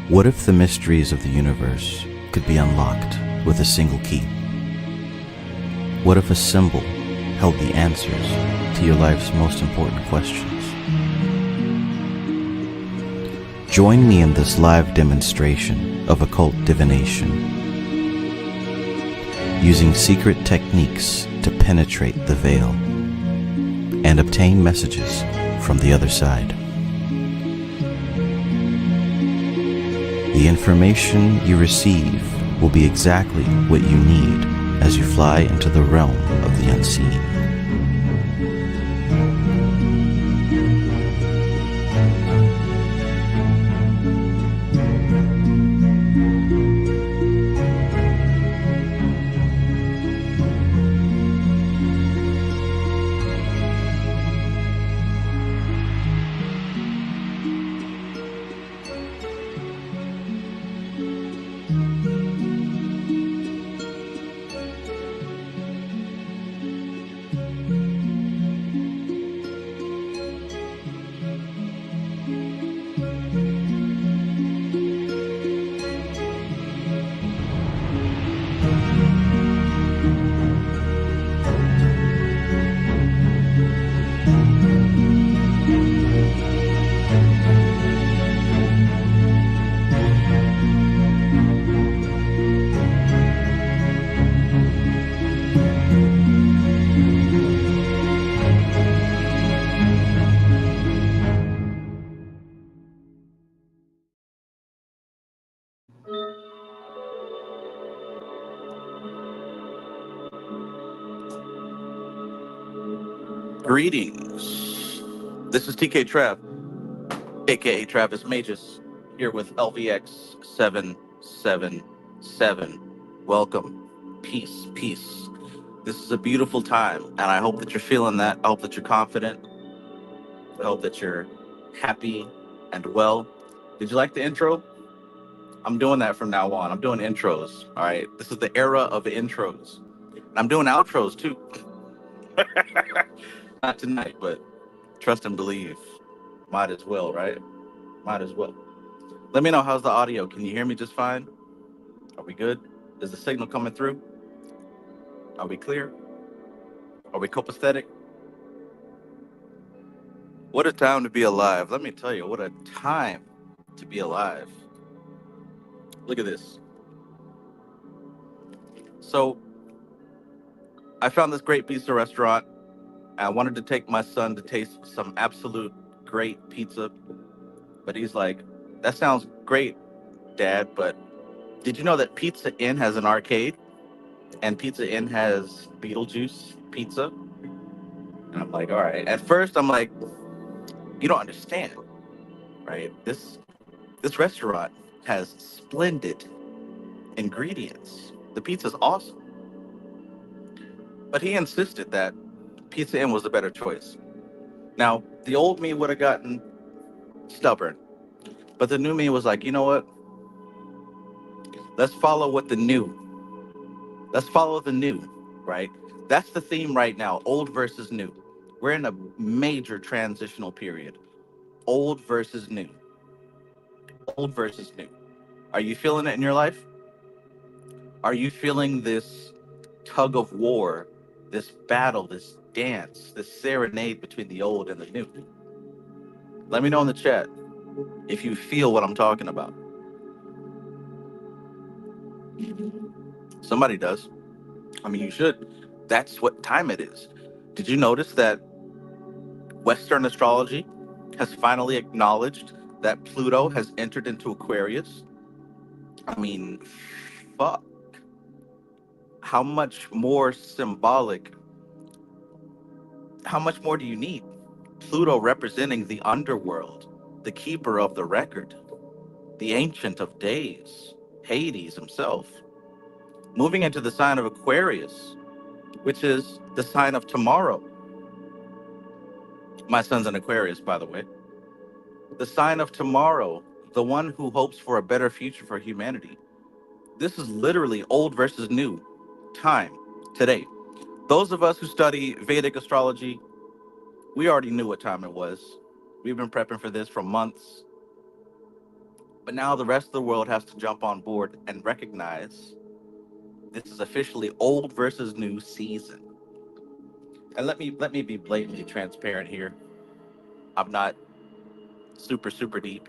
What if the mysteries of the universe could be unlocked with a single key? What if a symbol held the answers to your life's most important questions? Join me in this live demonstration of occult divination, using secret techniques to penetrate the veil and obtain messages from the other side. The information you receive will be exactly what you need as you fly into the realm of the unseen. Greetings. This is TK Trav, aka Travis Magus, here with LVX777. Welcome. Peace, peace. This is a beautiful time, and I hope that you're feeling that. I hope that you're confident. I hope that you're happy and well. Did you like the intro? I'm doing that from now on. I'm doing intros. All right. This is the era of intros. And I'm doing outros too. Not tonight, but trust and believe. Might as well, right? Might as well. Let me know, how's the audio? Can you hear me just fine? Are we good? Is the signal coming through? Are we clear? Are we copacetic? What a time to be alive. Let me tell you, what a time to be alive. Look at this. So, I found this great pizza restaurant. I wanted to take my son to taste some absolute great pizza. But he's like, that sounds great, Dad, but did you know that Pizza Inn has an arcade? And Pizza Inn has Beetlejuice pizza? And I'm like, all right. At first, I'm like, you don't understand, right? This restaurant has splendid ingredients. The pizza's awesome. But he insisted that Pizza Inn was the better choice. Now, the old me would have gotten stubborn, but the new me was like, you know what? Let's follow what the new. Let's follow the new, right? That's the theme right now, old versus new. We're in a major transitional period. Old versus new. Old versus new. Are you feeling it in your life? Are you feeling this tug of war, this battle, this dance, this serenade between the old and the new? Let me know in the chat if you feel what I'm talking about. Somebody does. I mean, you should. That's what time it is. Did you notice that Western astrology has finally acknowledged that Pluto has entered into Aquarius? I mean, fuck. How much more symbolic? How much more do you need? Pluto representing the underworld, the keeper of the record, the ancient of days, Hades himself, moving into the sign of Aquarius, which is the sign of tomorrow. My son's an Aquarius, by the way. The sign of tomorrow, the one who hopes for a better future for humanity. This is literally old versus new time today. Those of us who study Vedic astrology, we already knew what time it was. We've been prepping for this for months. But now the rest of the world has to jump on board and recognize this is officially old versus new season. And let me be blatantly transparent here. I'm not super deep.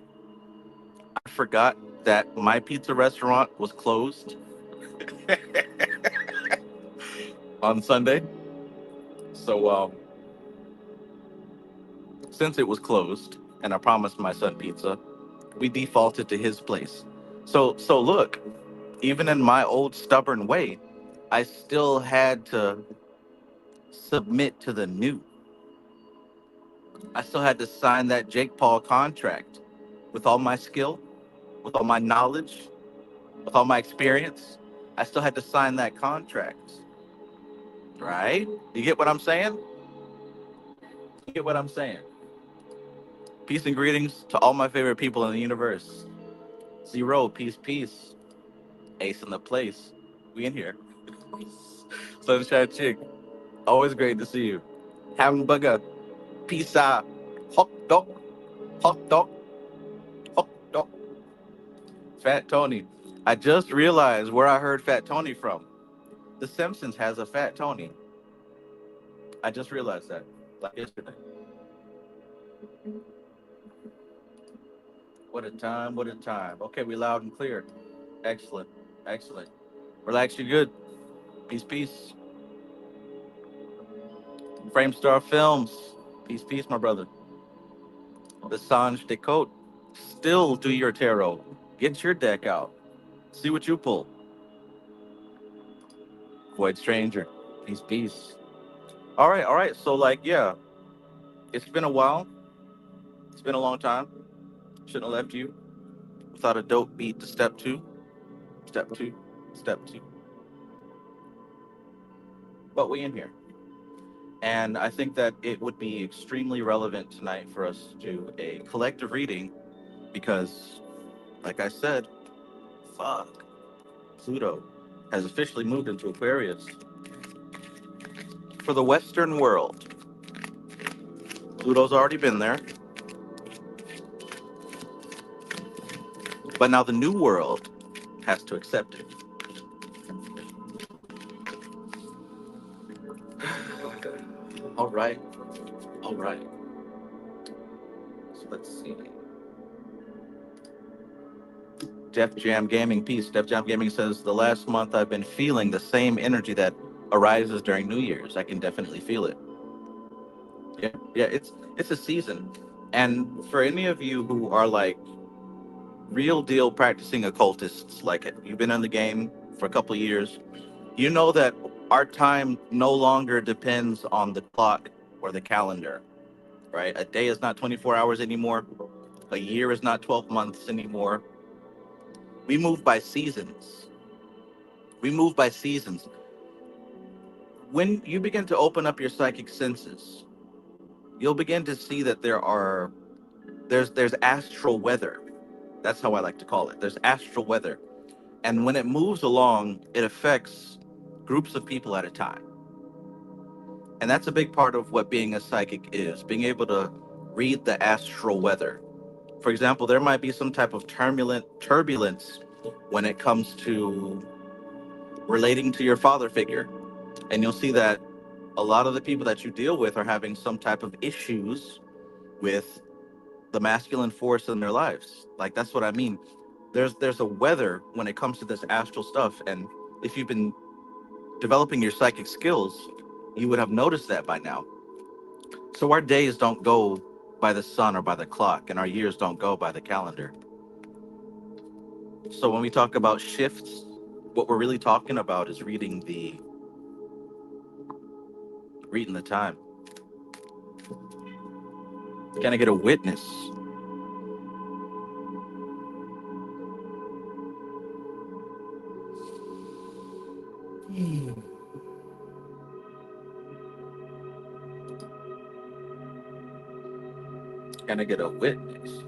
I forgot that my pizza restaurant was closed on Sunday. So since it was closed and I promised my son pizza, we defaulted to his place. So look, even in my old stubborn way, I still had to submit to the new. I still had to sign that Jake Paul contract with all my skill, with all my knowledge, with all my experience. I still had to sign that contract. Right? You get what I'm saying? You get what I'm saying? Peace and greetings to all my favorite people in the universe. Zero, peace. Ace in the place. We in here. Sunshine Chick, always great to see you. Hamburger, pizza, hot dog, hot dog, hot dog. Fat Tony. I just realized where I heard Fat Tony from. The Simpsons has a Fat Tony. I just realized that, like yesterday. What a time, what a time. Okay, we loud and clear. Excellent. Relax, you good. Peace. Framestar Films. Peace, my brother. The Sanj Decote. Still do your tarot. Get your deck out. See what you pull. Void Stranger. Peace. All right. So, like, yeah, it's been a while. It's been a long time. Shouldn't have left you without a dope beat to step two. Step two. But we in here. And I think that it would be extremely relevant tonight for us to do a collective reading because, like I said, fuck, Pluto has officially moved into Aquarius. For the Western world, Pluto's already been there. But now the new world has to accept it. All right. So let's see. Def Jam Gaming, peace. Def Jam Gaming says, the last month I've been feeling the same energy that arises during New Year's. I can definitely feel it. Yeah, it's a season. And for any of you who are like real deal practicing occultists, like you've been in the game for a couple of years, you know that our time no longer depends on the clock or the calendar, right? A day is not 24 hours anymore. A year is not 12 months anymore. We move by seasons. When you begin to open up your psychic senses, you'll begin to see that there's astral weather. That's how I like to call it. There's astral weather. And when it moves along, it affects groups of people at a time. And that's a big part of what being a psychic is, being able to read the astral weather. For example, there might be some type of turbulence when it comes to relating to your father figure. And you'll see that a lot of the people that you deal with are having some type of issues with the masculine force in their lives. Like, that's what I mean. There's a weather when it comes to this astral stuff. And if you've been developing your psychic skills, you would have noticed that by now. So our days don't go by the sun or by the clock, and our years don't go by the calendar. So when we talk about shifts, what we're really talking about is reading the time. Can I get a witness? Can I get a witness?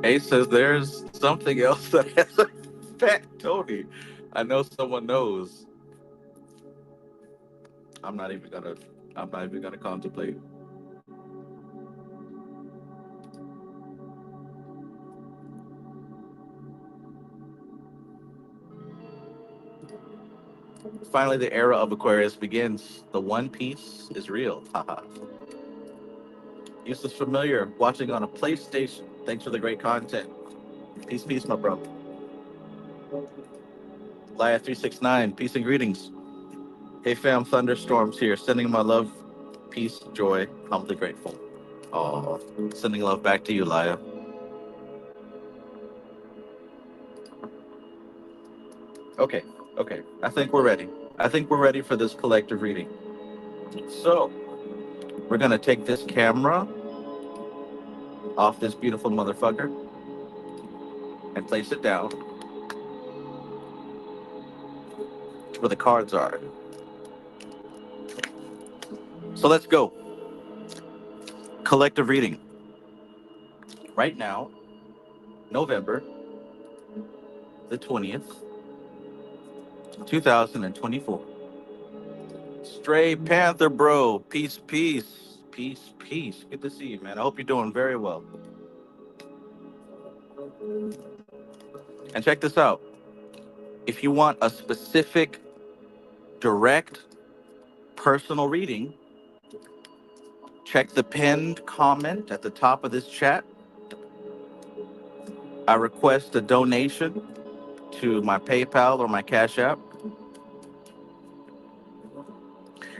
Ace says there's something else that has a Fat Tony. I know someone knows. I'm not even gonna. I'm not even gonna contemplate. Finally, the era of Aquarius begins. The One Piece is real. Haha. Use is familiar. Watching on a PlayStation. Thanks for the great content. Peace, peace, my bro. Laya369. Peace and greetings. Hey fam, thunderstorms here. Sending my love, peace, joy. Humbly grateful. Oh, sending love back to you, Laya. Okay, okay. I think we're ready. I think we're ready for this collective reading. So, we're gonna take this camera off this beautiful motherfucker and place it down where the cards are. So let's go. Collective reading. Right now, November the 20th, 2024. Stray Panther, bro. Peace, peace. Peace, peace. Good to see you, man. I hope you're doing very well. And check this out. If you want a specific, direct, personal reading, check the pinned comment at the top of this chat. I request a donation to my PayPal or my Cash App.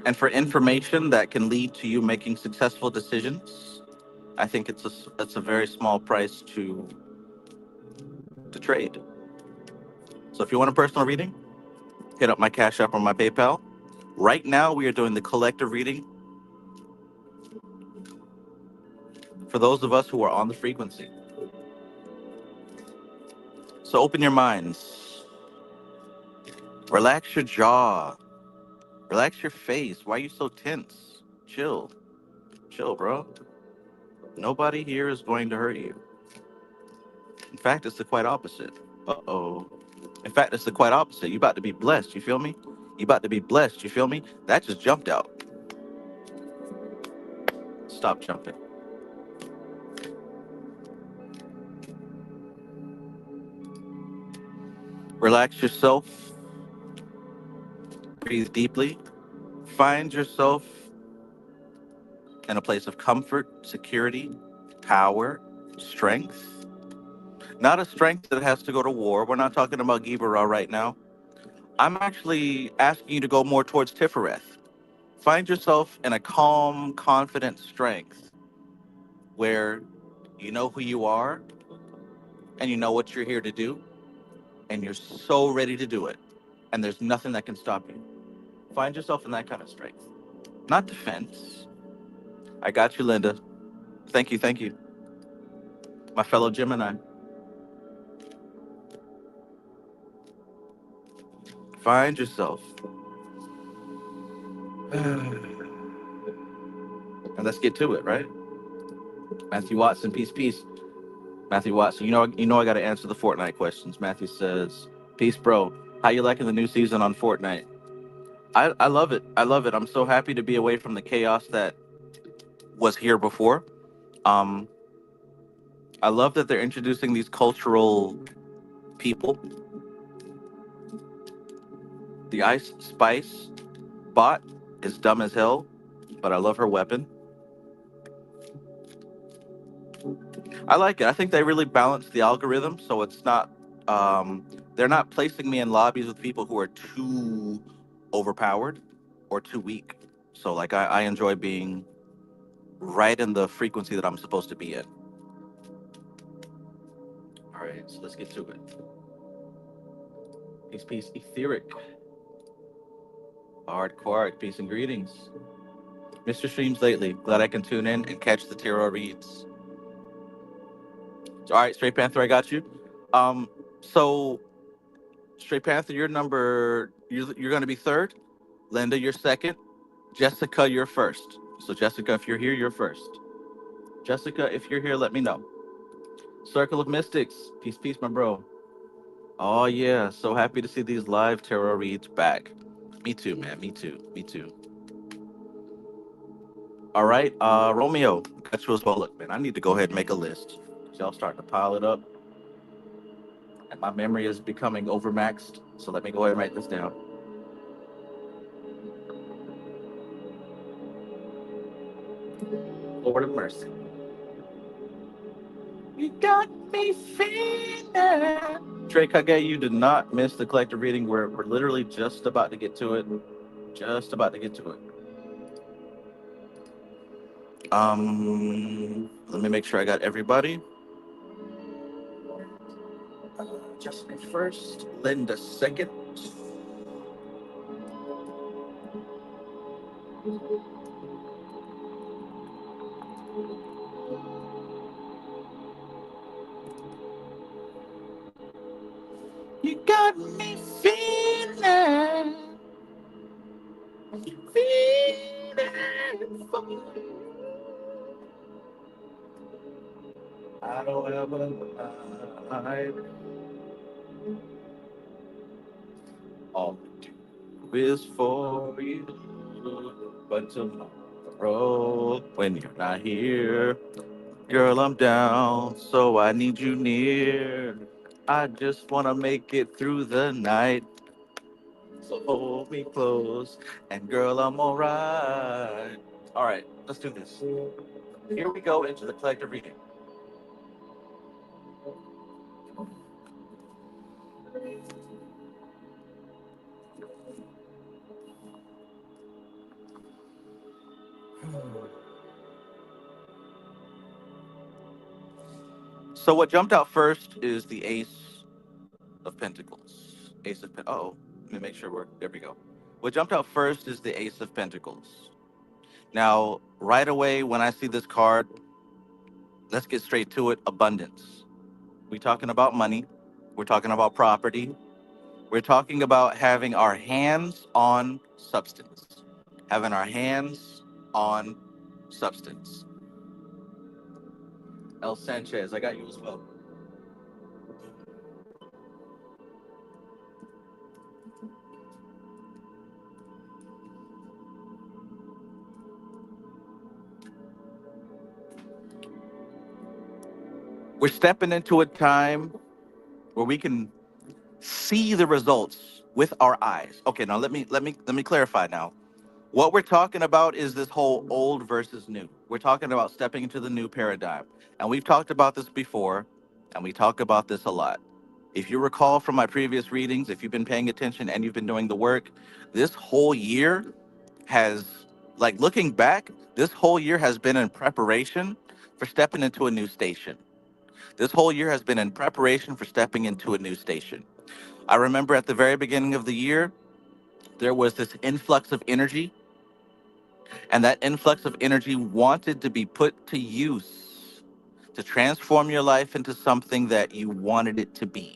And for information that can lead to you making successful decisions, I think it's a very small price to trade. So if you want a personal reading, hit up my Cash App or my PayPal. Right now, we are doing the collective reading for those of us who are on the frequency. So open your minds, relax your jaw, relax your face. Why are you so tense? Chill, chill, bro. Nobody here is going to hurt you. In fact, it's the quite opposite. Uh-oh. In fact, it's the quite opposite. You about to be blessed, you feel me? You about to be blessed, you feel me? That just jumped out. Stop jumping. Relax yourself. Breathe deeply. Find yourself in a place of comfort, security, power, strength. Not a strength that has to go to war. We're not talking about Gibarah right now. I'm actually asking you to go more towards Tifereth. Find yourself in a calm, confident strength where you know who you are and you know what you're here to do and you're so ready to do it and there's nothing that can stop you. Find yourself in that kind of strength. Not defense. I got you, Linda. Thank you, thank you. My fellow Gemini. Find yourself. And let's get to it, right? Matthew Watson, peace, peace. Matthew Watson, you know I got to answer the Fortnite questions. Matthew says, "Peace, bro. How you liking the new season on Fortnite?" I love it. I love it. I'm so happy to be away from the chaos that was here before. Um, I love that they're introducing these cultural people. The Ice Spice bot is dumb as hell, but I love her weapon. I like it. I think they really balanced the algorithm, so it's not. They're not placing me in lobbies with people who are too overpowered or too weak. So, like, I enjoy being right in the frequency that I'm supposed to be in. All right, so let's get to it. Peace, peace, etheric. Hardcore, peace and greetings. Mr. Streams lately. Glad I can tune in and catch the tarot reads. All right, Straight Panther, I got you. So Straight Panther, you're going to be third. Linda, you're second. Jessica, you're first. So Jessica, if you're here, you're first. Jessica, if you're here, let me know. Circle of Mystics, peace, peace, my bro. Oh yeah, so happy to see these live tarot reads back. Me too, man. Me too. Me too. All right, Romeo, got you as well. Look, man, I need to go ahead and make a list. Y'all starting to pile it up, and my memory is becoming overmaxed. So let me go ahead and write this down. Lord of mercy. You got me feeling. Drake Kage, you did not miss the collective reading. We're literally just about to get to it. Just about to get to it. Let me make sure I got everybody. Justin first, Linda second. You got me feeling, feeling for you. I don't ever hide. All I do is for you. But tomorrow, when you're not here, girl, I'm down, so I need you near. I just wanna make it through the night. So hold me close, and girl, I'm alright. All right, let's do this. Here we go into the collective reading. So what jumped out first is the Ace of Pentacles. Ace of Pentacles. Oh, let me make sure we're there. We go. What jumped out first is the Ace of Pentacles. Now, right away when I see this card, let's get straight to it. Abundance. We're talking about money. We're talking about property. We're talking about having our hands on substance. Having our hands on substance. El Sanchez, I got you as well. We're stepping into a time where we can see the results with our eyes. Okay, now let me clarify now. What we're talking about is this whole old versus new. We're talking about stepping into the new paradigm. And we've talked about this before, and we talk about this a lot. If you recall from my previous readings, if you've been paying attention and you've been doing the work, this whole year has, like looking back, this whole year has been in preparation for stepping into a new station. This whole year has been in preparation for stepping into a new station. I remember at the very beginning of the year, there was this influx of energy, and that influx of energy wanted to be put to use to transform your life into something that you wanted it to be,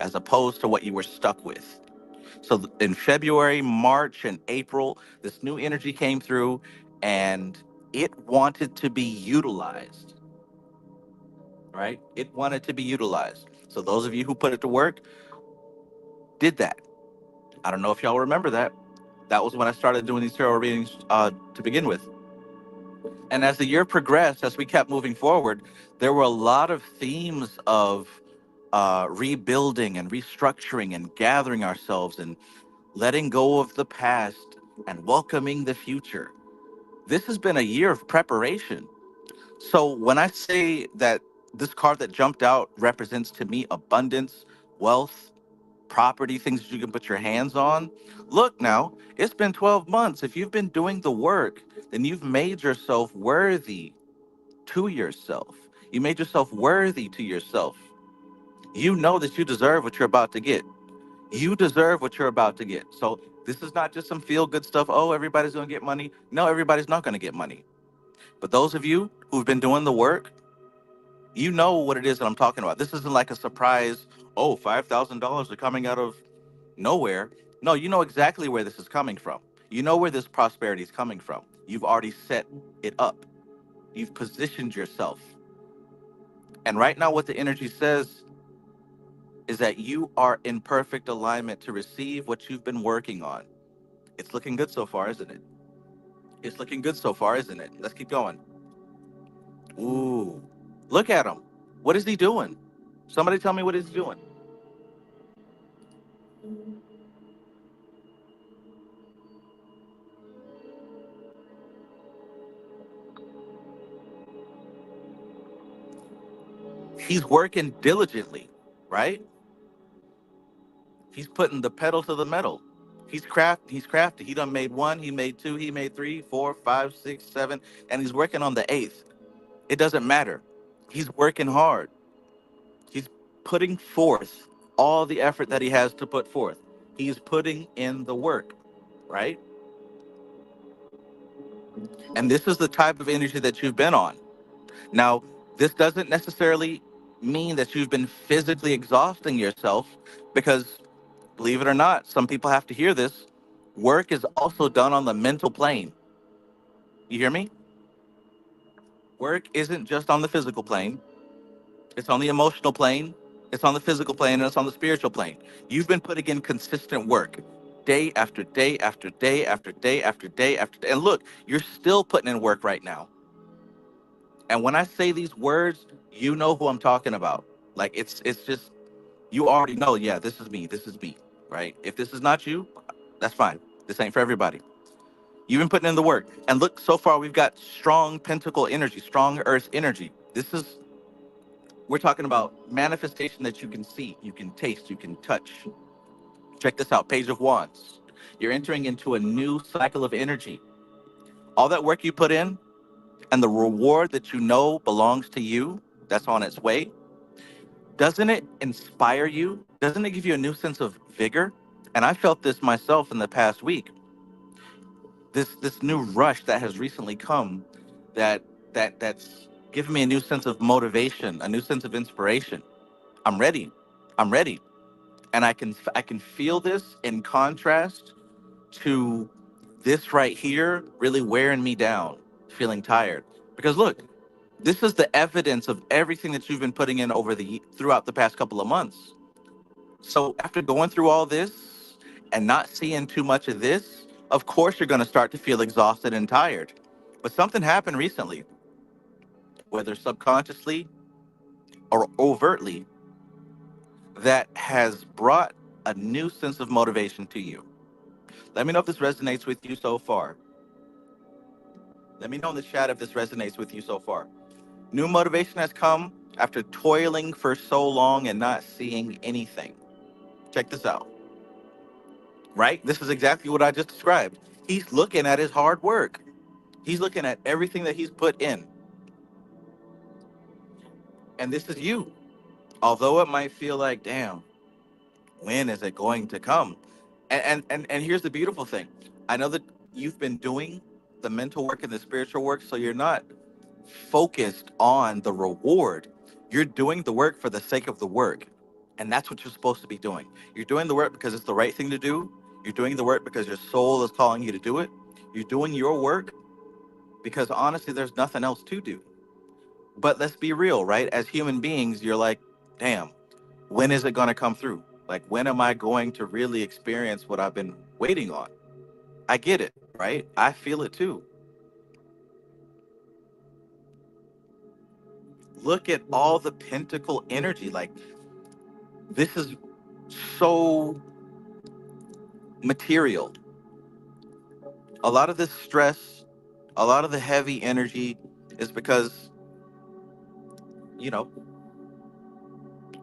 as opposed to what you were stuck with. So in February, March, and April, this new energy came through and it wanted to be utilized, right? It wanted to be utilized. So those of you who put it to work did that. I don't know if y'all remember that. That was when I started doing these tarot readings to begin with. And as the year progressed, as we kept moving forward, there were a lot of themes of rebuilding and restructuring and gathering ourselves and letting go of the past and welcoming the future. This has been a year of preparation. So when I say that this card that jumped out represents to me abundance, wealth, property, things that you can put your hands on. Look now, it's been 12 months. If you've been doing the work, then you've made yourself worthy to yourself. You made yourself worthy to yourself. You know that you deserve what you're about to get. You deserve what you're about to get. So this is not just some feel good stuff. Oh, everybody's going to get money. No, everybody's not going to get money. But those of you who've been doing the work, you know what it is that I'm talking about. This isn't like a surprise. Oh, $5,000 are coming out of nowhere. No, you know exactly where this is coming from. You know where this prosperity is coming from. You've already set it up. You've positioned yourself. And right now, what the energy says is that you are in perfect alignment to receive what you've been working on. It's looking good so far, isn't it? It's looking good so far, isn't it? Let's keep going. Ooh, look at him. What is he doing? Somebody tell me what he's doing. He's working diligently, right? He's putting the pedal to the metal. He's crafty. He done made one, he made two, he made three, four, five, six, seven, and he's working on the eighth. It doesn't matter. He's working hard. He's putting forth all the effort that he has to put forth. He's putting in the work, right? And this is the type of energy that you've been on. Now, this doesn't necessarily mean that you've been physically exhausting yourself because, believe it or not, some people have to hear this. Work is also done on the mental plane. You hear me? Work isn't just on the physical plane, it's on the emotional plane, it's on the physical plane, and it's on the spiritual plane. You've been putting in consistent work day after day after day after day after day after day. And look, you're still putting in work right now. And when I say these words, you know who I'm talking about. Like it's just you already know, yeah, this is me, right? If this is not you, that's fine. This ain't for everybody. You've been putting in the work. And look, so far we've got strong pentacle energy, strong earth energy. We're talking about manifestation that you can see, you can taste, you can touch. Check this out, Page of Wands. You're entering into a new cycle of energy. All that work you put in and the reward that you know belongs to you, that's on its way. Doesn't it inspire you? Doesn't it give you a new sense of vigor? And I felt this myself in the past week. This new rush that has recently come, that's given me a new sense of motivation, a new sense of inspiration. I'm ready. I'm ready. And I can feel this in contrast to this right here really wearing me down, feeling tired. Because look, this is the evidence of everything that you've been putting in throughout the past couple of months. So after going through all this and not seeing too much of this, of course you're going to start to feel exhausted and tired. But something happened recently, whether subconsciously or overtly, that has brought a new sense of motivation to you. Let me know if this resonates with you so far. Let me know in the chat if this resonates with you so far. New motivation has come after toiling for so long and not seeing anything. Check this out, right? This is exactly what I just described. He's looking at his hard work. He's looking at everything that he's put in. And this is you. Although it might feel like, damn, when is it going to come? And here's the beautiful thing. I know that you've been doing the mental work and the spiritual work, so you're not focused on the reward. You're doing the work for the sake of the work. And that's what you're supposed to be doing. You're doing the work because it's the right thing to do. You're doing the work because your soul is calling you to do it. You're doing your work because honestly, there's nothing else to do. But let's be real, right? As human beings, you're like, damn, when is it going to come through? Like, when am I going to really experience what I've been waiting on? I get it, right? I feel it too. Look at all the pentacle energy. Like, this is so material. A lot of this stress, a lot of the heavy energy is because, you know,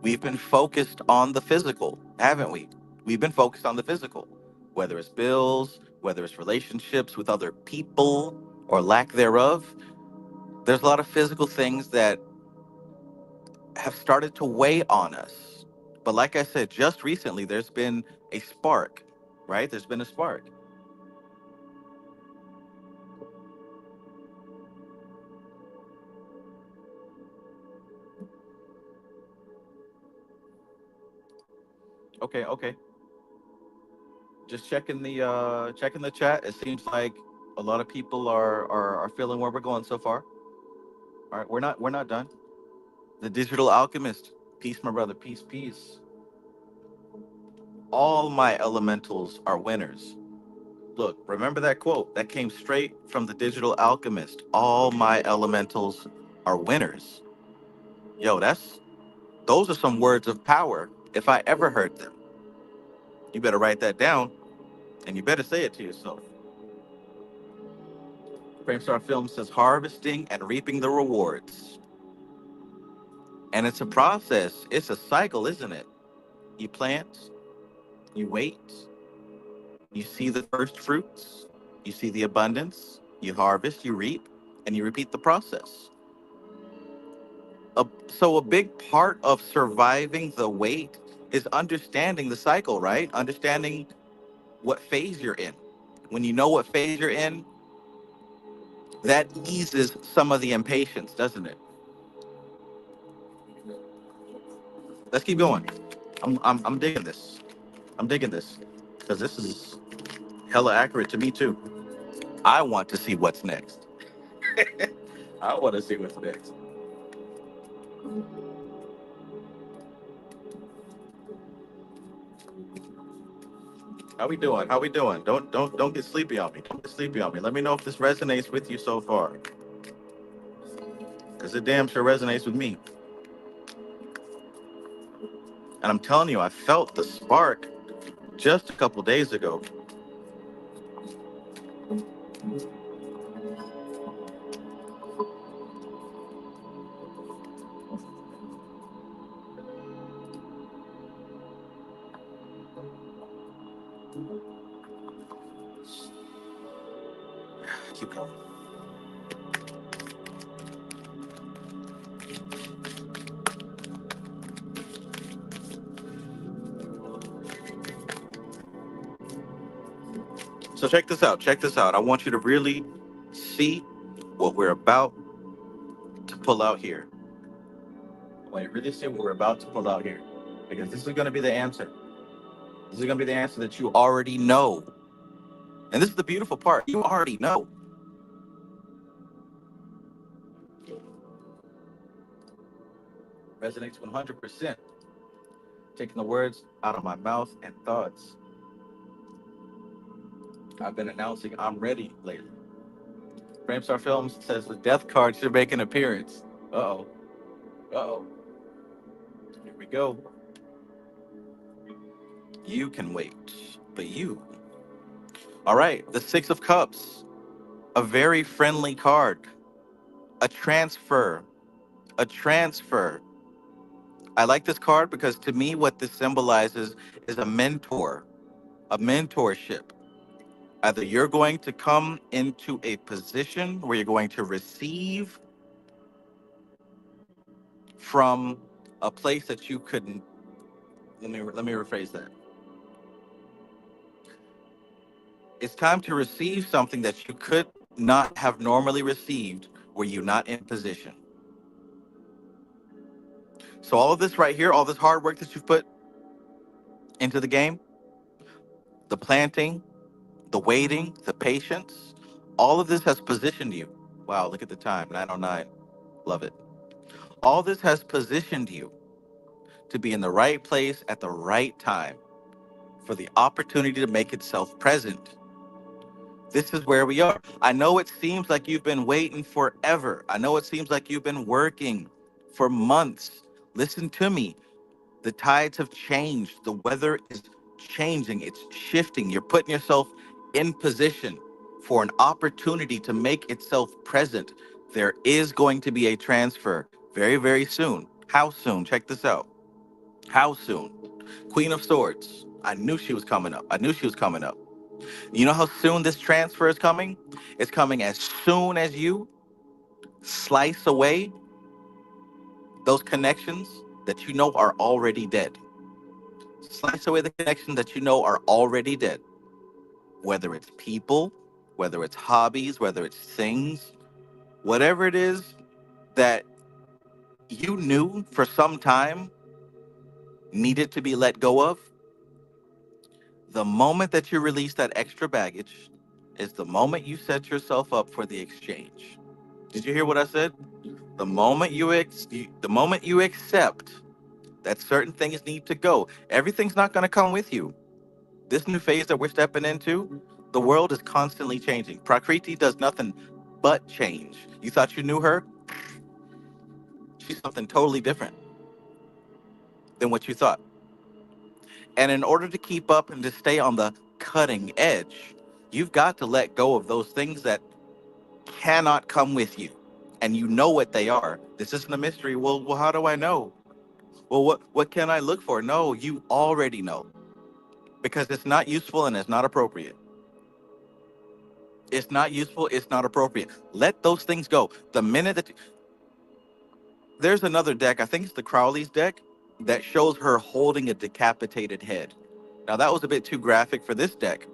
we've been focused on the physical, haven't we? We've been focused on the physical, whether it's bills, whether it's relationships with other people or lack thereof. There's a lot of physical things that have started to weigh on us. But like I said, just recently, there's been a spark, right? There's been a spark. Okay, okay. Just checking the chat. It seems like a lot of people are feeling where we're going so far. All right, we're not done. The digital alchemist. Peace, my brother. Peace, peace. All my elementals are winners. Look, remember that quote? That came straight from the Digital Alchemist. All my elementals are winners. Yo, those are some words of power if I ever heard them. You better write that down and you better say it to yourself. Framestar Film says harvesting and reaping the rewards. And it's a process. It's a cycle, isn't it? You plant, you wait, you see the first fruits, you see the abundance, you harvest, you reap, and you repeat the process. So a big part of surviving the wait is understanding the cycle, right? Understanding what phase you're in. When you know what phase you're in, that eases some of the impatience, doesn't it? Let's keep going. I'm digging this. I'm digging this because this is hella accurate to me too. I want to see what's next. I want to see what's next. How we doing? How we doing? Don't get sleepy on me. Don't get sleepy on me. Let me know if this resonates with you so far, because it damn sure resonates with me. And I'm telling you, I felt the spark just a couple days ago. Keep going. So check this out. Check this out. I want you to really see what we're about to pull out here. Wait, really see what we're about to pull out here, because this is going to be the answer. This is going to be the answer that you already know. And this is the beautiful part. You already know. Resonates 100%. Taking the words out of my mouth and thoughts. I've been announcing I'm ready lately. Framestar Films says the death card should make an appearance. Uh-oh. Uh-oh. Here we go. You can wait, but you. All right, the Six of Cups. A very friendly card. A transfer. A transfer. I like this card because to me what this symbolizes is a mentor, a mentorship. Either you're going to come into a position where you're going to receive from a place that you couldn't. Let me rephrase that. It's time to receive something that you could not have normally received were you not in position. So all of this right here, all this hard work that you've put into the game, the planting, the waiting, the patience, all of this has positioned you. Wow, look at the time, 9:09. Love it. All this has positioned you to be in the right place at the right time for the opportunity to make itself present. This is where we are. I know it seems like you've been waiting forever. I know it seems like you've been working for months. Listen to me. The tides have changed. The weather is changing. It's shifting. You're putting yourself in position for an opportunity to make itself present. There is going to be a transfer very, very soon. How soon? Check this out. How soon? Queen of Swords. I knew she was coming up. I knew she was coming up. You know how soon this transfer is coming? It's coming as soon as you slice away those connections that you know are already dead. Slice away the connections that you know are already dead. Whether it's people, whether it's hobbies, whether it's things, whatever it is that you knew for some time needed to be let go of, the moment that you release that extra baggage is the moment you set yourself up for the exchange. Did you hear what I said? The moment the moment you accept that certain things need to go, everything's not going to come with you. This new phase that we're stepping into, The world is constantly changing. Prakriti does nothing but change. You thought you knew her? She's something totally different than what you thought. And in order to keep up and to stay on the cutting edge, you've got to let go of those things that cannot come with you. And you know what they are. This isn't a mystery. Well, how do I know? Well, what can I look for? No, you already know. Because it's not useful and it's not appropriate. It's not useful, it's not appropriate. Let those things go. The minute that there's another deck, I think it's the Crowley's deck, that shows her holding a decapitated head. Now that was a bit too graphic for this deck,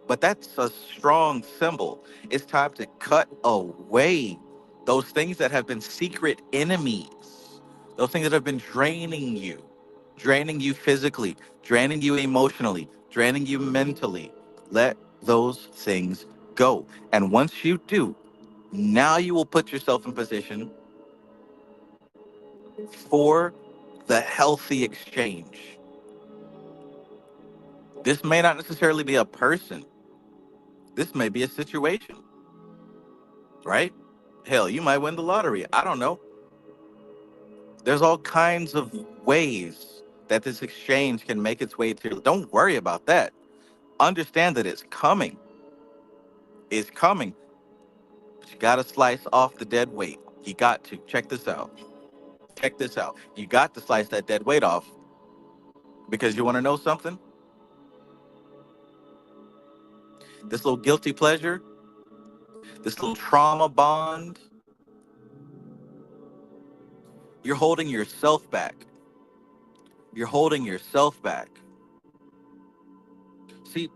but that's a strong symbol. It's time to cut away those things that have been secret enemies, those things that have been draining you physically, draining you emotionally, draining you mentally. Let those things go. And once you do, now you will put yourself in position for the healthy exchange. This may not necessarily be a person. This may be a situation, right? Hell, you might win the lottery. I don't know. There's all kinds of ways that this exchange can make its way to you. Don't worry about that. Understand that it's coming. It's coming. But you got to slice off the dead weight. You got to. Check this out. Check this out. You got to slice that dead weight off because you want to know something? This little guilty pleasure, this little trauma bond, you're holding yourself back. You're holding yourself back. See,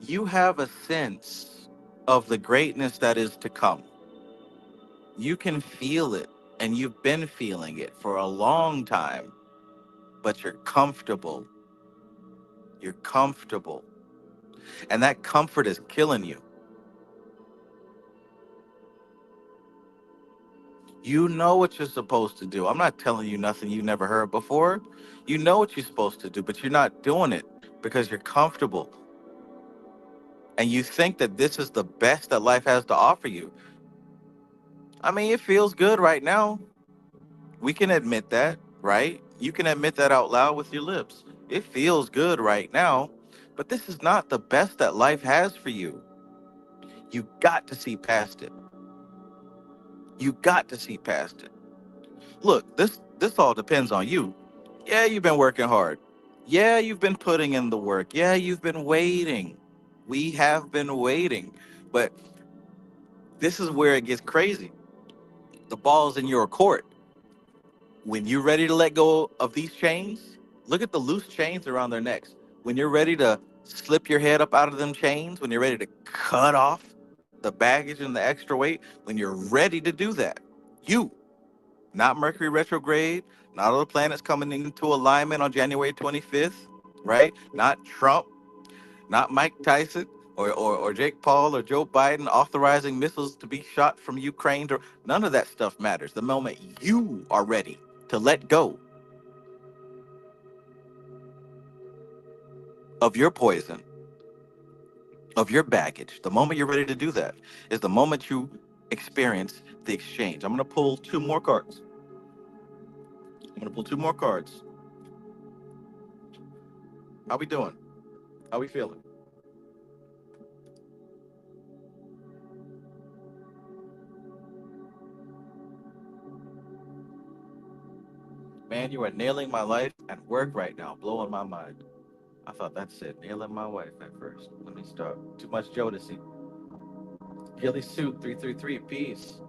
you have a sense of the greatness that is to come. You can feel it, and you've been feeling it for a long time, but you're comfortable. You're comfortable. And that comfort is killing you. You know what you're supposed to do. I'm not telling you nothing you never heard before. You know what you're supposed to do, but you're not doing it because you're comfortable. And you think that this is the best that life has to offer you. I mean, it feels good right now. We can admit that, right? You can admit that out loud with your lips. It feels good right now, but this is not the best that life has for you. You got to see past it. You got to see past it. Look, this all depends on you. Yeah, you've been working hard. Yeah, you've been putting in the work. Yeah, you've been waiting. We have been waiting. But this is where it gets crazy. The ball's in your court. When you're ready to let go of these chains, look at the loose chains around their necks. When you're ready to slip your head up out of them chains, when you're ready to cut off the baggage and the extra weight, when you're ready to do that, you, not Mercury retrograde, not all the planets coming into alignment on January 25th, right? Not Trump, not Mike Tyson or Jake Paul or Joe Biden authorizing missiles to be shot from Ukraine. None of that stuff matters. The moment you are ready to let go of your poison, of your baggage, the moment you're ready to do that is the moment you experience the exchange. I'm going to pull two more cards. How we doing? How we feeling? Man, you are nailing my life at work right now, blowing my mind. I thought that said nailing my wife at first. Let me start. Too much Jodeci. Gilly Suit 333, peace.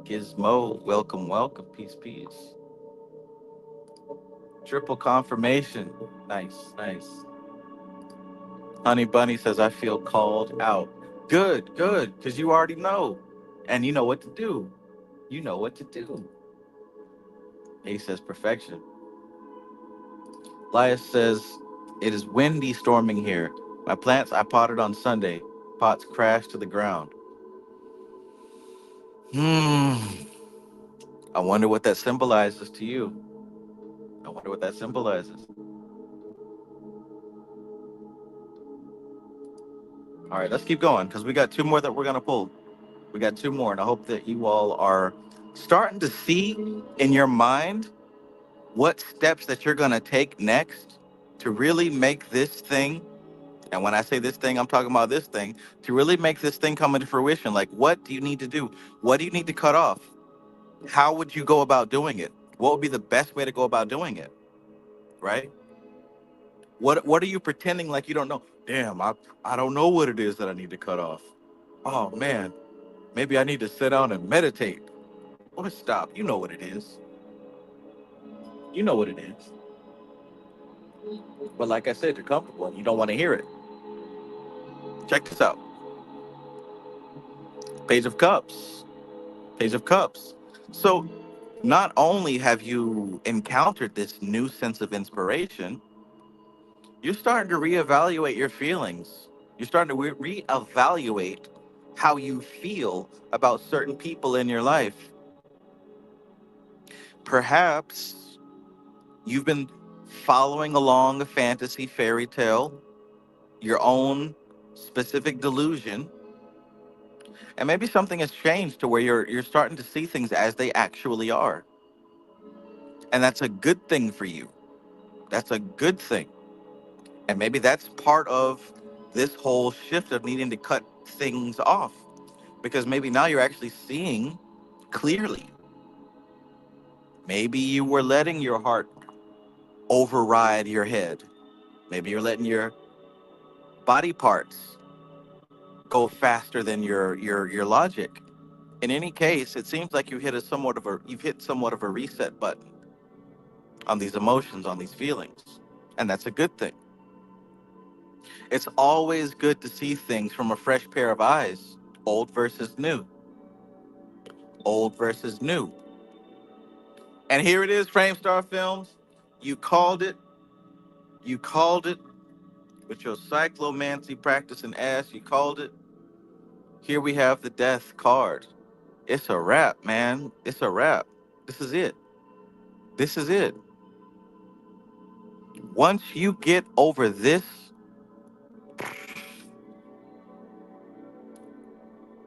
Gizmo, welcome, welcome, peace, peace. Triple confirmation. Nice, nice. Honey Bunny says, I feel called out. Good, good, because you already know. And you know what to do. You know what to do. He says, perfection. Elias says, it is windy storming here. My plants I potted on Sunday. Pots crashed to the ground. I wonder what that symbolizes to you. I wonder what that symbolizes. All right, let's keep going because we got two more that we're gonna pull. We got two more, and I hope that you all are starting to see in your mind what steps that you're gonna take next to really make this thing. And when I say this thing, I'm talking about this thing to really make this thing come into fruition. Like, what do you need to do? What do you need to cut off? How would you go about doing it? What would be the best way to go about doing it? Right? What are you pretending like you don't know? Damn, I don't know what it is that I need to cut off. Oh man, maybe I need to sit down and meditate. Oh, stop. You know what it is. You know what it is. But like I said, you're comfortable and you don't want to hear it. Check this out. Page of Cups. Page of Cups. So not only have you encountered this new sense of inspiration, you're starting to reevaluate your feelings. You're starting to reevaluate how you feel about certain people in your life. Perhaps you've been following along a fantasy fairy tale, your own specific delusion, and maybe something has changed to where you're starting to see things as they actually are. And that's a good thing for you. That's a good thing. And maybe that's part of this whole shift of needing to cut things off because maybe now you're actually seeing clearly. Maybe you were letting your heart override your head. Maybe you're letting your body parts go faster than your logic. In any case, it seems like you've hit somewhat of a reset button on these emotions, on these feelings. And that's a good thing. It's always good to see things from a fresh pair of eyes, old versus new, old versus new. And here it is, Framestar Films. You called it. You called it with your cyclomancy practice and ass. You called it. Here we have the death card. It's a wrap, man. It's a wrap. This is it. This is it. Once you get over this,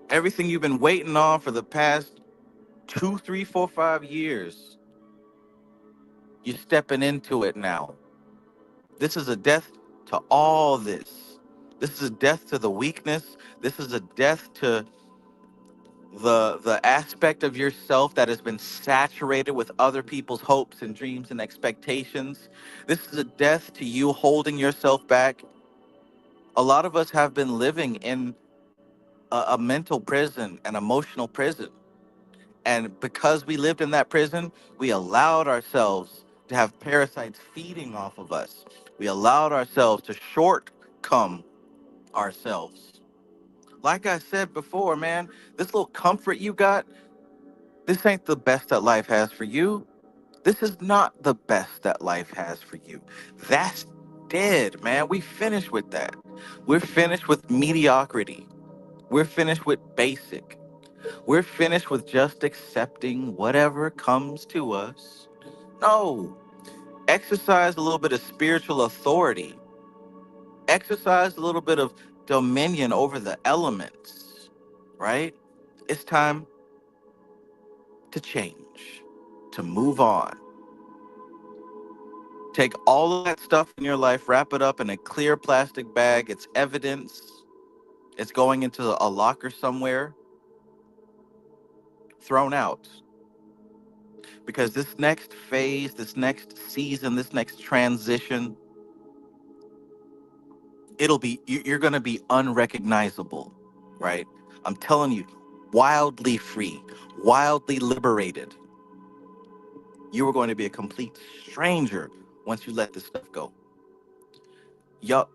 everything you've been waiting on for the past 2, 3, 4, 5 years, you're stepping into it now. This is a death to all this. This is a death to the weakness. This is a death to the aspect of yourself that has been saturated with other people's hopes and dreams and expectations. This is a death to you holding yourself back. A lot of us have been living in a mental prison, an emotional prison. And because we lived in that prison, we allowed ourselves to have parasites feeding off of us. We allowed ourselves to shortcome ourselves. Like I said before, man, this little comfort you got, this ain't the best that life has for you. This is not the best that life has for you. That's dead, man. We finished with that. We're finished with mediocrity. We're finished with basic. We're finished with just accepting whatever comes to us. No, exercise a little bit of spiritual authority. Exercise a little bit of dominion over the elements, right? It's time to change, to move on. Take all of that stuff in your life, wrap it up in a clear plastic bag. It's evidence. It's going into a locker somewhere, thrown out. Because this next phase, this next season, this next transition, you're going to be unrecognizable, right? I'm telling you, wildly free, wildly liberated. You are going to be a complete stranger once you let this stuff go.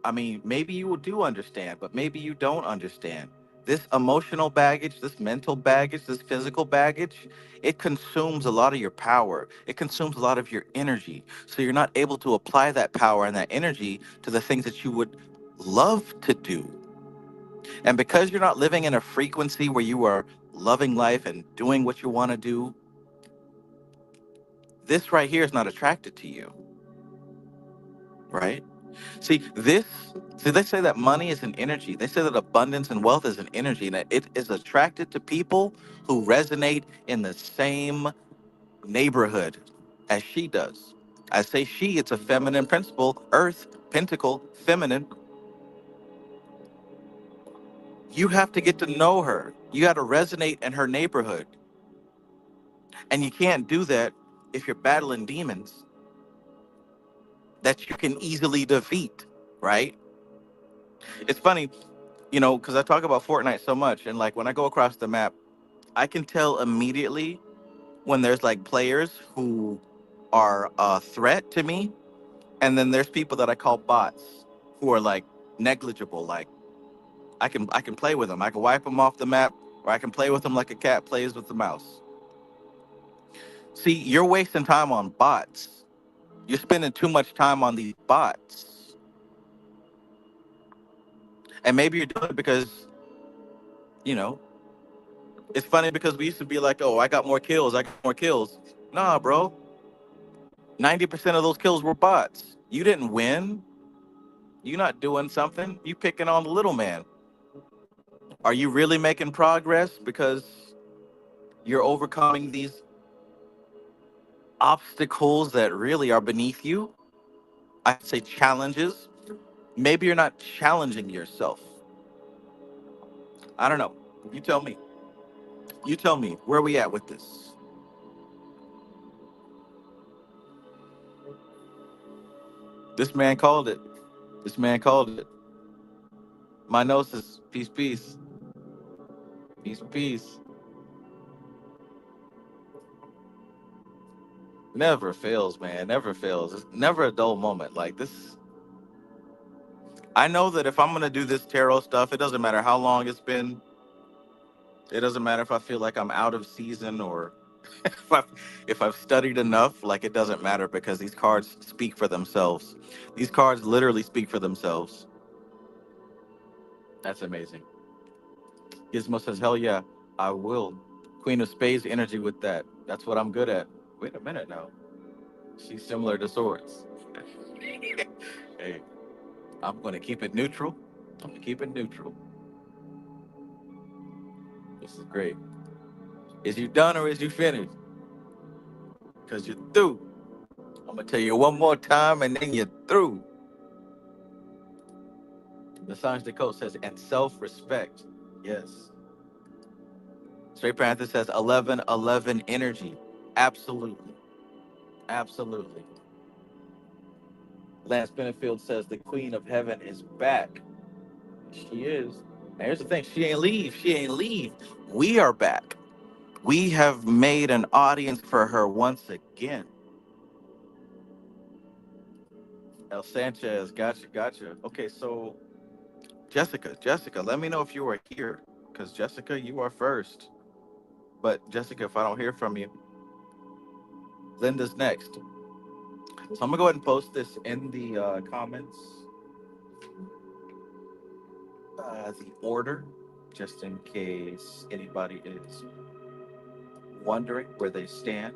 I mean, maybe you do understand, but maybe you don't understand. This emotional baggage, this mental baggage, this physical baggage, it consumes a lot of your power. It consumes a lot of your energy. So you're not able to apply that power and that energy to the things that you would love to do. And because you're not living in a frequency where you are loving life and doing what you want to do, this right here is not attracted to you, right? See, they say that money is an energy. They say that abundance and wealth is an energy, and that it is attracted to people who resonate in the same neighborhood as she does. I say she, it's a feminine principle, earth, pentacle, feminine. You have to get to know her. You got to resonate in her neighborhood. And you can't do that if you're battling demons that you can easily defeat, right? It's funny, because I talk about Fortnite so much, and like when I go across the map, I can tell immediately when there's like players who are a threat to me, and then there's people that I call bots who are like negligible. Like I can play with them. I can wipe them off the map, or I can play with them like a cat plays with the mouse. See, you're wasting time on bots. You're spending too much time on these bots, and maybe you're doing it because you know it's funny because we used to be like, oh, I got more kills. I got more kills. Nah, bro. 90% of those kills were bots. You didn't win. You not doing something. You picking on the little man. Are you really making progress because you're overcoming these obstacles that really are beneath you? I say challenges. Maybe you're not challenging yourself. I don't know. You tell me. You tell me. Where are we at with this? This man called it. This man called it. My gnosis. Peace, peace. Peace, peace. Never fails, man. Never fails. It's never a dull moment. Like this, I know that if I'm gonna do this tarot stuff, it doesn't matter how long it's been. It doesn't matter if I feel like I'm out of season or if I've studied enough. Like it doesn't matter because these cards speak for themselves. These cards literally speak for themselves. That's amazing. Gizmo says, "Hell yeah, I will." Queen of Spades energy with that. That's what I'm good at. Wait a minute now. She's similar to Swords. Hey, I'm gonna keep it neutral. I'm gonna keep it neutral. This is great. Is you done or is you finished? Because you're through. I'm gonna tell you one more time and then you're through. The Science Decode says, and self-respect. Yes. Straight Panther says 1111 energy. Absolutely. Absolutely. Lance Benefield says the Queen of Heaven is back. She is. And here's the thing, she ain't leave. She ain't leave. We are back. We have made an audience for her once again. El Sanchez, gotcha, gotcha. Okay, so Jessica, let me know if you are here, because Jessica, you are first. But Jessica, if I don't hear from you, Linda's next. So I'm gonna go ahead and post this in the comments, the order, just in case anybody is wondering where they stand.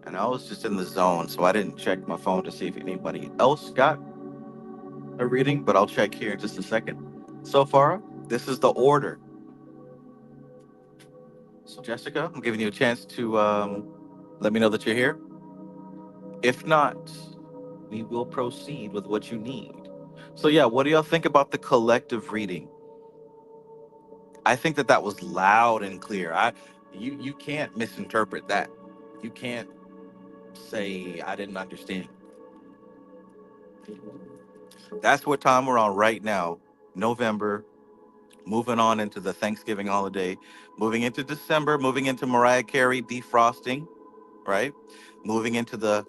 And I was just in the zone, so I didn't check my phone to see if anybody else got a reading, but I'll check here in just a second. So far, this is the order. So, Jessica, I'm giving you a chance to let me know that you're here. If not, we will proceed with what you need. So, yeah, what do y'all think about the collective reading? I think that that was loud and clear. You can't misinterpret that. You can't say I didn't understand. That's what time we're on right now. November, moving on into the Thanksgiving holiday, moving into December, moving into Mariah Carey defrosting, right? Moving into the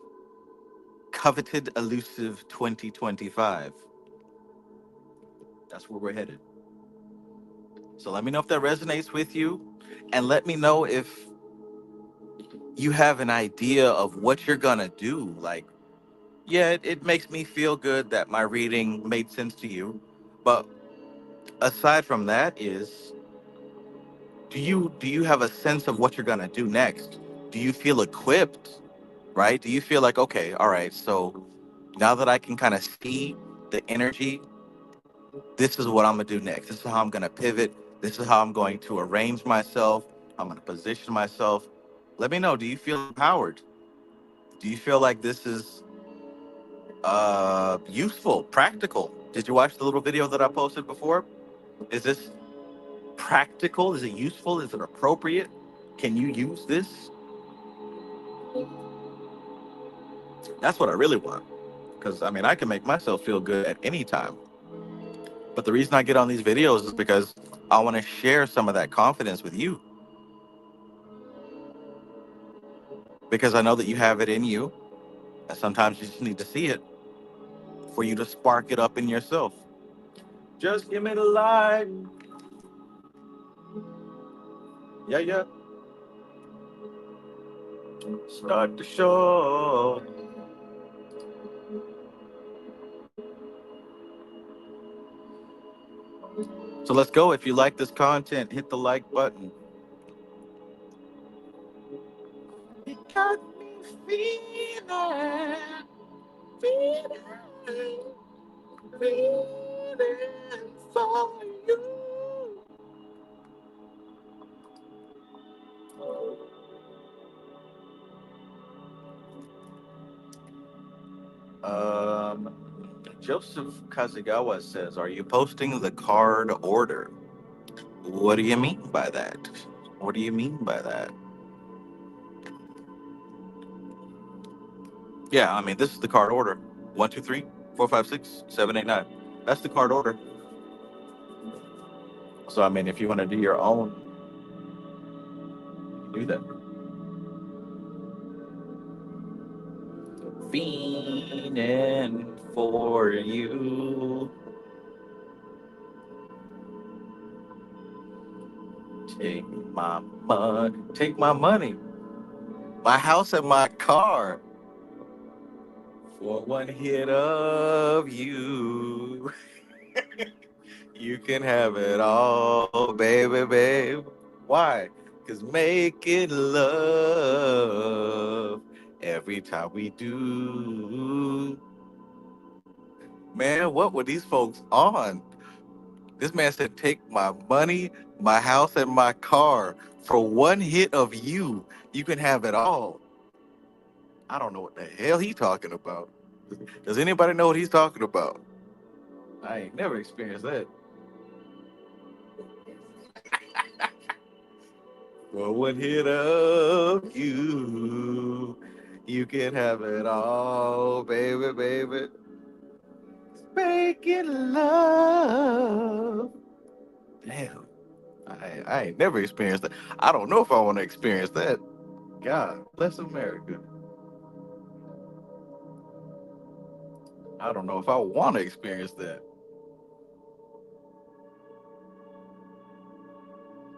coveted, elusive 2025. That's where we're headed. So let me know if that resonates with you, and let me know if you have an idea of what you're gonna do. Like, yeah, it makes me feel good that my reading made sense to you. But aside from that is, do you have a sense of what you're gonna do next? Do you feel equipped, right? Do you feel like, okay, all right, so now that I can kind of see the energy, this is what I'm gonna do next. This is how I'm gonna pivot. This is how I'm going to arrange myself. I'm gonna position myself. Let me know. Do you feel empowered? Do you feel like this is useful, practical? Did you watch the little video that I posted before? Is this practical? Is it useful? Is it appropriate? Can you use this? That's what I really want. Because I mean, I can make myself feel good at any time. But the reason I get on these videos is because I want to share some of that confidence with you. Because I know that you have it in you. And sometimes you just need to see it for you to spark it up in yourself. Just give me the light. Yeah, yeah. Start the show. So let's go. If you like this content, hit the like button. You got me feeling, feeling, feeling for you. Um, Joseph Kazugawa says, "Are you posting the card order?" What do you mean by that? What do you mean by that? Yeah, I mean, this is the card order. 1, 2, 3, 4, 5, 6, 7, 8, 9. That's the card order. So, I mean, if you want to do your own, do that. Fiending for you. Take my money. Take my money. My house and my car. For one hit of you. You can have it all, baby, babe. Why? Because making love every time we do. Man, what were these folks on? This man said, take my money, my house, and my car. For one hit of you, you can have it all. I don't know what the hell he's talking about. Does anybody know what he's talking about? I ain't never experienced that. For one hit of you, you can have it all, baby, baby. Making love. Damn, I ain't never experienced that. I don't know if I want to experience that. God bless America. I don't know if I want to experience that.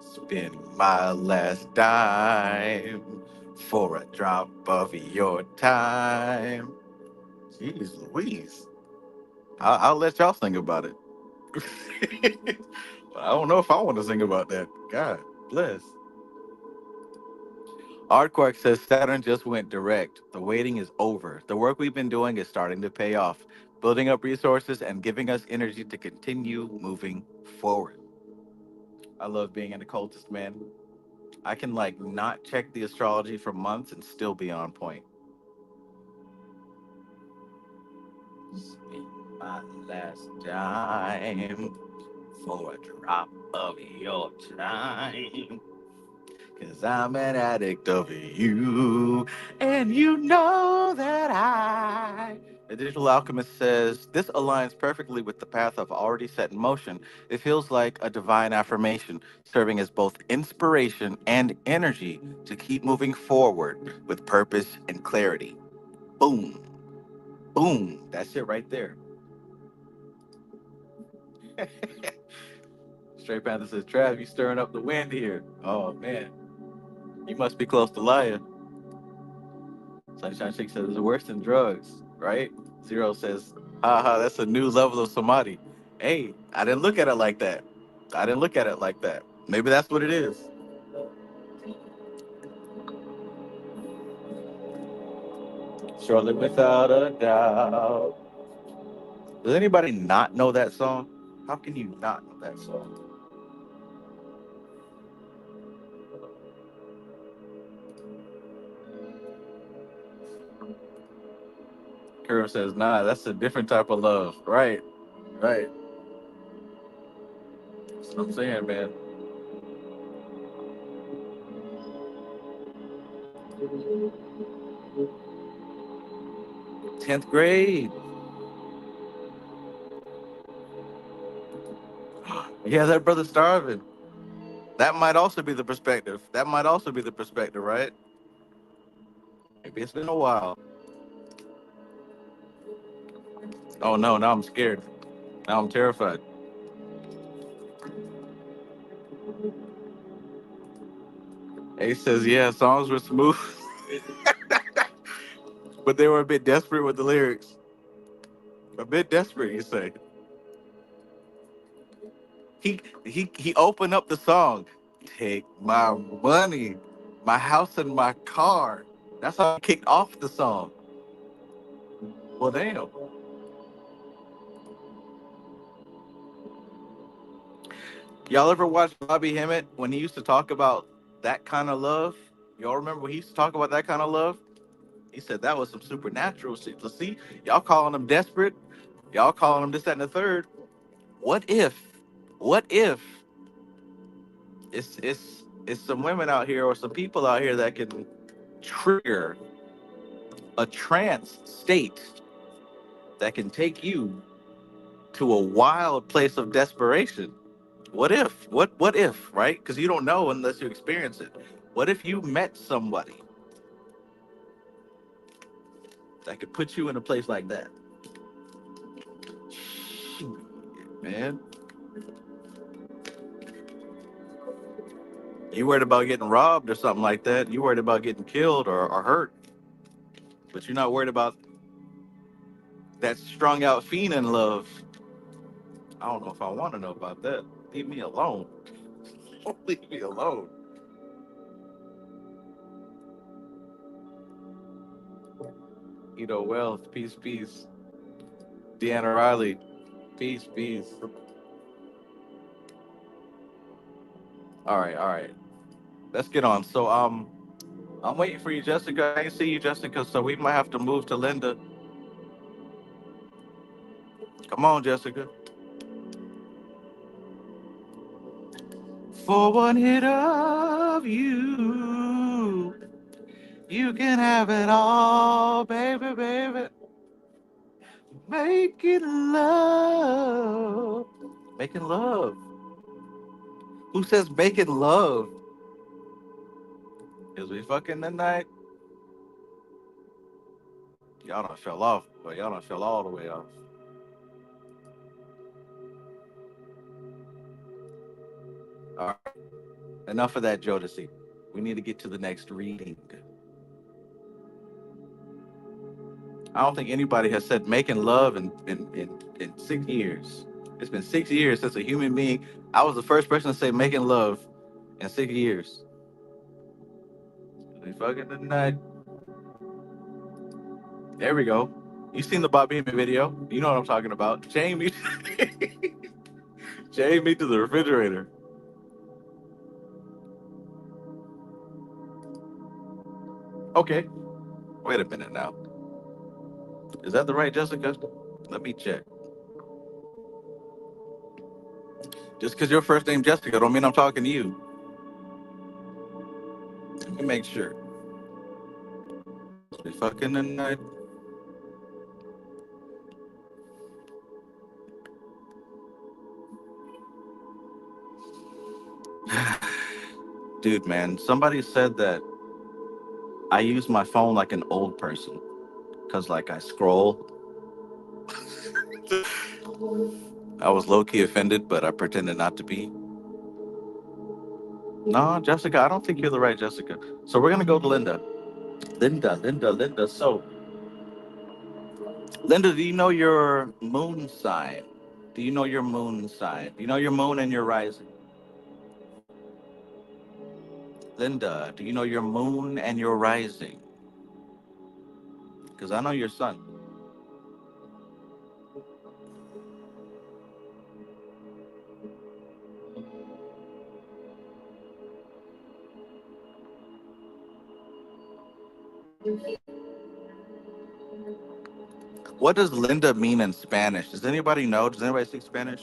Spend my last dime for a drop of your time. Jeez Louise. I'll let y'all think about it. I don't know if I want to sing about that. God bless. Artquark says Saturn just went direct. The waiting is over. The work we've been doing is starting to pay off, building up resources and giving us energy to continue moving forward. I love being an occultist, man. I can like not check the astrology for months and still be on point. Spend my last dime for a drop of your time. Cause I'm an addict of you, and you know that I. The Digital Alchemist says, this aligns perfectly with the path I've already set in motion. It feels like a divine affirmation, serving as both inspiration and energy to keep moving forward with purpose and clarity. Boom. Boom. That's it right there. Straight Panther says, Trav, you stirring up the wind here. Oh, man. You must be close to Laya. Sunshine Chick says it's worse than drugs, right? Zero says, haha, that's a new level of samadhi. Hey, I didn't look at it like that. I didn't look at it like that. Maybe that's what it is. Surely without a doubt. Does anybody not know that song? How can you not know that song? Kuro says, nah, that's a different type of love. Right, right. That's what I'm saying, man. 10th grade. Yeah, that brother starving. That might also be the perspective. That might also be the perspective, right? Maybe it's been a while. Oh no, now I'm scared. Now I'm terrified. Ace says, yeah, songs were smooth, but they were a bit desperate with the lyrics. A bit desperate, you say. He opened up the song. Take my money, my house and my car. That's how he kicked off the song. Well, damn. Y'all ever watch Bobby Hemmett when he used to talk about that kind of love? Y'all remember when he used to talk about that kind of love? He said that was some supernatural shit. So see, y'all calling him desperate. Y'all calling him this, that, and the third. What if? What if it's some women out here or some people out here that can trigger a trance state that can take you to a wild place of desperation? What if? What if, right? Because you don't know unless you experience it. What if you met somebody that could put you in a place like that? Man, you worried about getting robbed or something like that. You worried about getting killed or hurt, but you're not worried about that strung out fiend in love. I don't know if I want to know about that. Leave me alone. Leave me alone. You know, wealth, peace, peace. Deanna Riley, peace, peace. All right, all right. Let's get on. So, I'm waiting for you, Jessica. I ain't see you, Jessica. So we might have to move to Linda. Come on, Jessica. For one hit of you, you can have it all, baby, baby. Making love. Making love. Who says making love? Is we fucking tonight? Y'all done fell off, but y'all done fell all the way off. All right. Enough of that, Jodeci. We need to get to the next reading. I don't think anybody has said making love in 6 years. It's been 6 years since a human being. I was the first person to say making love in 6 years. We fucking tonight. There we go. You seen the Bob Beeman video? You know what I'm talking about. Chain me, chain me to the refrigerator. Okay. Wait a minute now. Is that the right Jessica? Let me check. Just because your first name Jessica don't mean I'm talking to you. Let me make sure. We fucking tonight. Dude, man, somebody said that I use my phone like an old person because, like, I scroll. I was low key offended, but I pretended not to be. No, Jessica, I don't think you're the right Jessica. So we're gonna go to Linda. Linda. So, Linda, do you know your moon sign? Do you know your moon sign? Do you know your moon and your rising? Linda, do you know your moon and your rising? Because I know your sun. What does Linda mean in Spanish? Does anybody know? Does anybody speak Spanish?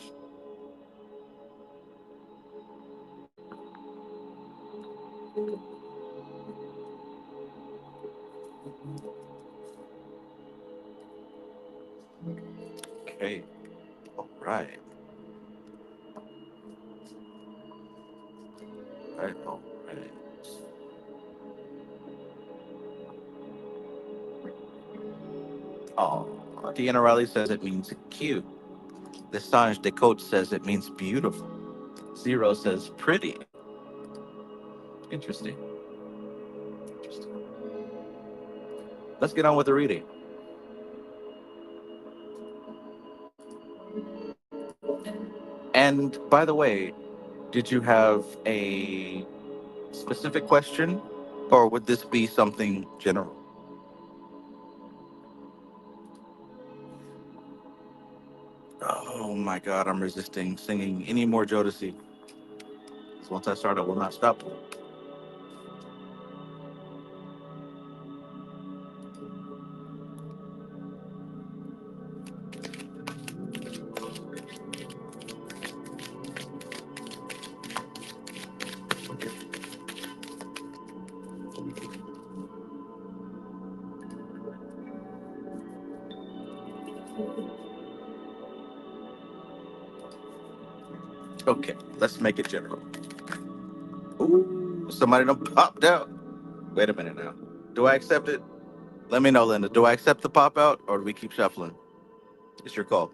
Okay. All right. All right. Oh, Deanna Riley says it means cute. Desange Decote says it means beautiful. Zero says pretty. Interesting. Interesting. Let's get on with the reading. And by the way, did you have a specific question, or would this be something general? Oh my God, I'm resisting singing any more Jodeci. 'Cause once I start, I will not stop. Okay, let's make it general. Ooh, somebody done popped out. Wait a minute now. Do I accept it? Let me know, Linda. Do I accept the pop out, or do we keep shuffling? It's your call.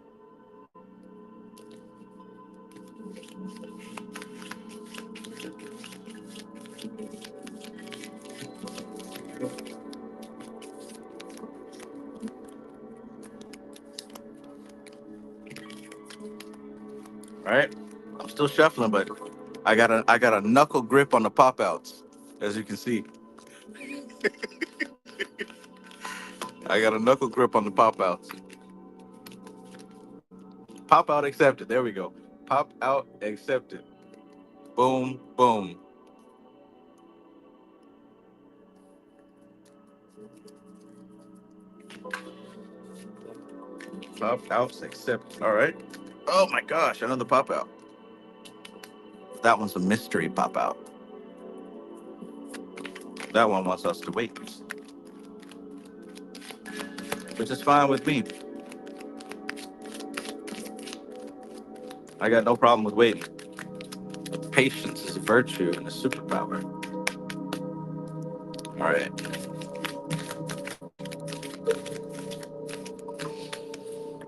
All right. I'm still shuffling, but I got a knuckle grip on the pop outs, as you can see. I got a knuckle grip on the pop outs. Pop out accepted. There we go. Pop out accepted. Boom, boom. Pop outs accepted. All right. Oh my gosh, another pop out. That one's a mystery pop out. That one wants us to wait, which is fine with me. I got no problem with waiting. Patience is a virtue and a superpower. All right.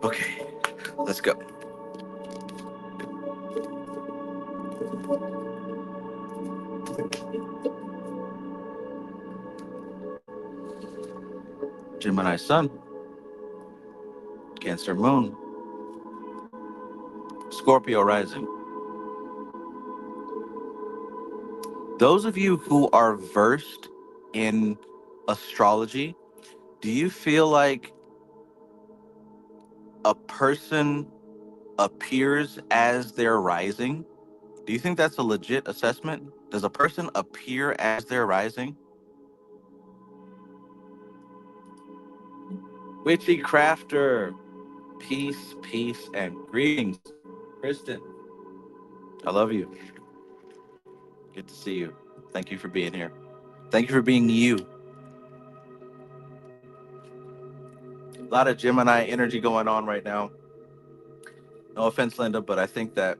Okay. Let's go. Gemini Sun, Cancer Moon, Scorpio Rising. Those of you who are versed in astrology, do you feel like a person appears as their rising? Do you think that's a legit assessment? Does a person appear as their rising? Witchy Crafter, peace, and greetings. Kristen, I love you. Good to see you. Thank you for being here. Thank you for being you. A lot of Gemini energy going on right now. No offense, Linda, but I think that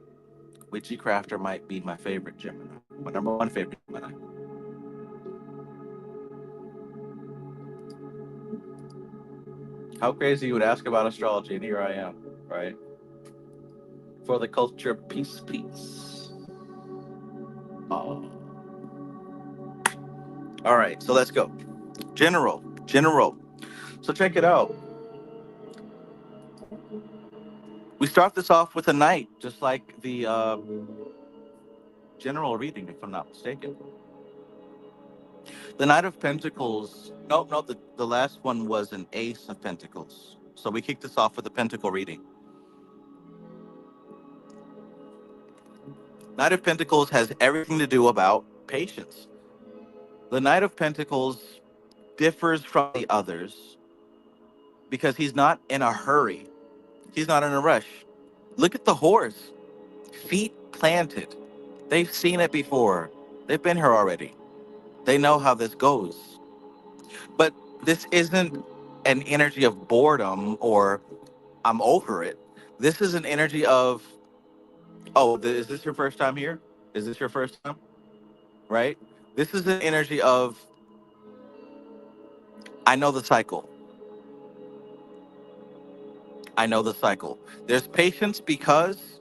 Witchy Crafter might be my favorite Gemini. My number one favorite Gemini. How crazy you would ask about astrology, and here I am, right? For the culture, peace. Oh. All right, so let's go. General. So check it out. We start this off with a knight, just like the general reading, if I'm not mistaken. The Knight of Pentacles. No, the last one was an Ace of Pentacles. So we kicked this off with a Pentacle reading. Knight of Pentacles has everything to do about patience. The Knight of Pentacles differs from the others because he's not in a hurry. He's not in a rush. Look at the horse. Feet planted. They've seen it before. They've been here already. They know how this goes. But this isn't an energy of boredom or I'm over it. This is an energy of, oh, is this your first time here? Is this your first time? Right? This is an energy of, I know the cycle. I know the cycle. There's patience because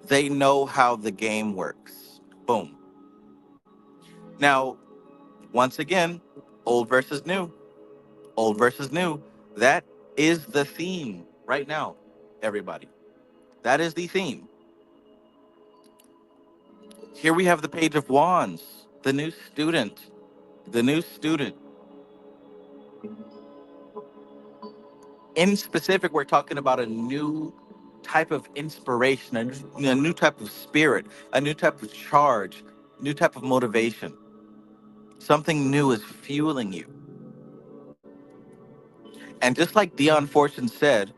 they know how the game works. Boom. Now, once again, old versus new. Old versus new. That is the theme right now, everybody. That is the theme. Here we have the Page of Wands, the new student. The new student. In specific, we're talking about a new type of inspiration, a new type of spirit, a new type of charge, new type of motivation. Something new is fueling you. And just like Dion Fortune said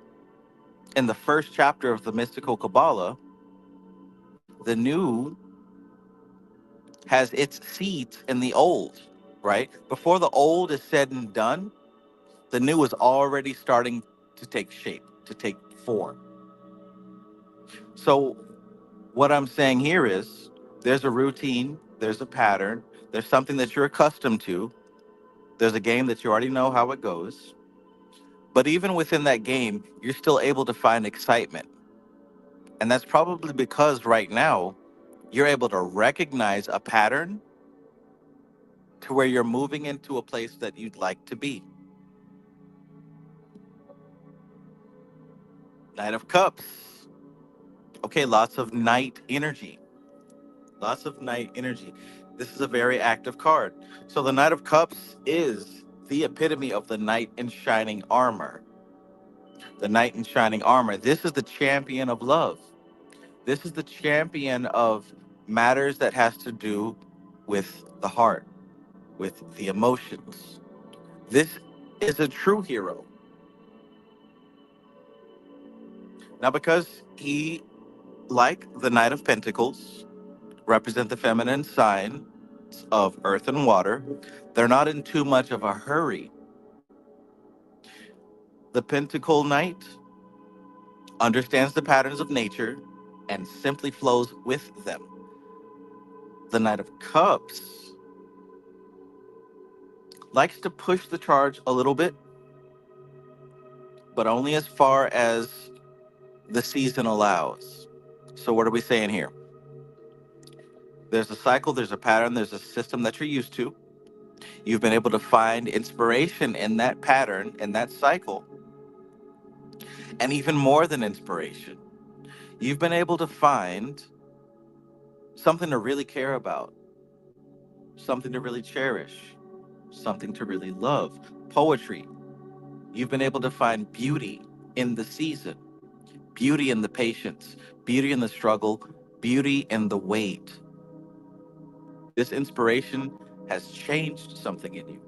in the first chapter of the Mystical Kabbalah, the new has its seeds in the old, right? Before the old is said and done, the new is already starting to take shape, to take form. So what I'm saying here is there's a routine, there's a pattern, there's something that you're accustomed to, there's a game that you already know how it goes. But even within that game, you're still able to find excitement. And that's probably because right now you're able to recognize a pattern to where you're moving into a place that you'd like to be. Knight of Cups. Okay, lots of night energy. Lots of night energy. This is a very active card. So the Knight of Cups is the epitome of the knight in shining armor. The knight in shining armor. This is the champion of love. This is the champion of matters that has to do with the heart, with the emotions. This is a true hero. Now, because he, like the Knight of Pentacles, represent the feminine sign of earth and water, they're not in too much of a hurry. The Pentacle Knight understands the patterns of nature and simply flows with them. The Knight of Cups likes to push the charge a little bit, but only as far as the season allows. So what are we saying here? There's a cycle, there's a pattern, there's a system that you're used to. You've been able to find inspiration in that pattern, in that cycle, and even more than inspiration. You've been able to find something to really care about, something to really cherish, something to really love. Poetry. You've been able to find beauty in the season, beauty in the patience, beauty in the struggle, beauty in the wait. This inspiration has changed something in you.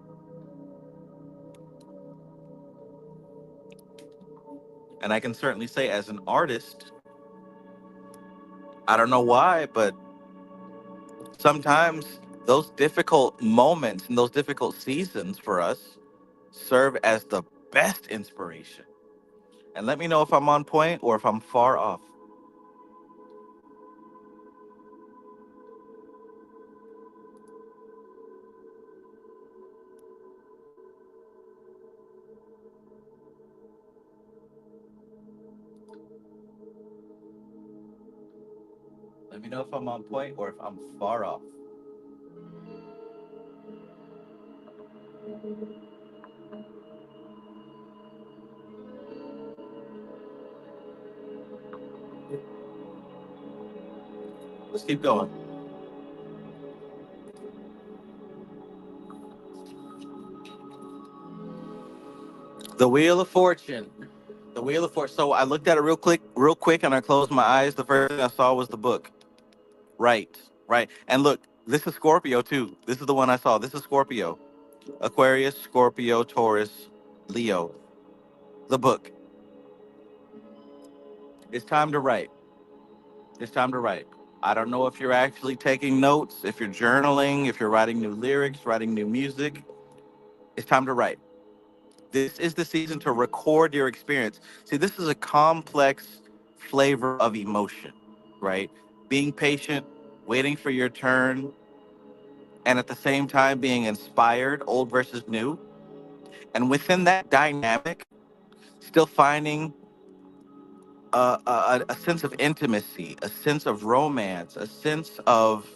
And I can certainly say, as an artist, I don't know why, but sometimes those difficult moments and those difficult seasons for us serve as the best inspiration. And let me know if I'm on point or if I'm far off. Let me know if I'm on point or if I'm far off. Let's keep going. The Wheel of Fortune. The Wheel of Fortune. So I looked at it real quick, and I closed my eyes. The first thing I saw was the book. Right, right. And look, this is Scorpio too. This is the one I saw. This is Scorpio. Aquarius, Scorpio, Taurus, Leo. The book. It's time to write. It's time to write. I don't know if you're actually taking notes, if you're journaling, if you're writing new lyrics, writing new music. It's time to write. This is the season to record your experience. See, this is a complex flavor of emotion, right? Being patient, waiting for your turn, and at the same time being inspired, old versus new. And within that dynamic, still finding a sense of intimacy, a sense of romance, a sense of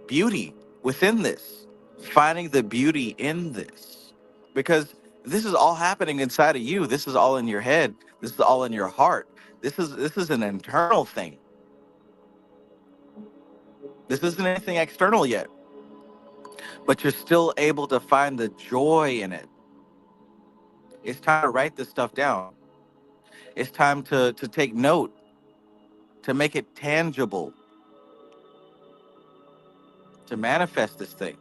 beauty within this, finding the beauty in this. Because this is all happening inside of you. This is all in your head. This is all in your heart. This is an internal thing. This isn't anything external yet, but you're still able to find the joy in it. It's time to write this stuff down. It's time to take note, to make it tangible, to manifest this thing.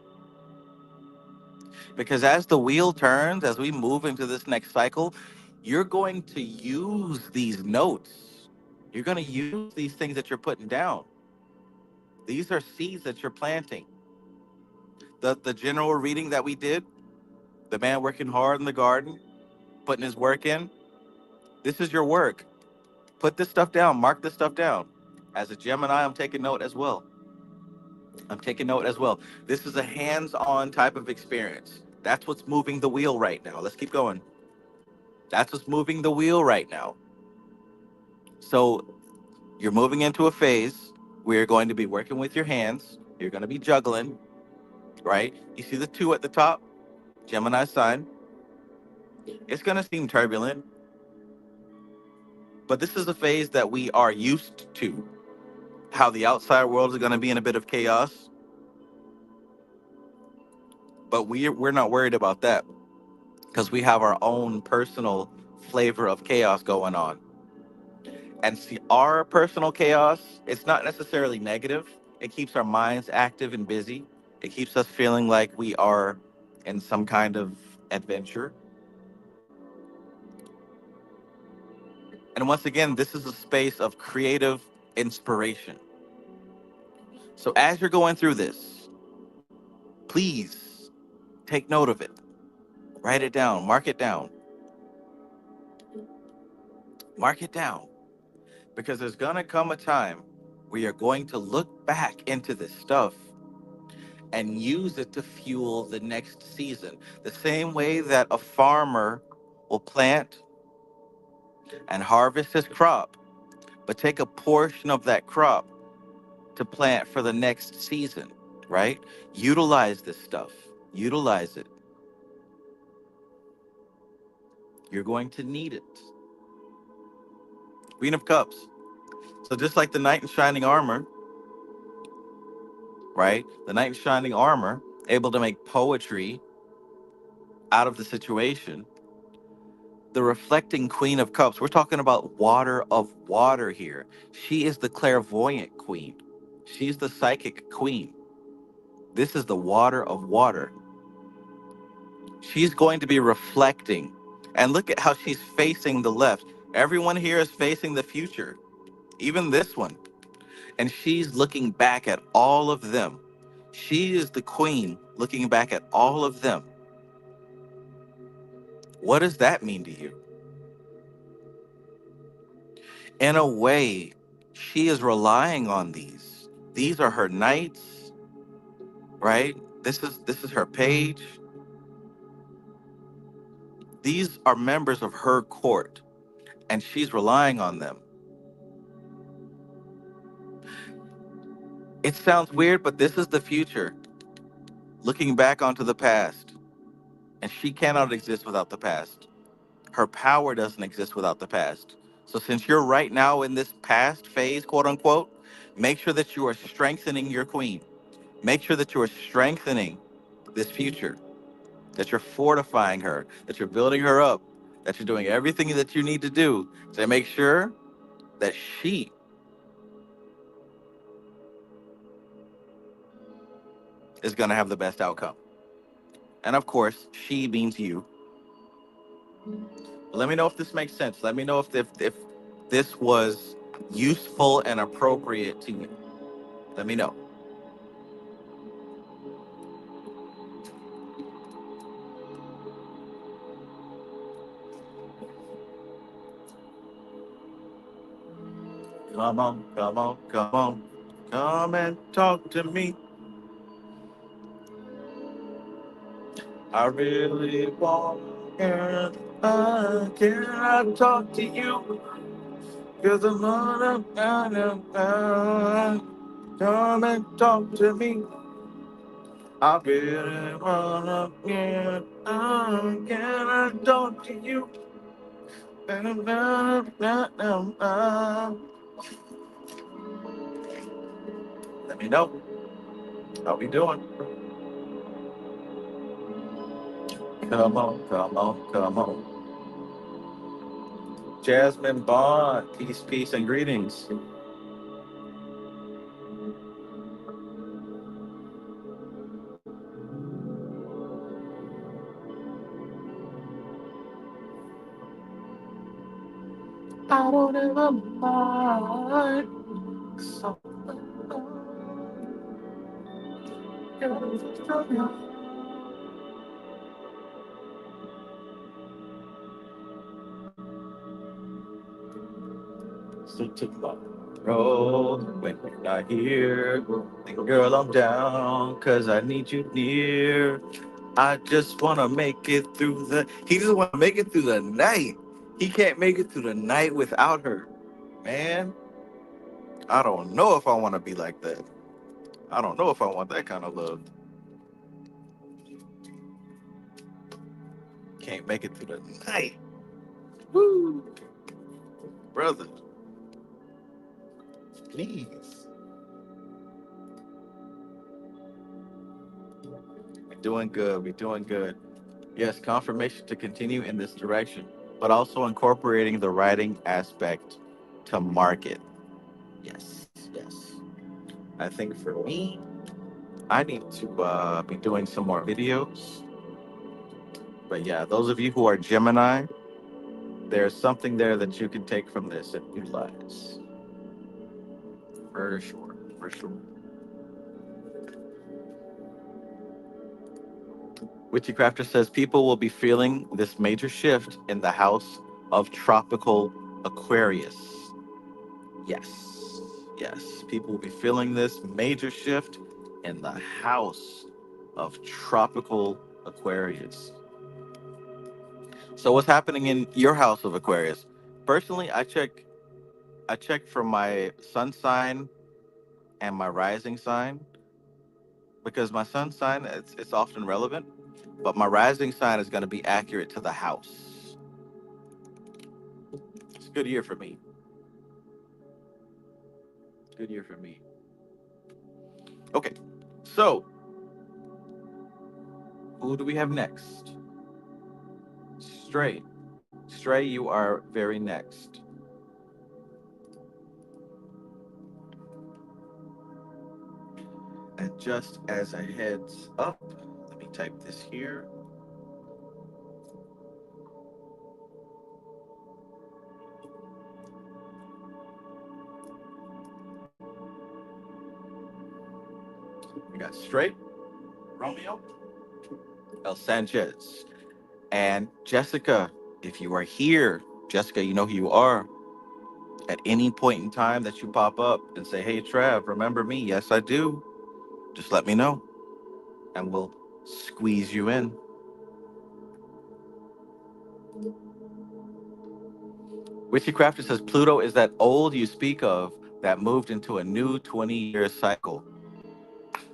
Because as the wheel turns, as we move into this next cycle, you're going to use these notes. You're going to use these things that you're putting down. These are seeds that you're planting. The general reading that we did, the man working hard in the garden, putting his work in, this is your work. Put this stuff down, mark this stuff down. As a Gemini, I'm taking note as well. I'm taking note as well. This is a hands-on type of experience. That's what's moving the wheel right now. Let's keep going. That's what's moving the wheel right now. So you're moving into a phase where you're going to be working with your hands. You're going to be juggling, right? You see the two at the top, Gemini sign. It's going to seem turbulent, but this is a phase that we are used to. How the outside world is going to be in a bit of chaos, but we're not worried about that because we have our own personal flavor of chaos going on. And see, our personal chaos, it's not necessarily negative. It keeps our minds active and busy. It keeps us feeling like we are in some kind of adventure. And once again, this is a space of creative inspiration. So as you're going through this, please take note of it. Write it down, mark it down. Mark it down. Because there's going to come a time where you're going to look back into this stuff and use it to fuel the next season. The same way that a farmer will plant and harvest his crop, but take a portion of that crop to plant for the next season, right? Utilize this stuff. Utilize it. You're going to need it. Queen of Cups. So just like the knight in shining armor, right? The knight in shining armor, able to make poetry out of the situation. The reflecting Queen of Cups, we're talking about water of water here. She is the clairvoyant queen. She's the psychic queen. This is the water of water. She's going to be reflecting. And look at how she's facing the left. Everyone here is facing the future, even this one. And she's looking back at all of them. She is the queen looking back at all of them. What does that mean to you? In a way, she is relying on these. These are her knights, right? This is her page. These are members of her court, and she's relying on them. It sounds weird, but this is the future, looking back onto the past, and she cannot exist without the past. Her power doesn't exist without the past. So since you're right now in this past phase, quote unquote, Make sure that you are strengthening your queen. Make sure that you are strengthening this future, that you're fortifying her, that you're building her up, that you're doing everything that you need to do to make sure that she is going to have the best outcome. And of course, she means you. Let me know if this makes sense. Let me know if this was useful and appropriate to you. Let me know. Come on, come on, come on. Come and talk to me. I really want to. Can I talk to you? Cause I'm gonna come and talk to me. I really wanna get can I talk to you? Let me know how we doing. Come on, come on, come on. Jasmine Bond, peace, peace, and greetings. I don't ever mind. So tomorrow, when you're not here, girl, I'm down, cause I need you near. I just wanna make it through he just wanna make it through the night. He can't make it through the night without her. Man, I don't know if I wanna be like that. I don't know if I want that kind of love. Can't make it through the night. Woo. Brother, please. We're doing good. We're doing good. Yes, confirmation to continue in this direction, but also incorporating the writing aspect to market. Yes, yes. I think for me, I need to be doing some more videos. But yeah, those of you who are Gemini, there's something there that you can take from this and utilize. For sure, for sure. Witchy Crafter says people will be feeling this major shift in the house of tropical Aquarius. Yes, yes. People will be feeling this major shift in the house of tropical Aquarius. So what's happening in your house of Aquarius? Personally, I check for my sun sign and my rising sign because my sun sign it's often relevant, but my rising sign is going to be accurate to the house. It's a good year for me. Good year for me. Okay, so who do we have next? Stray. Stray, you are very next. And just as a heads up, let me type this here. We got Stray, Romeo, El Sanchez, and Jessica. If you are here, Jessica, you know who you are. At any point in time that you pop up and say, "Hey, Trav, remember me?" Yes, I do. Just let me know, and we'll squeeze you in. Witchy Crafter says Pluto is that old you speak of that moved into a new 20-year cycle.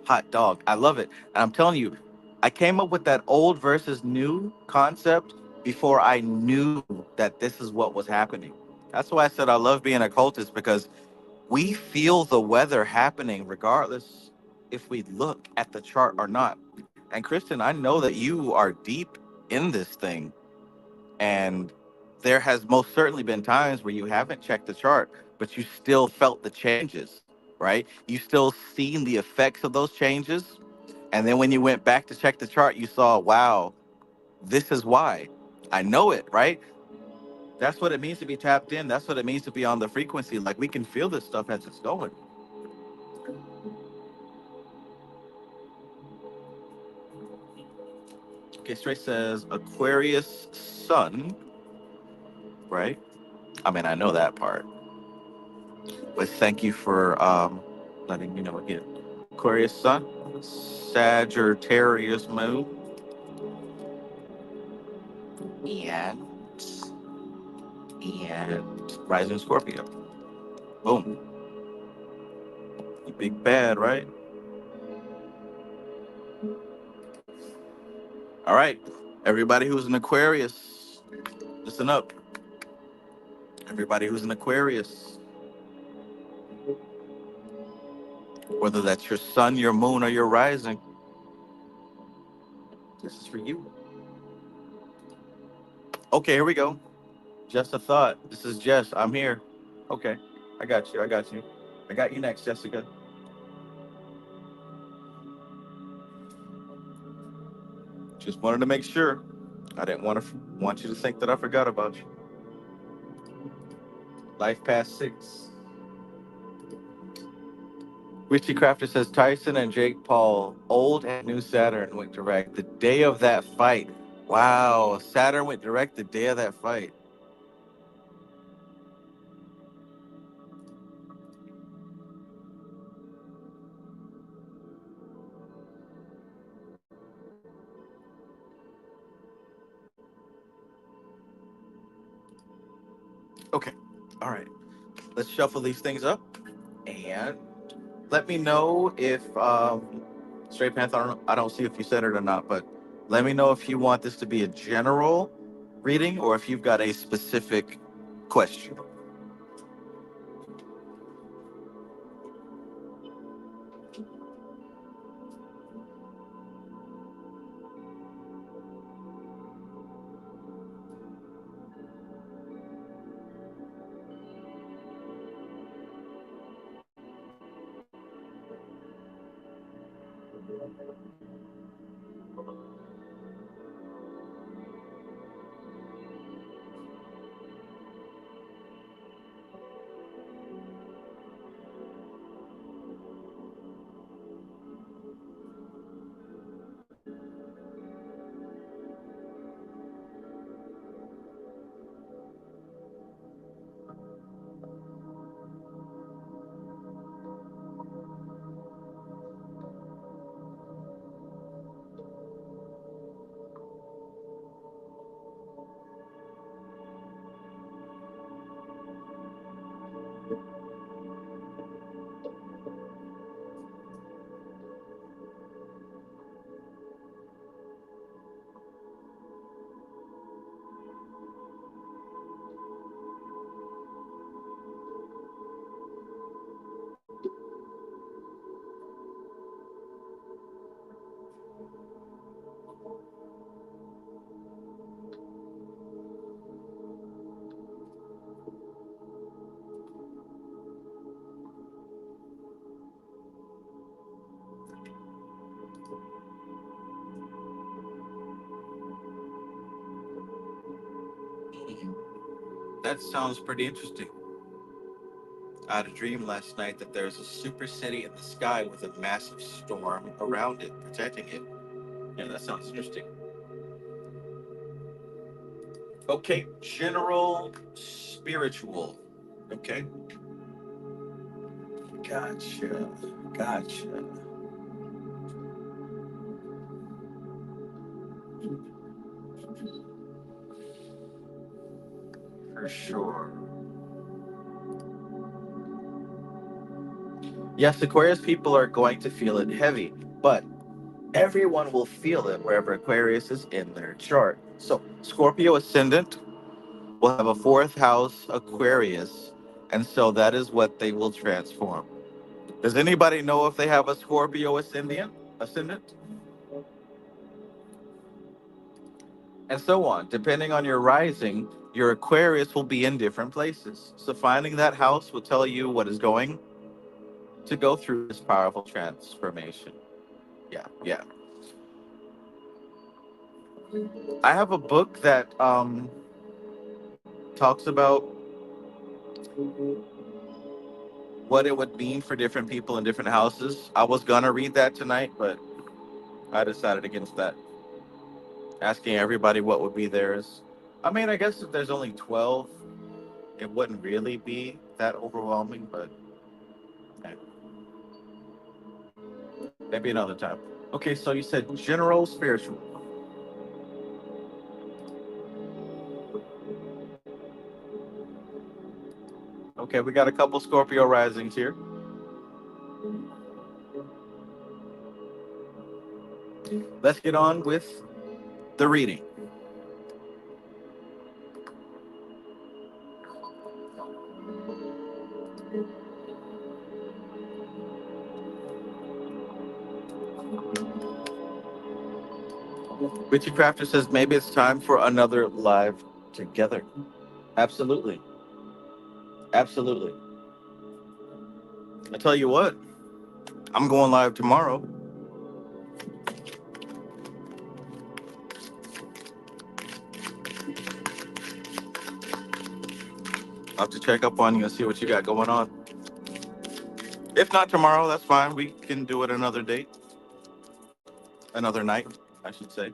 Hot dog. I love it. And I'm telling you, I came up with that old versus new concept before I knew that this is what was happening. That's why I said I love being a cultist because We feel the weather happening regardless if we look at the chart or not. And Kristen, I know that you are deep in this thing. And there has most certainly been times where you haven't checked the chart, but you still felt the changes, right? You still seen the effects of those changes. And then when you went back to check the chart, you saw, wow, this is why. I know it, right? That's what it means to be tapped in. That's what it means to be on the frequency. Like we can feel this stuff as it's going. Okay, Straight says Aquarius Sun, right? I mean, I know that part, but thank you for letting me know again. Aquarius Sun, Sagittarius Moon, and Rising Scorpio. Boom. You big bad, right? All right. Everybody who's an Aquarius, listen up. Everybody who's an Aquarius, whether that's your sun, your moon, or your rising, this is for you. Okay, here we go. Just a thought. This is Jess. I'm here. Okay. I got you. I got you. I got you next, Jessica. Just wanted to make sure. I didn't want you to think that I forgot about you. Life past 6. Richie Crafter says Tyson and Jake Paul, old and new Saturn went direct the day of that fight. Wow, Saturn went direct the day of that fight. Okay, all right. Let's shuffle these things up and let me know if Straight Panther. I don't see if you said it or not, but let me know if you want this to be a general reading or if you've got a specific question. That sounds pretty interesting. I had a dream last night that there's a super city in the sky with a massive storm around it, protecting it. Yeah, that sounds interesting. Okay, general spiritual. Okay, gotcha, gotcha. For sure. Yes, Aquarius people are going to feel it heavy, but everyone will feel it wherever Aquarius is in their chart. So, Scorpio ascendant will have a fourth house Aquarius, And so that is what they will transform. Does anybody know if they have a Scorpio ascendant? And so on. Depending on your rising, your Aquarius will be in different places. So finding that house will tell you what is going to go through this powerful transformation. Yeah, yeah. I have a book that talks about what it would mean for different people in different houses. I was gonna read that tonight, but I decided against that. Asking everybody what would be theirs. I mean, I guess if there's only 12, it wouldn't really be that overwhelming, but eh, maybe another time. Okay, so you said general spiritual. Okay, we got a couple Scorpio risings here. Let's get on with the reading. Richie Crafter says maybe it's time for another live together. Absolutely. Absolutely. I tell you what, I'm going live tomorrow. I'll have to check up on you and see what you got going on. If not tomorrow, that's fine. We can do it another date, another night, I should say.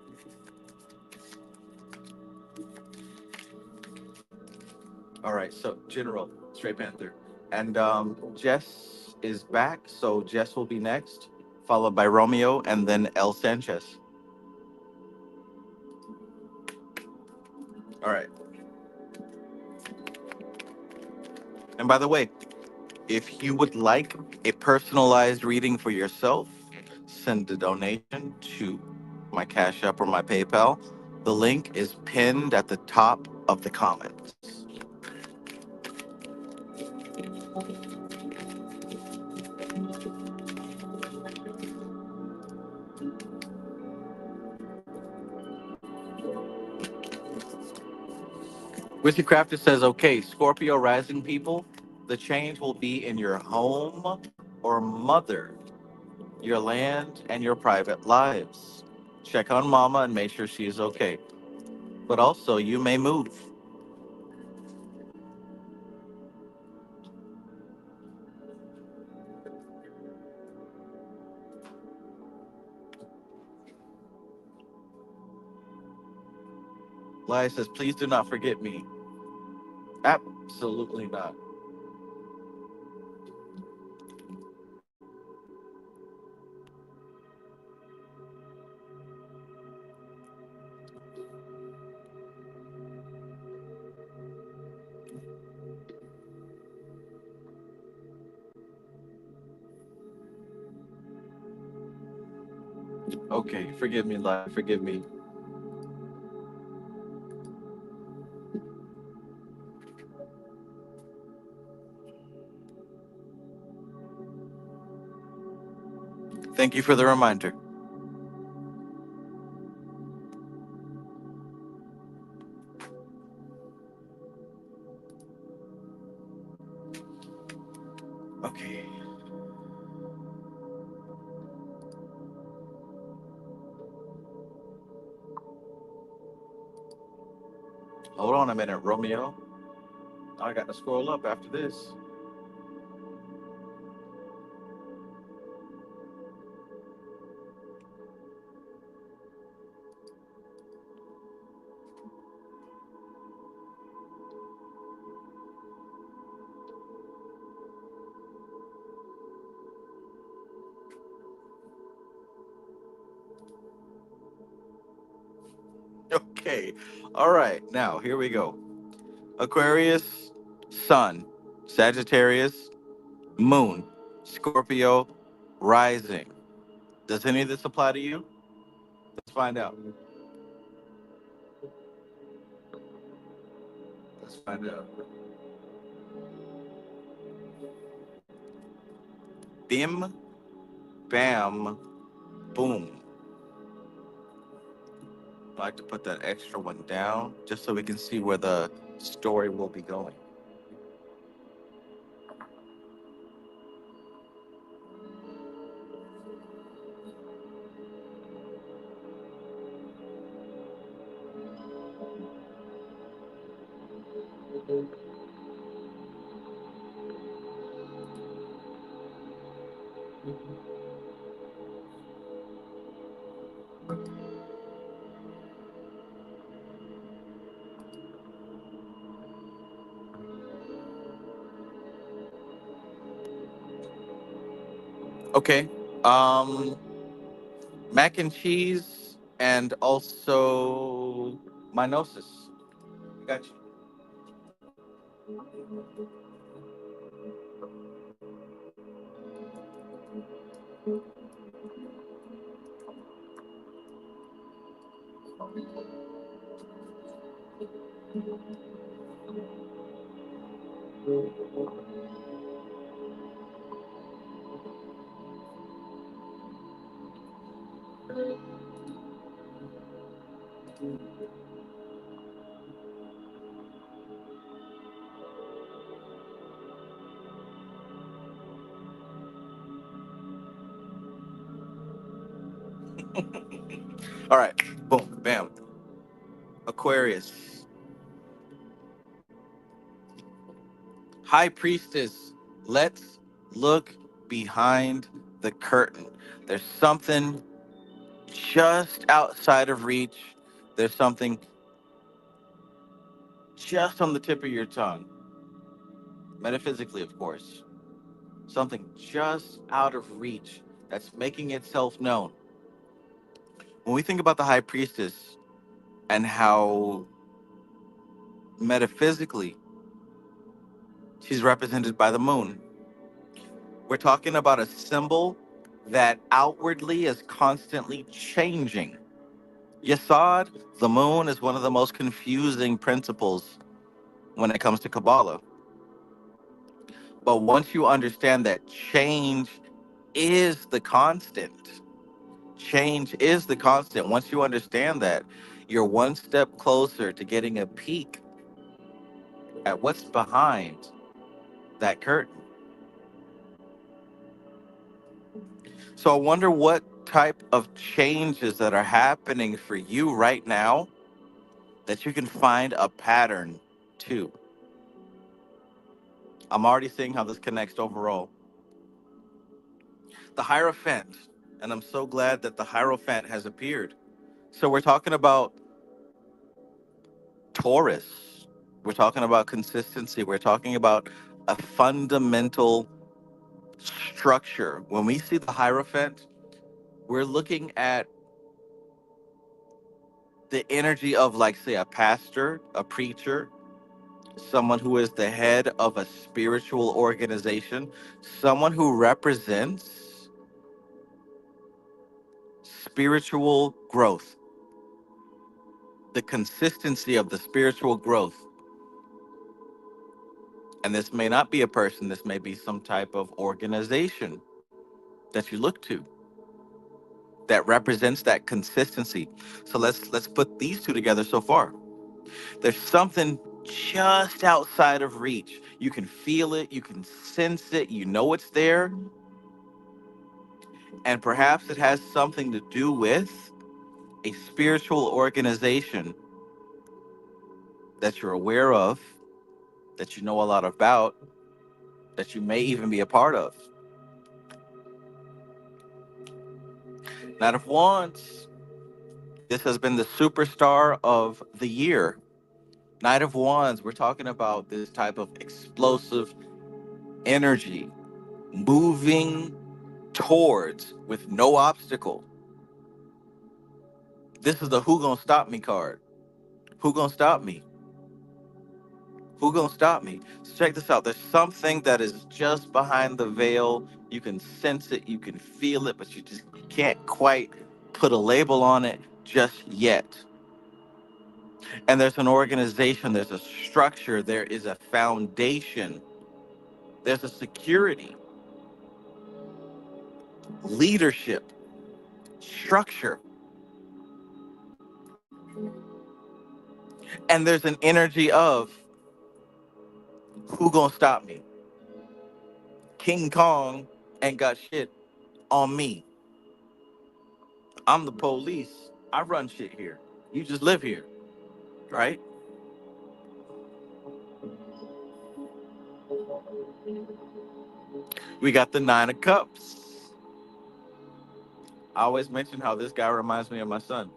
All right, so General, Straight Panther. And Jess is back, so Jess will be next, followed by Romeo and then El Sanchez. All right. And by the way, if you would like a personalized reading for yourself, send a donation to my Cash App or my PayPal. The link is pinned at the top of the comments. Whiskey Crafter says, okay, Scorpio rising people, the change will be in your home or mother, your land, and your private lives. Check on mama and make sure she is okay. But also, you may move. Lai says, please do not forget me. Absolutely not. Okay, forgive me, Lai, forgive me. Thank you for the reminder. Okay. Hold on a minute, Romeo. I got to scroll up after this. Okay. All right. Now, here we go. Aquarius, Sun, Sagittarius, Moon, Scorpio, Rising. Does any of this apply to you? Let's find out. Let's find out. Bim, bam, boom. I like to put that extra one down just so we can see where the story will be going. Okay. Um, Mac and cheese and also minosis. Got you. All right. Boom, bam. Aquarius. High priestess. Let's look behind the curtain. There's something just outside of reach. There's something just on the tip of your tongue. Metaphysically, of course. Something just out of reach that's making itself known. When we think about the high priestess and how metaphysically she's represented by the moon, we're talking about a symbol that outwardly is constantly changing. Yesod, the moon, is one of the most confusing principles when it comes to Kabbalah. But once you understand that change is the constant, change is the constant. Once you understand that, you're one step closer to getting a peek at what's behind that curtain. So I wonder what type of changes that are happening for you right now that you can find a pattern to. I'm already seeing how this connects overall. The Hierophant, and I'm so glad that the Hierophant has appeared. So we're talking about Taurus. We're talking about consistency. We're talking about a fundamental structure. When we see the Hierophant, we're looking at the energy of, like, say, a pastor, a preacher, someone who is the head of a spiritual organization, someone who represents spiritual growth, the consistency of the spiritual growth. And this may not be a person, this may be some type of organization that you look to that represents that consistency. So let's put these two together so far. There's something just outside of reach. You can feel it, you can sense it, you know it's there. And perhaps it has something to do with a spiritual organization that you're aware of, that you know a lot about, that you may even be a part of. Knight of Wands. This has been the superstar of the year. Knight of Wands, we're talking about this type of explosive energy moving towards with no obstacle. This is the who gonna stop me card. Who gonna stop me? Who gonna stop me? So check this out. There's something that is just behind the veil. You can sense it, you can feel it, but you just can't quite put a label on it just yet. And there's an organization, there's a structure, there is a foundation, there's a security. leadership, structure. And there's an energy of who gonna stop me? King Kong ain't got shit on me. I'm the police. I run shit here. You just live here, right? We got the Nine of Cups. I always mention how this guy reminds me of my son.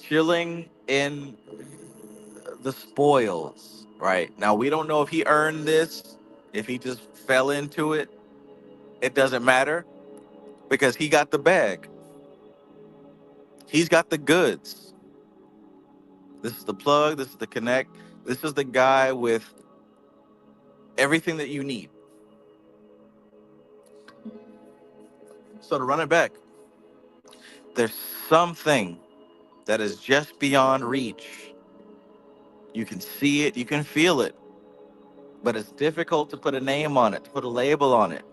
Chilling in the spoils, right? Now, we don't know if he earned this, if he just fell into it. It doesn't matter because he got the bag. He's got the goods. This is the plug. This is the connect. This is the guy with everything that you need. So to run it back, there's something that is just beyond reach. You can see it, you can feel it, but it's difficult to put a name on it, to put a label on it.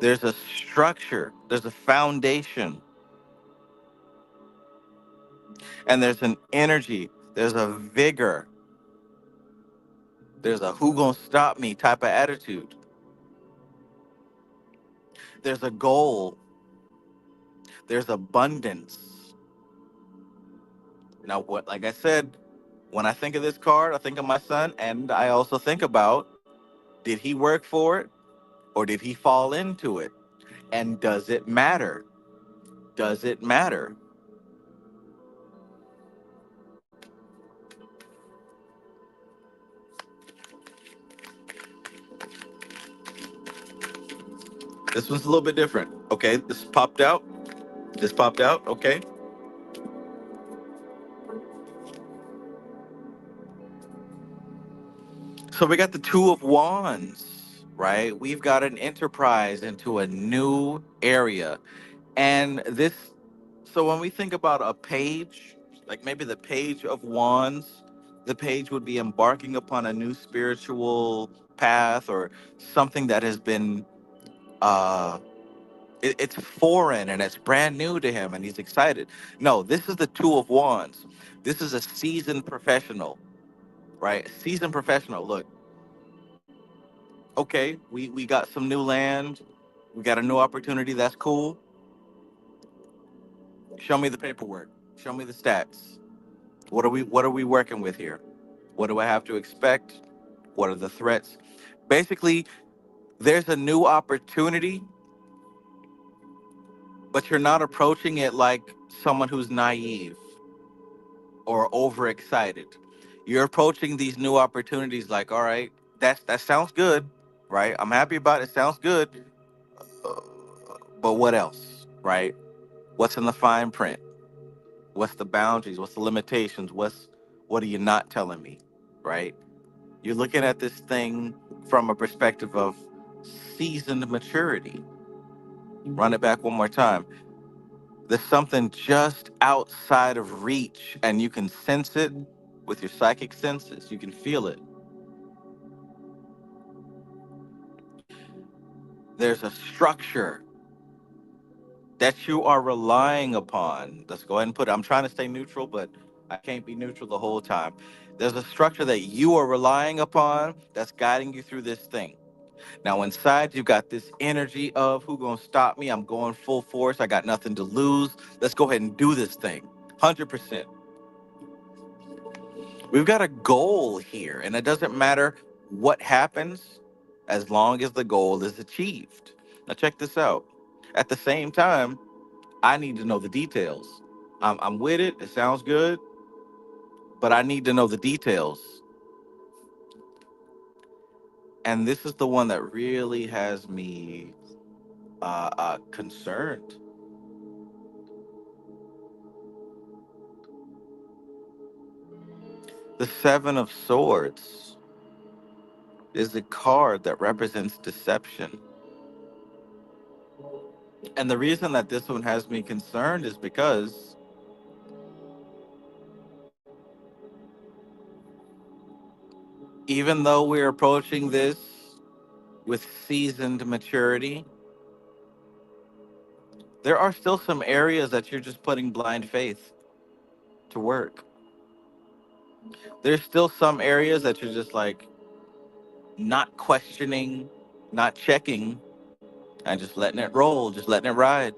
There's a structure, there's a foundation, and there's an energy, there's a vigor, there's a who gonna stop me type of attitude. There's a goal, there's abundance. Now, what, like I said, when I think of this card, I think of my son, and I also think about, did he work for it or did he fall into it? And does it matter? Does it matter? This one's a little bit different. Okay, this popped out. This popped out. Okay. So we got the Two of Wands, right? We've got an enterprise into a new area. And this, so when we think about a page, like maybe the Page of Wands, the page would be embarking upon a new spiritual path or something that has been, uh, it's foreign and it's brand new to him and he's excited. No, this is the Two of Wands. This is a seasoned professional, right? Seasoned professional. Look, okay, we got some new land, we got a new opportunity. That's cool. Show me the paperwork. Show me the stats. What are we working with here? What do I have to expect? What are the threats? Basically, there's a new opportunity, but you're not approaching it like someone who's naive or overexcited. You're approaching these new opportunities like, all right, that sounds good, right? I'm happy about it. Sounds good. Uh, but what else, right? What's in the fine print? What's the boundaries? What's the limitations? What are you not telling me, right? You're looking at this thing from a perspective of seasoned maturity. Run it back one more time. There's something just outside of reach, and you can sense it with your psychic senses. You can feel it. There's a structure that you are relying upon. Let's go ahead and put it. I'm trying to stay neutral, but I can't be neutral the whole time. There's a structure that you are relying upon that's guiding you through this thing. Now inside you've got this energy of who gonna stop me? I'm going full force. I got nothing to lose. Let's go ahead and do this thing. 100%. We've got a goal here, and it doesn't matter what happens as long as the goal is achieved. Now check this out. At the same time, I need to know the details. I'm with it. It sounds good, but I need to know the details. And this is the one that really has me concerned. The Seven of Swords is a card that represents deception. And the reason that this one has me concerned is because even though we're approaching this with seasoned maturity, there are still some areas that you're just putting blind faith to work. There's still some areas that you're just like not questioning, not checking, and just letting it roll, just letting it ride.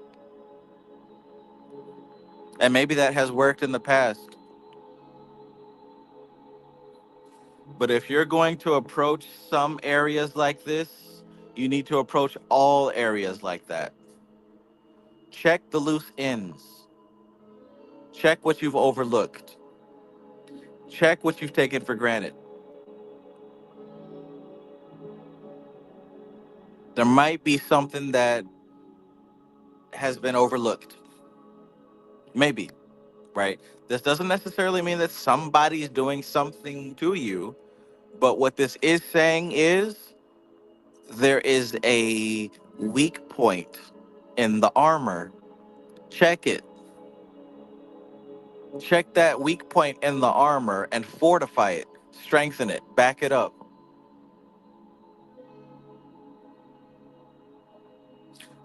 And maybe that has worked in the past. But if you're going to approach some areas like this, you need to approach all areas like that. Check the loose ends. Check what you've overlooked. Check what you've taken for granted. There might be something that has been overlooked. Maybe, right? This doesn't necessarily mean that somebody's doing something to you, but what this is saying is there is a weak point in the armor. Check it. Check that weak point in the armor and fortify it, strengthen it, back it up.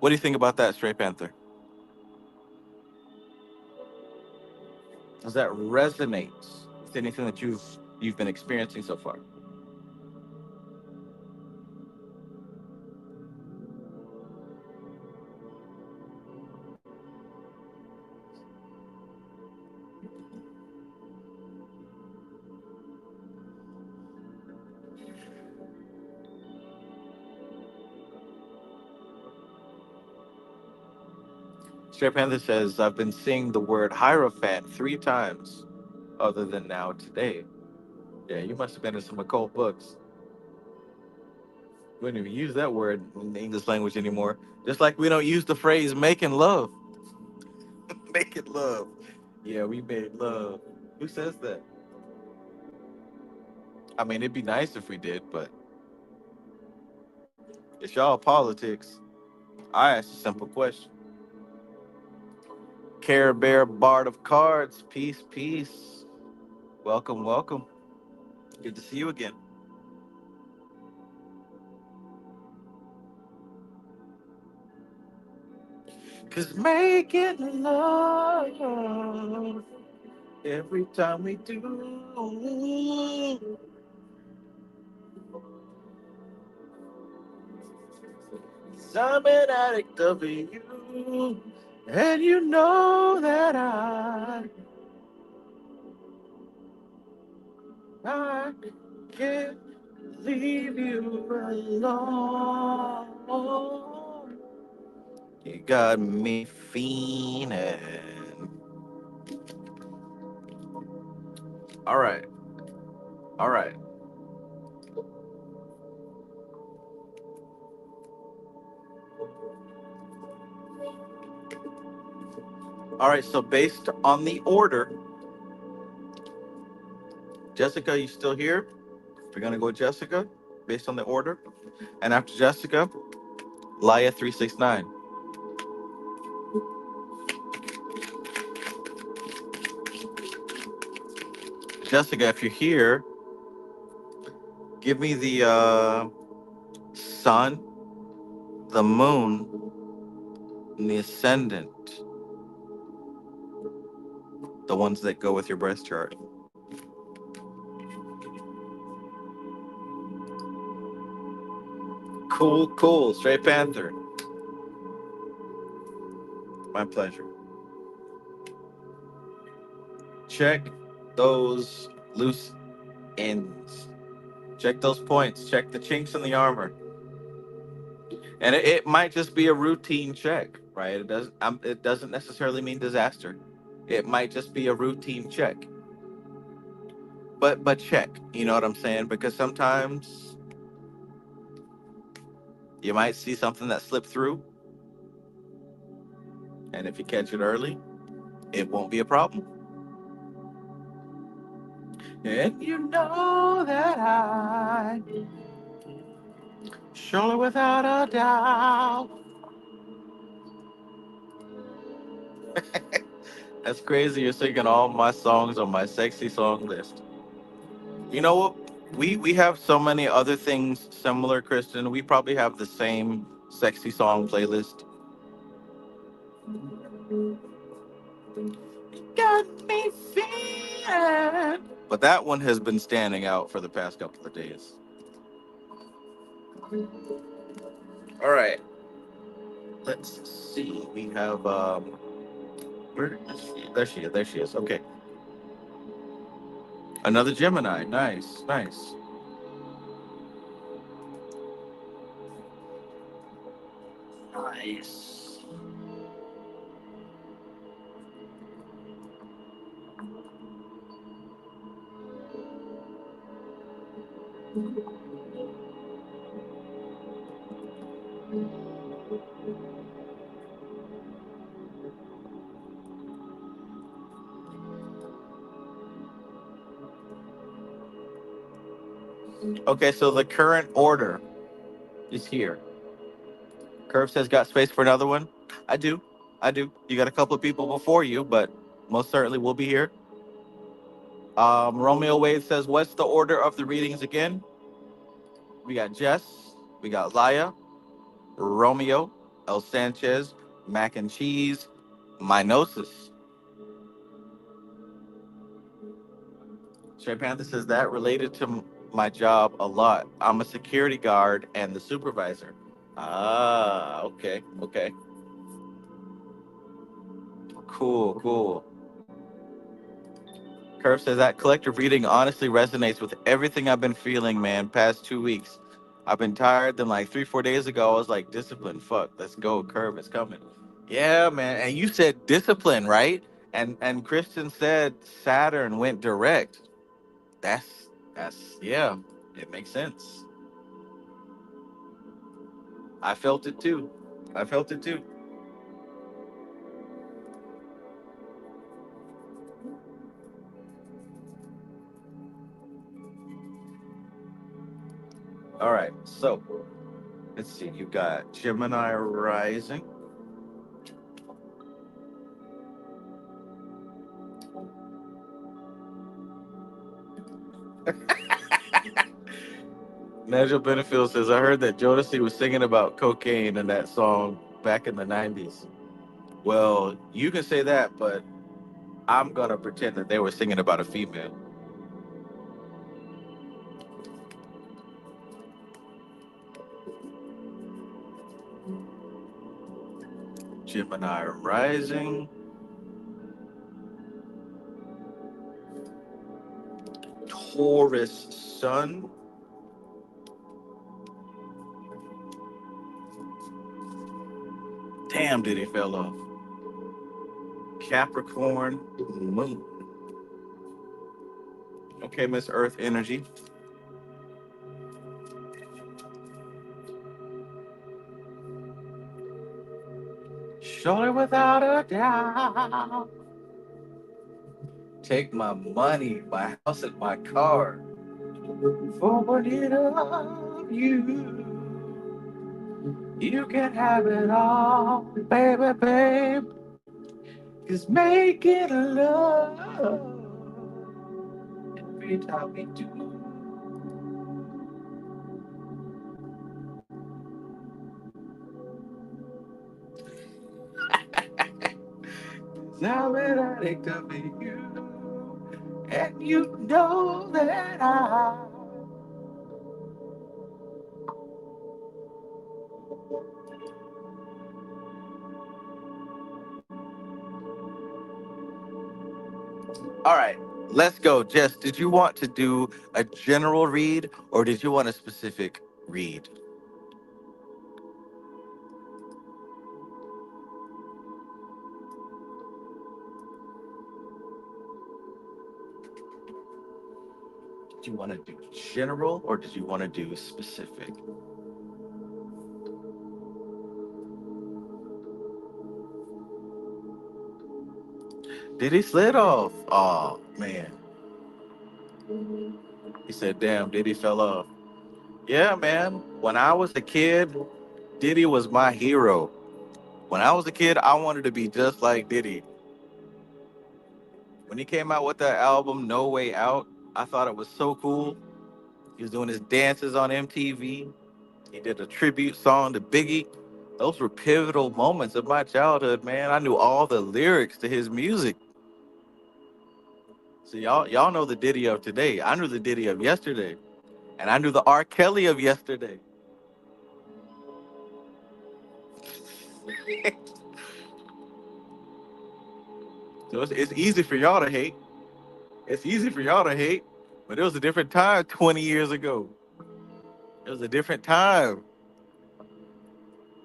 What do you think about that, Stray Panther? Does that resonate with anything that you've been experiencing so far? Stray Panther says, I've been seeing the word Hierophant 3 times other than now today. Yeah, you must have been in some occult books. We don't even use that word in the English language anymore. Just like we don't use the phrase making love. Making love. Yeah, we made love. Who says that? I mean, it'd be nice if we did, but it's y'all politics. I asked a simple question. Care Bear Bard of Cards. Peace, peace. Welcome, welcome. Good to see you again. Cause making love every time we do. I'm an addict of you. And you know that I can't leave you alone. You got me fiending. All right. All right. All right. So based on the order, Jessica, you still here? We're gonna go with Jessica based on the order. And after Jessica, Laya 369. Jessica, if you're here, give me the sun, the moon, and the ascendant, the ones that go with your birth chart. Cool, cool. Straight Panther. My pleasure. Check those loose ends. Check those points. Check the chinks in the armor. And it might just be a routine check, right? It doesn't necessarily mean disaster. It might just be a routine check. But check. You know what I'm saying? Because sometimes you might see something that slipped through, and if you catch it early, it won't be a problem. And you know that I, surely without a doubt. That's crazy. You're singing all my songs on my sexy song list. You know what? We have so many other things similar, Kristen. We probably have the same sexy song playlist. Got me feeling. But that one has been standing out for the past couple of days. All right, let's see. We have where is she? There she is. There she is. Okay, another Gemini. Nice, nice. Nice. Okay, so the current order is here. Curve says, got space for another one? I do. I do. You got a couple of people before you, but most certainly we'll be here. Romeo Wade says, what's the order of the readings again? We got Jess, we got Laya, Romeo, El Sanchez, Mac and Cheese, Minosis. Shay Panther says, that related to my job a lot. I'm a security guard and the supervisor. Ah, okay, okay. Cool, cool. Curve says that collective reading honestly resonates with everything I've been feeling, man, past 2 weeks. I've been tired. Then like 3, 4 days ago, I was like, discipline, fuck, let's go. Curve is coming. Yeah, man. And you said discipline, right? And Kristen said Saturn went direct. That's yeah, it makes sense. I felt it too. I felt it too. All right, so let's see. You got Gemini rising. Nigel Benefield says, I heard that Jodeci was singing about cocaine in that song back in the 90s. Well, you can say that, but I'm going to pretend that they were singing about a female. Gemini rising. Taurus sun. Damn, did he fell off. Capricorn moon. Okay, Miss Earth energy. Surely without a doubt. Take my money, my house, and my car. For what it of you. You can have it all, baby, babe. Cause making love every time we do. Now that I think of you, and you know that I. All right, let's go. Jess, did you want to do a general read or did you want a specific read? Did you want to do general or did you want to do specific? Did he slid off? Oh, man. He said, damn, Diddy fell off. Yeah, man. When I was a kid, Diddy was my hero. When I was a kid, I wanted to be just like Diddy. When he came out with that album, No Way Out, I thought it was so cool. He was doing his dances on MTV. He did a tribute song to Biggie. Those were pivotal moments of my childhood, man. I knew all the lyrics to his music. So y'all know the Diddy of today. I knew the Diddy of yesterday. And I knew the R. Kelly of yesterday. So it's easy for y'all to hate. It's easy for y'all to hate. But it was a different time 20 years ago. It was a different time.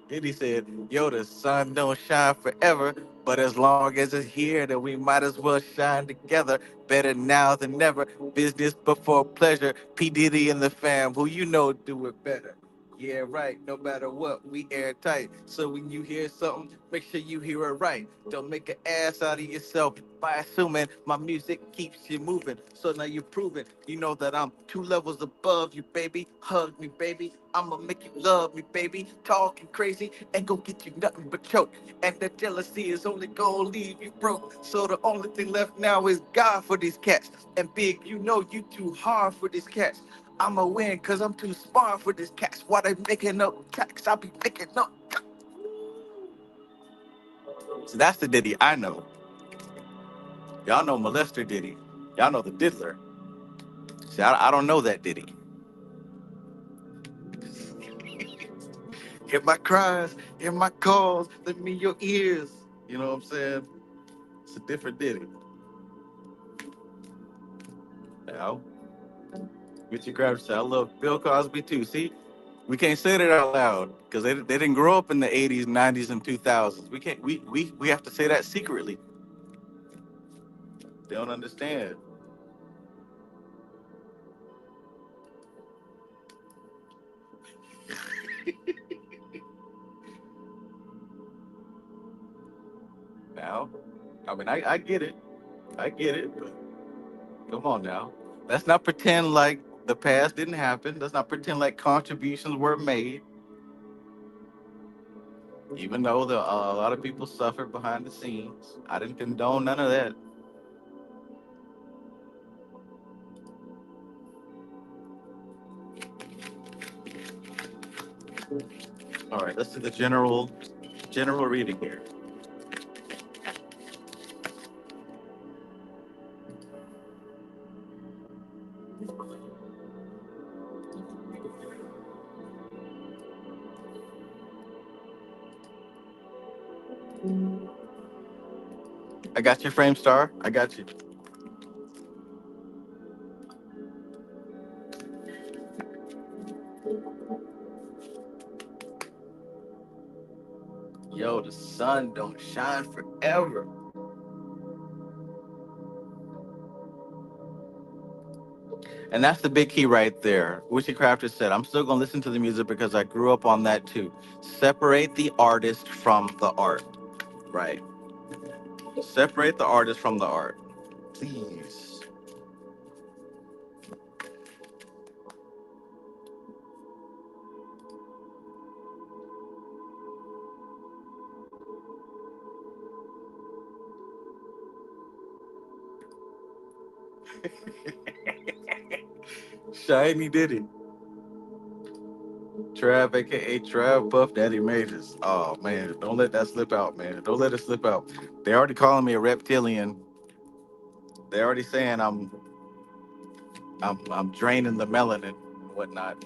Then he said, yo, the sun don't shine forever, but as long as it's here, then we might as well shine together. Better now than never. Business before pleasure. P. Diddy and the fam, who you know do it better. Yeah, right. No matter what, we airtight. So when you hear something, make sure you hear it right. Don't make an ass out of yourself by assuming my music keeps you moving. So now you're proving, you know that I'm 2 levels above you, baby. Hug me, baby. I'ma make you love me, baby. Talking crazy ain't gonna get you nothing but choke. And the jealousy is only gonna leave you broke. So the only thing left now is God for these cats. And big, you know you too hard for these cats. I'ma win cause I'm too smart for these cats. Why they making up tracks? I be making up. So that's the Diddy I know. Y'all know Molester Diddy. Y'all know the Diddler. See, I don't know that Diddy. Hear my cries, hear my calls, let me your ears. You know what I'm saying? It's a different Diddy. Now, Richard Krabs said, I love Bill Cosby too. See, we can't say that out loud because they didn't grow up in the 80s, 90s, and 2000s. We can't. We have to say that secretly. They don't understand. Now, I mean, I get it. I get it. But come on now. Let's not pretend like the past didn't happen. Let's not pretend like contributions were made, even though a lot of people suffered behind the scenes. I didn't condone none of that. All right, let's do the general reading here. I got your frame star. I got you. Yo, the sun don't shine forever. And that's the big key right there. Wishy Crafter said, I'm still going to listen to the music because I grew up on that too. Separate the artist from the art. Right. Separate the artist from the art. Please. Shiny did it. Trav, aka Trav Puff Daddy Mavis. Oh man, don't let that slip out, man. Don't let it slip out. They already calling me a reptilian. They already saying I'm draining the melanin and whatnot.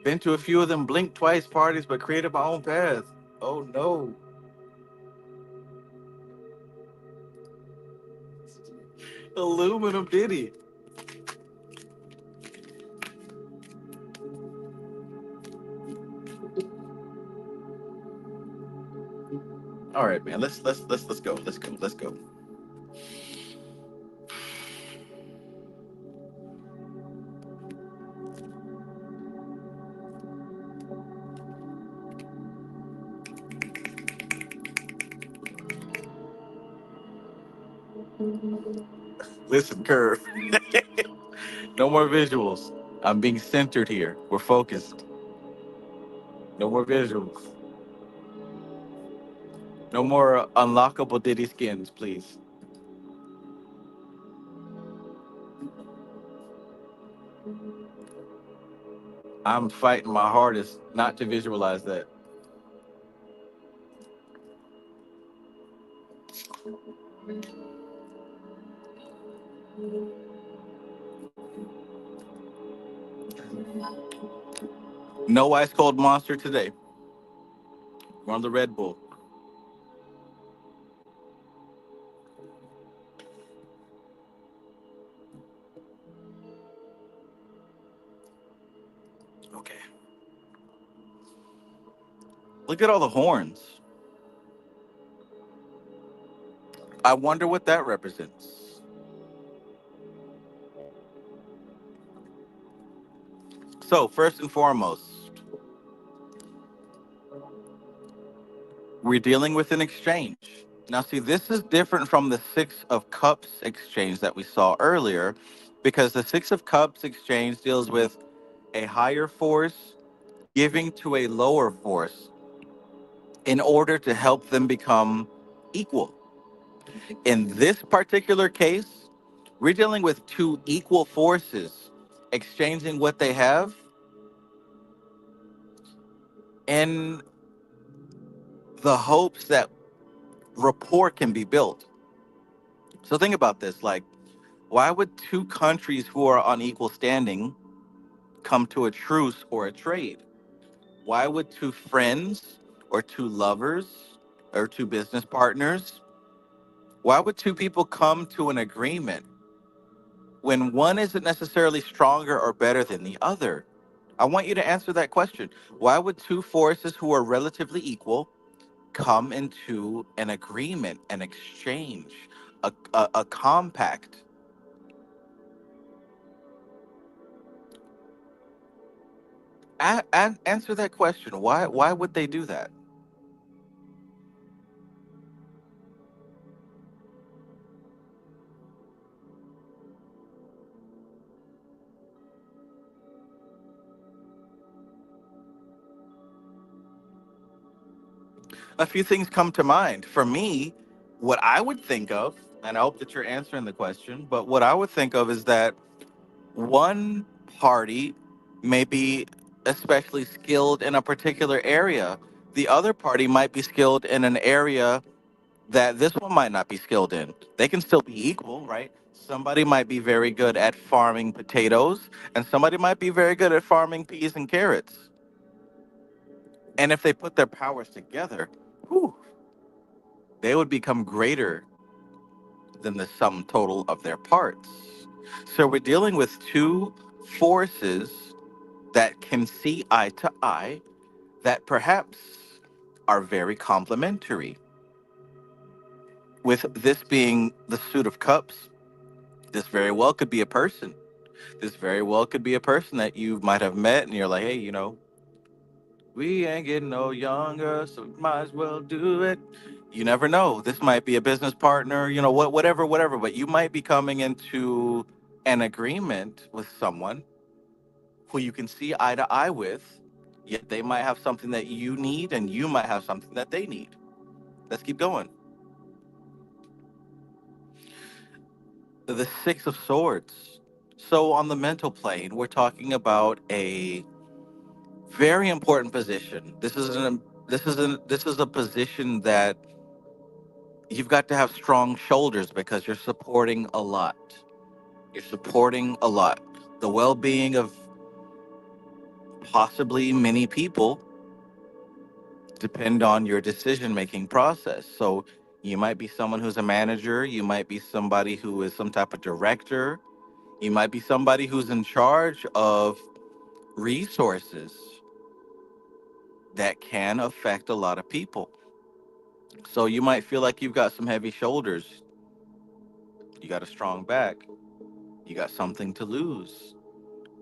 Been to a few of them blink twice parties, but created my own path. Oh no. Aluminum Diddy. All right, man. Let's go. Let's go. Let's go. Listen, Curve. No more visuals. I'm being centered here. We're focused. No more visuals. No more unlockable Diddy skins, please. I'm fighting my hardest not to visualize that. No ice cold monster today. We're on the Red Bull. Okay. Look at all the horns. I wonder what that represents. So, first and foremost, we're dealing with an exchange. Now, see, this is different from the Six of Cups exchange that we saw earlier, because the Six of Cups exchange deals with a higher force giving to a lower force in order to help them become equal. In this particular case, we're dealing with two equal forces exchanging what they have in the hopes that rapport can be built. So think about this, like, why would two countries who are on equal standing come to a truce or a trade? Why would two friends or two lovers or two business partners, why would two people come to an agreement when one isn't necessarily stronger or better than the other? I want you to answer that question. Why would two forces who are relatively equal come into an agreement, an exchange, a compact? Answer that question. Why would they do that? A few things come to mind. For me, what I would think of, and I hope that you're answering the question, but what I would think of is that one party may be especially skilled in a particular area. The other party might be skilled in an area that this one might not be skilled in. They can still be equal, right? Somebody might be very good at farming potatoes, and somebody might be very good at farming peas and carrots. And if they put their powers together, whew, they would become greater than the sum total of their parts. So we're dealing with two forces that can see eye to eye, that perhaps are very complementary. With this being the suit of cups, this very well could be a person. This very well could be a person that you might have met and you're like, hey, we ain't getting no younger, so we might as well do it. You never know. This might be a business partner, whatever. But you might be coming into an agreement with someone who you can see eye to eye with, yet they might have something that you need and you might have something that they need. Let's keep going. The Six of Swords. So on the mental plane, we're talking about a very important position. This is a position that you've got to have strong shoulders because you're supporting a lot. You're supporting a lot. The well-being of possibly many people depend on your decision-making process. So you might be someone who's a manager, you might be somebody who is some type of director, you might be somebody who's in charge of resources that can affect a lot of people. So you might feel like you've got some heavy shoulders, you got a strong back, you got something to lose.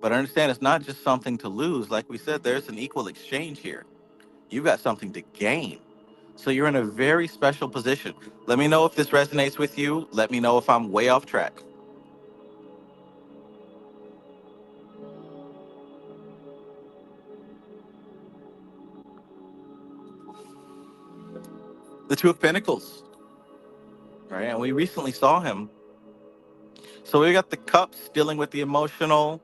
But understand it's not just something to lose. Like we said, there's an equal exchange here. You've got something to gain. So you're in a very special position. Let me know if this resonates with you. Let me know if I'm way off track. the Two of Pentacles, right? And we recently saw him. So we got the Cups dealing with the emotional,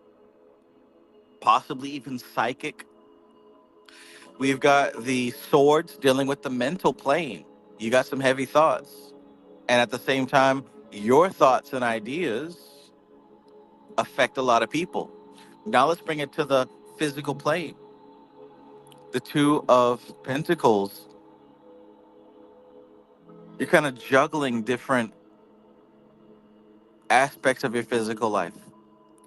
possibly even psychic. We've got the Swords dealing with the mental plane. You got some heavy thoughts. And at the same time, your thoughts and ideas affect a lot of people. Now let's bring it to the physical plane. The Two of Pentacles, you're kind of juggling different aspects of your physical life,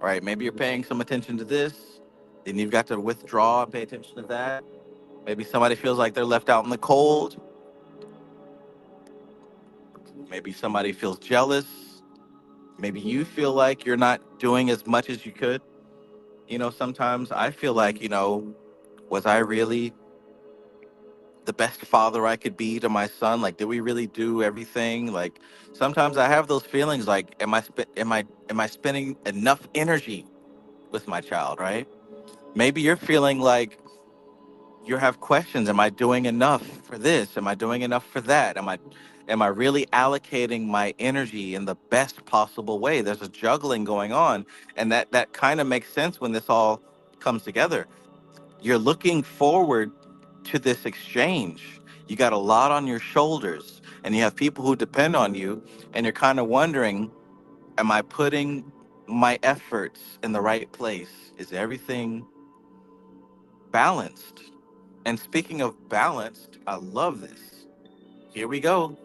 right? Maybe you're paying some attention to this, then you've got to withdraw and pay attention to that. Maybe somebody feels like they're left out in the cold. Maybe somebody feels jealous. Maybe you feel like you're not doing as much as you could. Sometimes I feel like, was I really the best father I could be to my son? Like, did we really do everything? Like, sometimes I have those feelings like, am I spending enough energy with my child, right? Maybe you're feeling like you have questions. Am I doing enough for this? Am I doing enough for that? Am I really allocating my energy in the best possible way? There's a juggling going on, and that kind of makes sense when this all comes together. You're looking forward to this exchange. You got a lot on your shoulders, and you have people who depend on you, and you're kind of wondering, am I putting my efforts in the right place? Is everything balanced? And speaking of balanced, I love this. Here we go.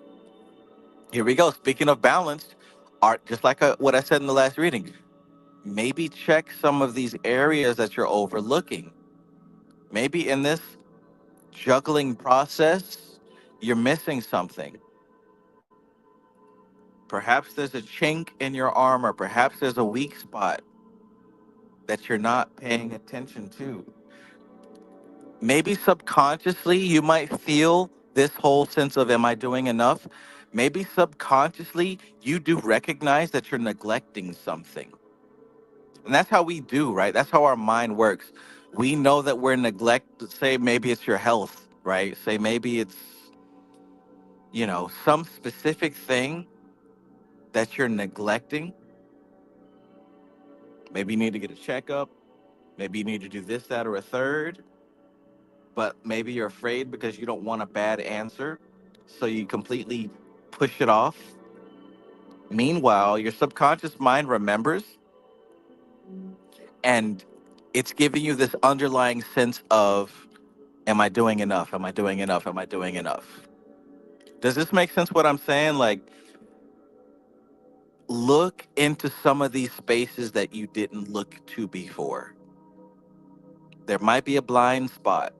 Here we go. Speaking of balanced, art, just like what I said in the last reading, maybe check some of these areas that you're overlooking. Maybe in this juggling process, you're missing something. Perhaps there's a chink in your armor. Perhaps there's a weak spot that you're not paying attention to. Maybe subconsciously you might feel this whole sense of, am I doing enough? Maybe subconsciously you do recognize that you're neglecting something. And that's how we do, right? That's how our mind works. We know that we're say maybe it's your health, right? Say maybe it's, some specific thing that you're neglecting. Maybe you need to get a checkup. Maybe you need to do this, that, or a third. But maybe you're afraid because you don't want a bad answer. So you completely push it off. Meanwhile, your subconscious mind remembers, and it's giving you this underlying sense of, am I doing enough? Am I doing enough? Am I doing enough? Does this make sense what I'm saying? Like, look into some of these spaces that you didn't look to before. There might be a blind spot.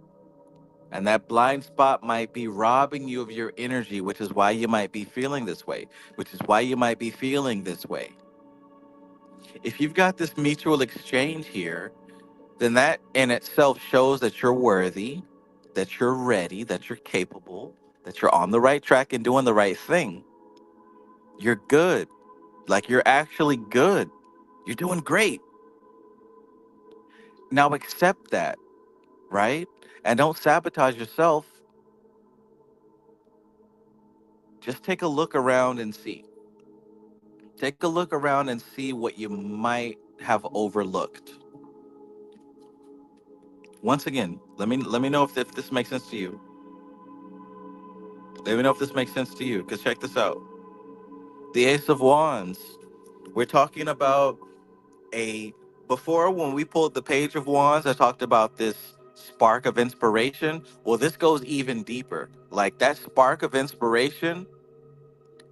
And that blind spot might be robbing you of your energy, which is why you might be feeling this way, which is why you might be feeling this way. If you've got this mutual exchange here, then that in itself shows that you're worthy, that you're ready, that you're capable, that you're on the right track and doing the right thing. You're good. Like, you're actually good. You're doing great. Now accept that, right? And don't sabotage yourself. Just take a look around and see. Take a look around and see what you might have overlooked. Once again, let me know if this makes sense to you. Let me know if this makes sense to you, because check this out. The Ace of Wands. We're talking about before when we pulled the Page of Wands, I talked about this spark of inspiration. Well, this goes even deeper. Like, that spark of inspiration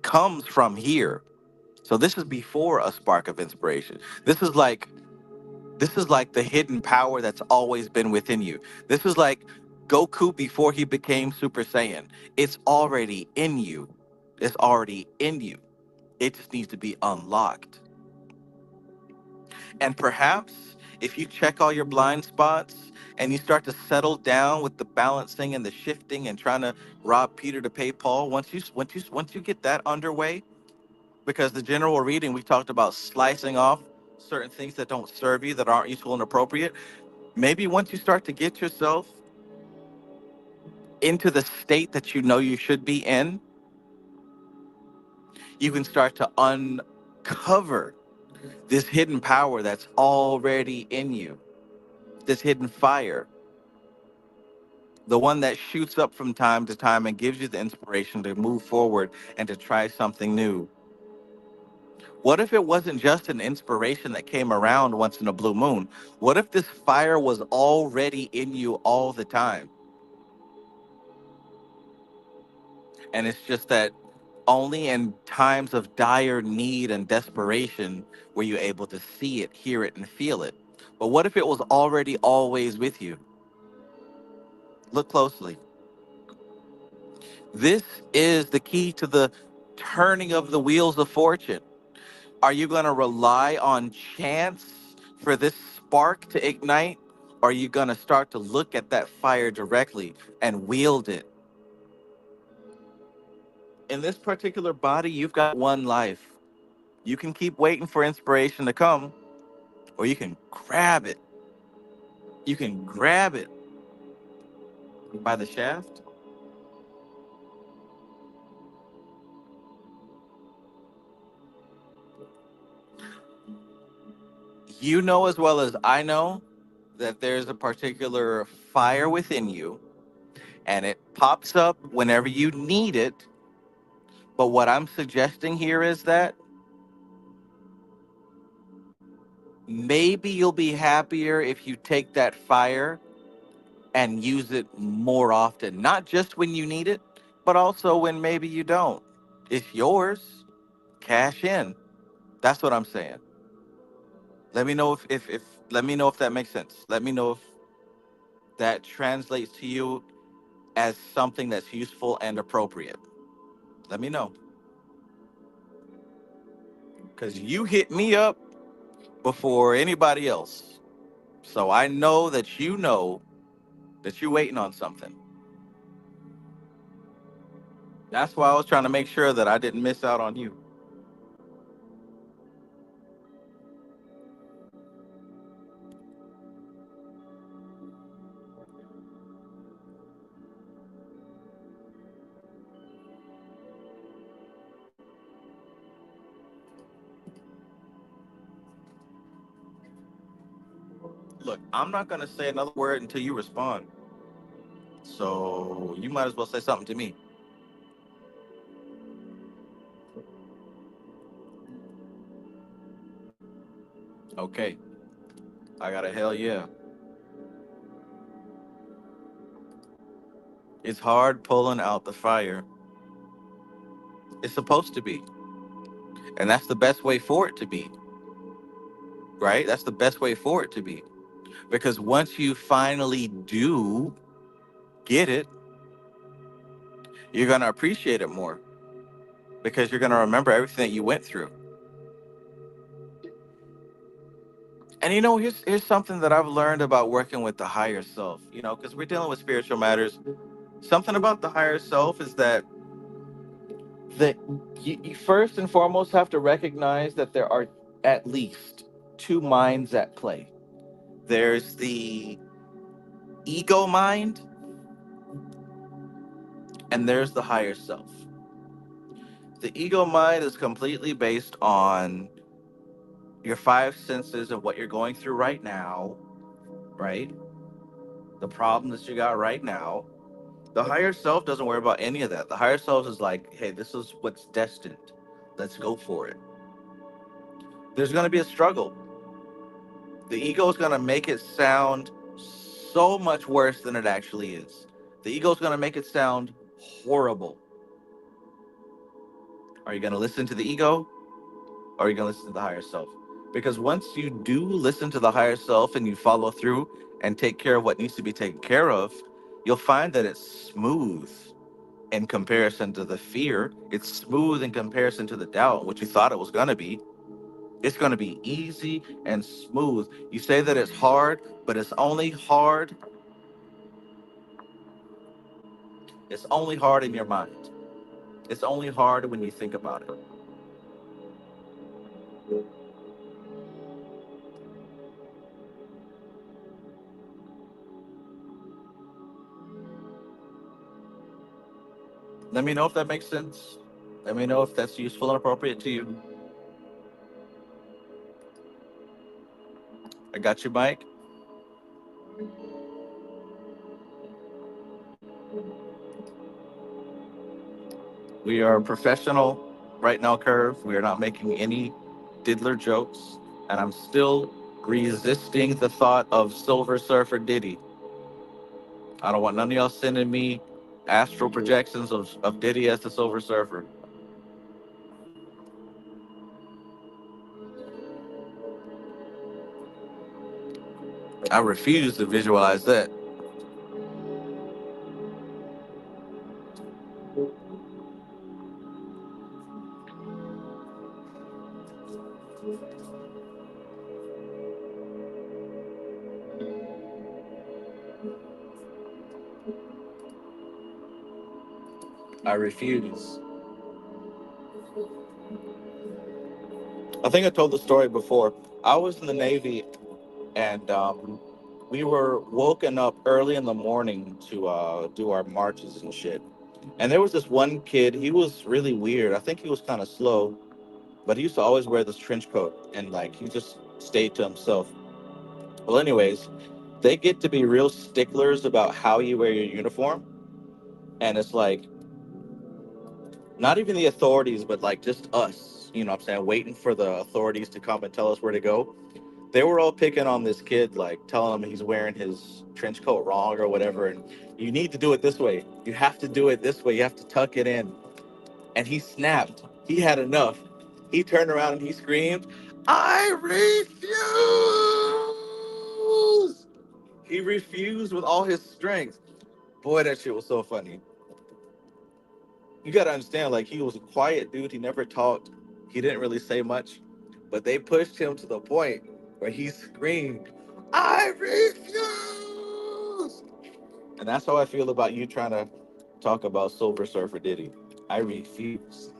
comes from here. So this is before a spark of inspiration. This is like the hidden power that's always been within you. This is like Goku before he became Super Saiyan. It's already in you. It's already in you. It just needs to be unlocked. And perhaps if you check all your blind spots and you start to settle down with the balancing and the shifting and trying to rob Peter to pay Paul, once you get that underway, because the general reading we talked about slicing off certain things that don't serve you, that aren't useful and appropriate. Maybe once you start to get yourself into the state that you know you should be in, you can start to uncover this hidden power that's already in you, this hidden fire, the one that shoots up from time to time and gives you the inspiration to move forward and to try something new. What if it wasn't just an inspiration that came around once in a blue moon? What if this fire was already in you all the time? And it's just that only in times of dire need and desperation were you able to see it, hear it, and feel it. But what if it was already always with you? Look closely. This is the key to the turning of the wheels of fortune. Are you going to rely on chance for this spark to ignite? Or are you going to start to look at that fire directly and wield it? In this particular body, you've got one life. You can keep waiting for inspiration to come, or you can grab it. You can grab it by the shaft. You know as well as I know that there's a particular fire within you, and it pops up whenever you need it. But what I'm suggesting here is that maybe you'll be happier if you take that fire and use it more often, not just when you need it, but also when maybe you don't. It's yours. Cash in. That's what I'm saying. Let me know if let me know if that makes sense. Let me know if that translates to you as something that's useful and appropriate. Let me know. Because you hit me up before anybody else. So I know that you're waiting on something. That's why I was trying to make sure that I didn't miss out on you. Look, I'm not going to say another word until you respond. So you might as well say something to me. Okay. I got a hell yeah. It's hard pulling out the fire. It's supposed to be. And that's the best way for it to be, right? That's the best way for it to be. Because once you finally do get it, you're going to appreciate it more because you're going to remember everything that you went through. And here's something that I've learned about working with the higher self, because we're dealing with spiritual matters. Something about the higher self is that you first and foremost have to recognize that there are at least two minds at play. There's the ego mind, and there's the higher self. The ego mind is completely based on your five senses of what you're going through right now, right? The problem that you got right now. The higher self doesn't worry about any of that. The higher self is like, hey, this is what's destined. Let's go for it. There's going to be a struggle. The ego is going to make it sound so much worse than it actually is. The ego is going to make it sound horrible. Are you going to listen to the ego? Or are you going to listen to the higher self? Because once you do listen to the higher self and you follow through and take care of what needs to be taken care of, you'll find that it's smooth in comparison to the fear. It's smooth in comparison to the doubt, what you thought it was going to be. It's going to be easy and smooth. You say that it's hard, but it's only hard. It's only hard in your mind. It's only hard when you think about it. Let me know if that makes sense. Let me know if that's useful and appropriate to you. I got you, Mike. We are professional right now, Curve. We are not making any diddler jokes. And I'm still resisting the thought of Silver Surfer Diddy. I don't want none of y'all sending me astral projections of Diddy as the Silver Surfer. I refuse to visualize that. I refuse. I think I told the story before. I was in the Navy, and we were woken up early in the morning to do our marches and shit. And there was this one kid. He was really weird. I think he was kind of slow, but he used to always wear this trench coat, and like he just stayed to himself. Well, anyways, they get to be real sticklers about how you wear your uniform, and it's like not even the authorities, but like just us. You know what I'm saying? Waiting for the authorities to come and tell us where to go. They were all picking on this kid, like telling him he's wearing his trench coat wrong or whatever. And you need to do it this way. You have to do it this way. You have to tuck it in. And he snapped. He had enough. He turned around and he screamed, I refuse. He refused with all his strength. Boy, that shit was so funny. You got to understand, like, he was a quiet dude. He never talked. He didn't really say much. But they pushed him to the point where he screamed, I refuse. And that's how I feel about you trying to talk about Silver Surfer Diddy. I refuse.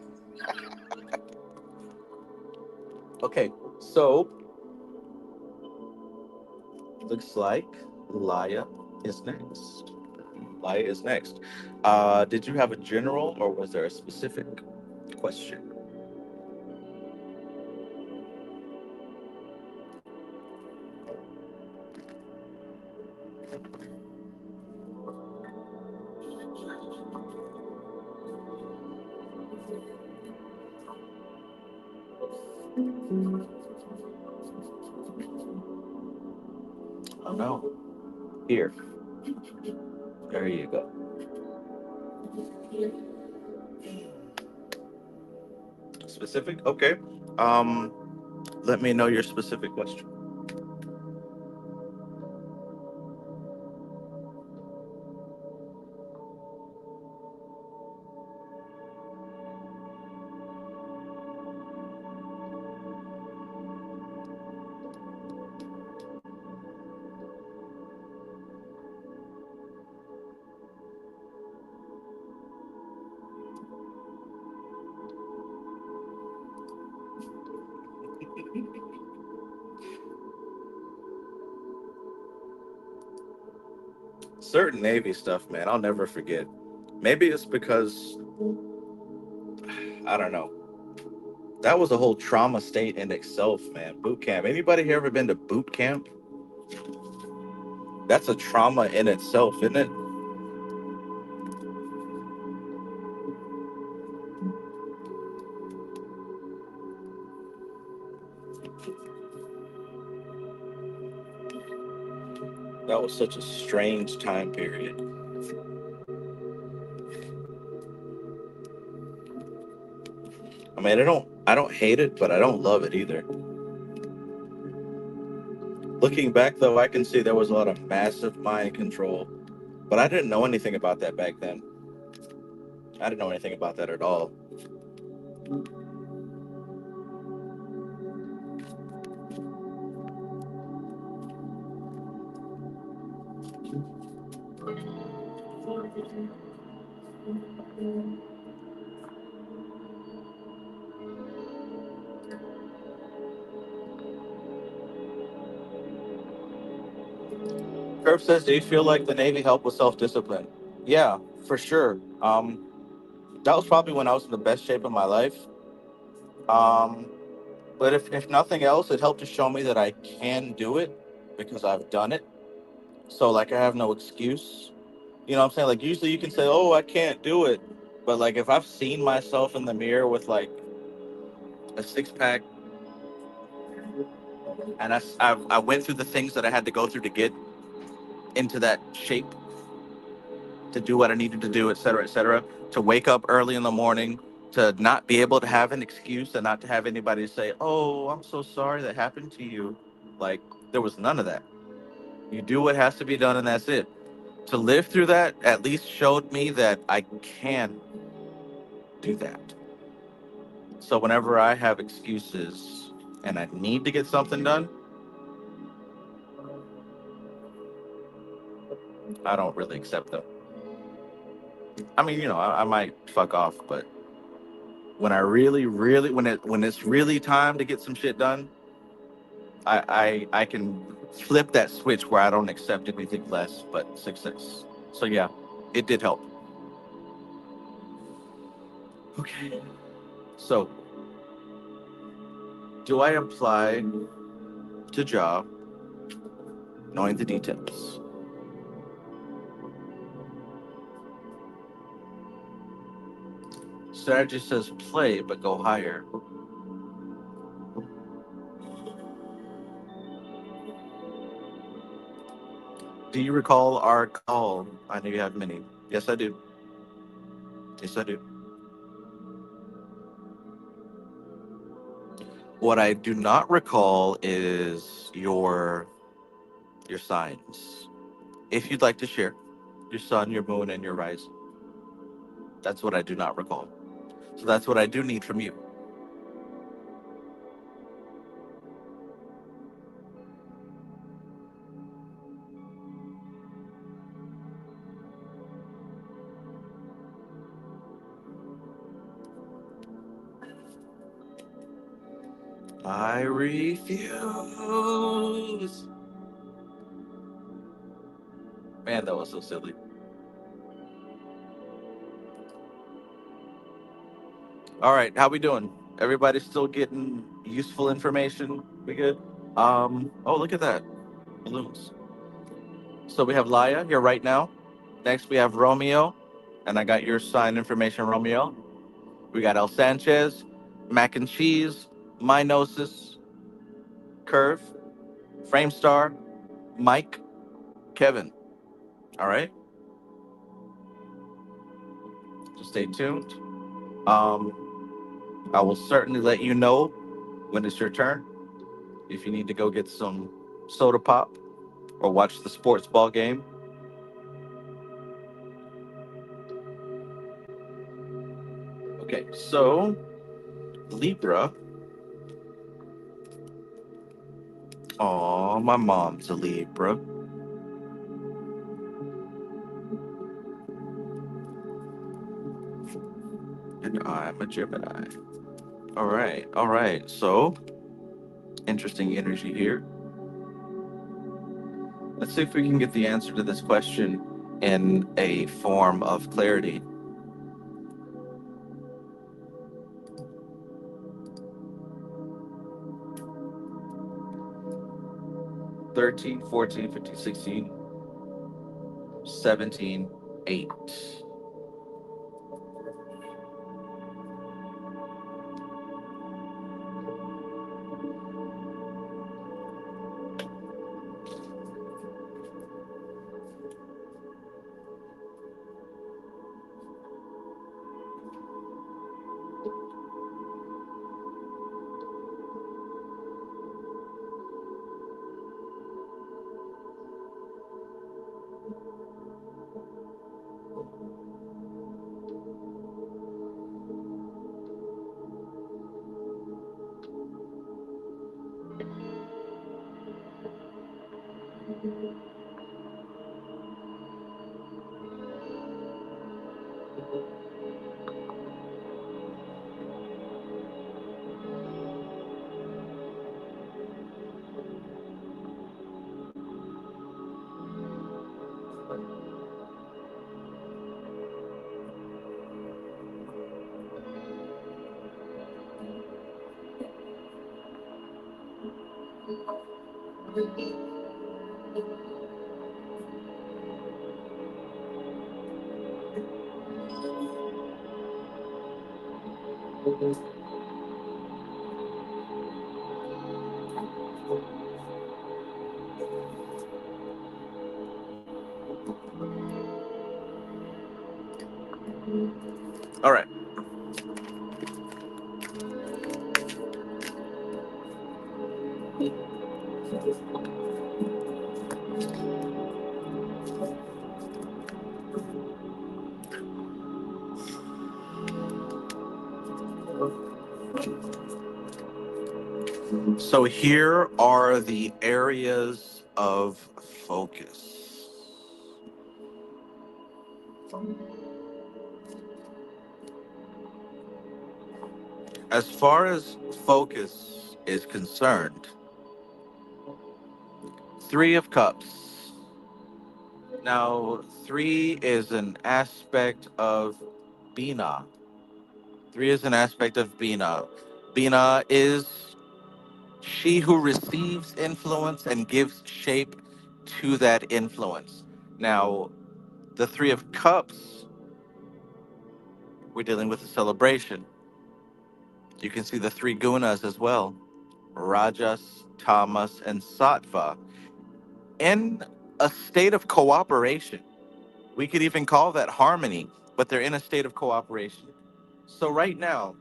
Okay, so looks like Laya is next. Laya is next. Did you have a general or was there a specific question? Oh no. Here. There you go. Specific? Okay. Um, Let me know your specific question. Certain Navy stuff, man, I'll never forget. Maybe it's because I don't know. That was a whole trauma state in itself, man. Boot camp. Anybody here ever been to boot camp? That's a trauma in itself, isn't it? That was such a strange time period. I mean, I don't hate it, but I don't love it either. Looking back though, I can see there was a lot of massive mind control, but I didn't know anything about that back then. I didn't know anything about that at all. Curb says, "Do you feel like the Navy helped with self-discipline?" Yeah, for sure. That was probably when I was in the best shape of my life. Um, but if nothing else, it helped to show me that I can do it because I've done it. So like I have no excuse. You know what I'm saying? Like usually you can say, "Oh, I can't do it," but like if I've seen myself in the mirror with like a six pack, and I went through the things that I had to go through to get into that shape, to do what I needed to do, et cetera, to wake up early in the morning, to not be able to have an excuse, and not to have anybody say, "Oh, I'm so sorry that happened to you." Like there was none of that. You do what has to be done, and that's it. To live through that at least showed me that I can do that. So whenever I have excuses and I need to get something done, I don't really accept them. I mean, I might fuck off, but when I really, really, when it's really time to get some shit done, I can flip that switch where I don't accept anything less but success. So yeah, it did help. Okay. So do I apply to job knowing the details? Strategy says play, but go higher. Do you recall our call? I know you have many. Yes, I do. Yes, I do. What I do not recall is your signs. If you'd like to share your sun, your moon, and your rise, that's what I do not recall. So that's what I do need from you. I refuse. Man, that was so silly. All right, how we doing? Everybody still getting useful information? We good? Oh, look at that. Balloons. So we have Laya here right now. Next we have Romeo. And I got your sign information, Romeo. We got El Sanchez, Mac and Cheese, Minosis, Curve, Framestar, Mike, Kevin. All right, just stay tuned. Um, I will certainly let you know when it's your turn. If you need to go get some soda pop or watch the sports ball game. Okay, so Libra. Oh, my mom's a Libra, and I'm a Gemini. All right, all right. So interesting energy here. Let's see if we can get the answer to this question in a form of clarity. 13, 14, 15, 16, 17, 8. All right. So here are the areas of focus. As far as focus is concerned, Three of Cups. Now, three is an aspect of Bina. Three is an aspect of Bina. Bina is she who receives influence and gives shape to that influence. Now, the Three of Cups, we're dealing with a celebration. You can see the three gunas as well: Rajas, Tamas, and Sattva, in a state of cooperation. We could even call that harmony, but they're in a state of cooperation. So, right now,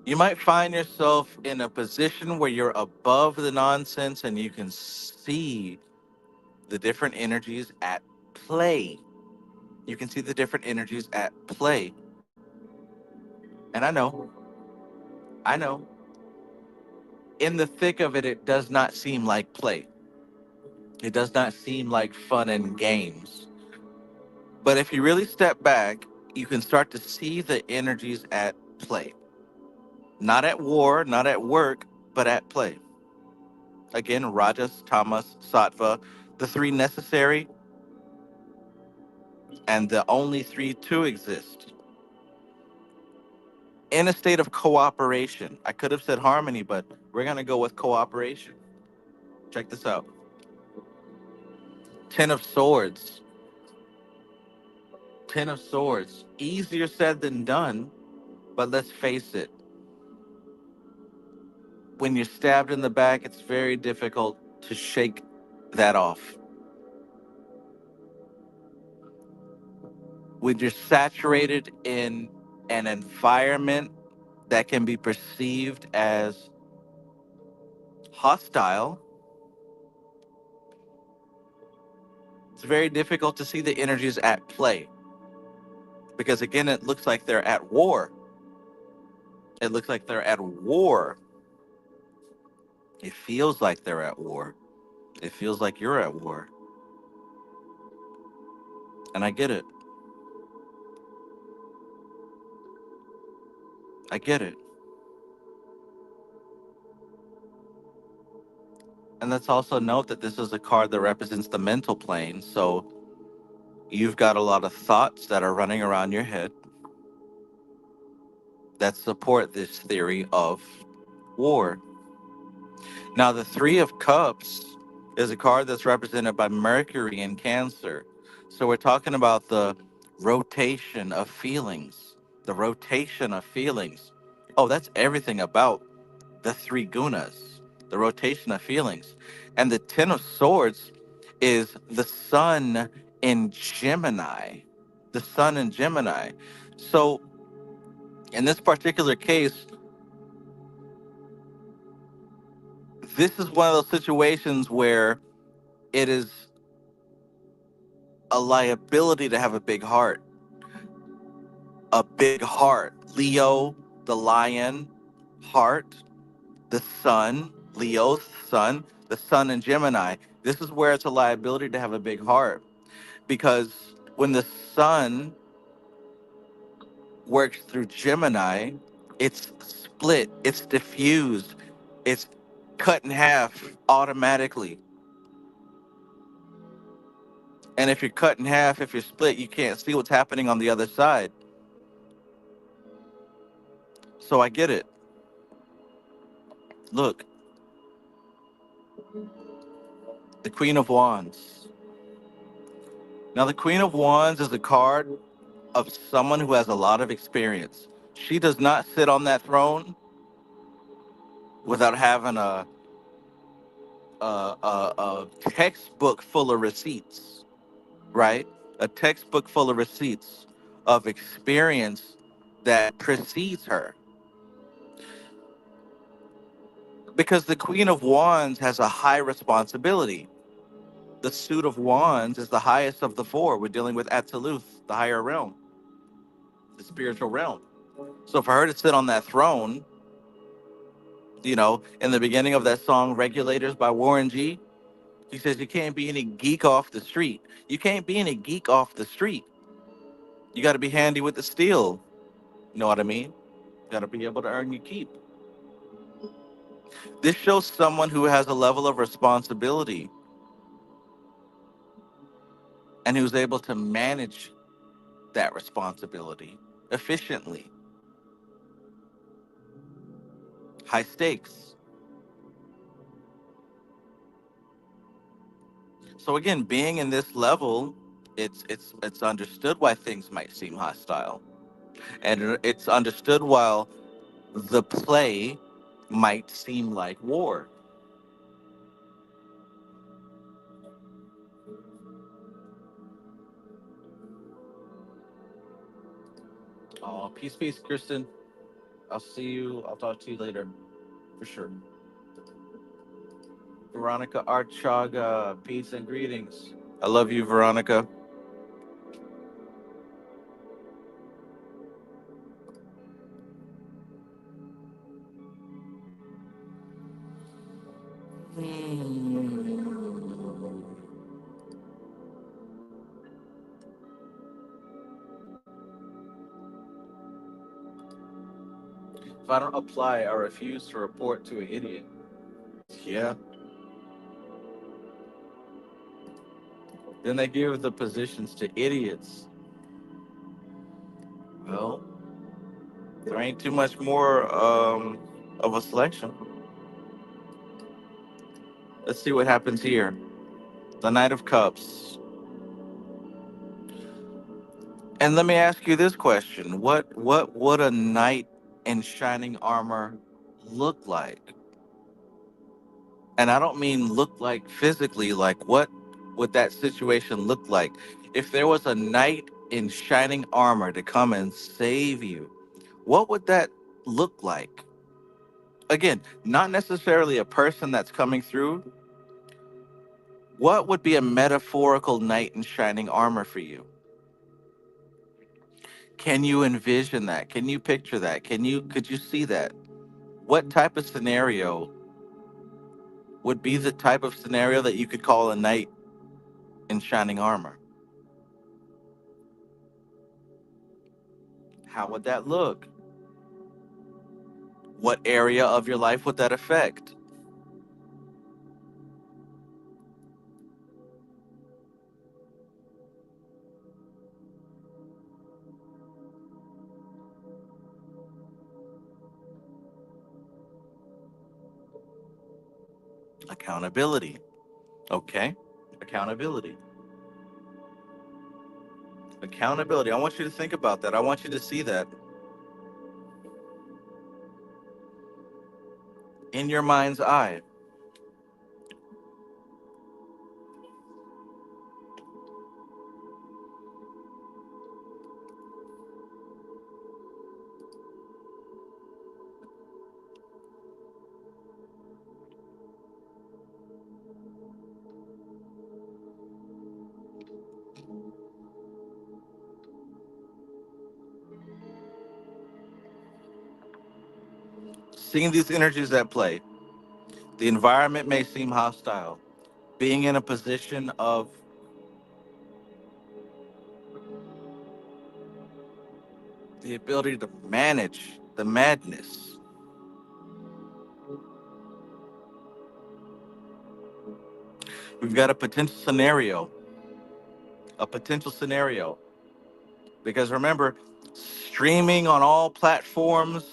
you might find yourself in a position where you're above the nonsense and you can see the different energies at play. You can see the different energies at play. And I know, in the thick of it, it does not seem like play. It does not seem like fun and games. But if you really step back, you can start to see the energies at play. Not at war, not at work, but at play. Again, Rajas, Tamas, Sattva, the three necessary and the only three to exist. In a state of cooperation. I could have said harmony, but we're going to go with cooperation. Check this out. Ten of Swords. Ten of Swords. Easier said than done, but let's face it. When you're stabbed in the back, it's very difficult to shake that off. When you're saturated in an environment that can be perceived as hostile, it's very difficult to see the energies at play. Because again, it looks like they're at war. It looks like they're at war. It feels like they're at war. It feels like you're at war. And I get it. I get it. And let's also note that this is a card that represents the mental plane. So you've got a lot of thoughts that are running around your head that support this theory of war. Now, the Three of Cups is a card that's represented by Mercury in Cancer. So we're talking about the rotation of feelings. The rotation of feelings. Oh, that's everything about the three gunas, the rotation of feelings. And the Ten of Swords is the sun in Gemini. The sun in Gemini. So in this particular case, this is one of those situations where it is a liability to have a big heart. A big heart. Leo, the lion, heart, the sun, Leo's sun, the sun in Gemini. This is where it's a liability to have a big heart. Because when the sun works through Gemini, it's split, it's diffused, it's cut in half automatically. And if you're cut in half, if you're split, you can't see what's happening on the other side. So I get it. Look, the Queen of Wands. Now, the Queen of Wands is a card of someone who has a lot of experience. She does not sit on that throne without having a textbook full of receipts, right? A textbook full of receipts of experience that precedes her. Because the Queen of Wands has a high responsibility. The suit of Wands is the highest of the four. We're dealing with Atziluth, the higher realm, the spiritual realm. So for her to sit on that throne, in the beginning of that song "Regulators" by Warren G, he says you can't be any geek off the street. You can't be any geek off the street. You got to be handy with the steel. You know what I mean? Got to be able to earn your keep. This shows someone who has a level of responsibility and who's able to manage that responsibility efficiently. High stakes. So again, being in this level, it's understood why things might seem hostile, and it's understood why the play might seem like war. Oh, peace, peace, Kristen. I'll see you. I'll talk to you later, for sure. Veronica Archaga, peace and greetings. I love you, Veronica. If I don't apply, I refuse to report to an idiot. Yeah. Then they give the positions to idiots. Well, there ain't too much more of a selection. Let's see what happens here. The Knight of Cups. And let me ask you this question. What would a knight in shining armor look like? And I don't mean look like physically, like what would that situation look like? If there was a knight in shining armor to come and save you, what would that look like? Again, not necessarily a person that's coming through. What would be a metaphorical knight in shining armor for you? Can you envision that? Can you picture that? Could you see that? What type of scenario would be the type of scenario that you could call a knight in shining armor? How would that look? What area of your life would that affect? Accountability. Okay. Accountability. Accountability. I want you to think about that. I want you to see that in your mind's eye. Seeing these energies at play, the environment may seem hostile. Being in a position of the ability to manage the madness. We've got a potential scenario. Because remember, streaming on all platforms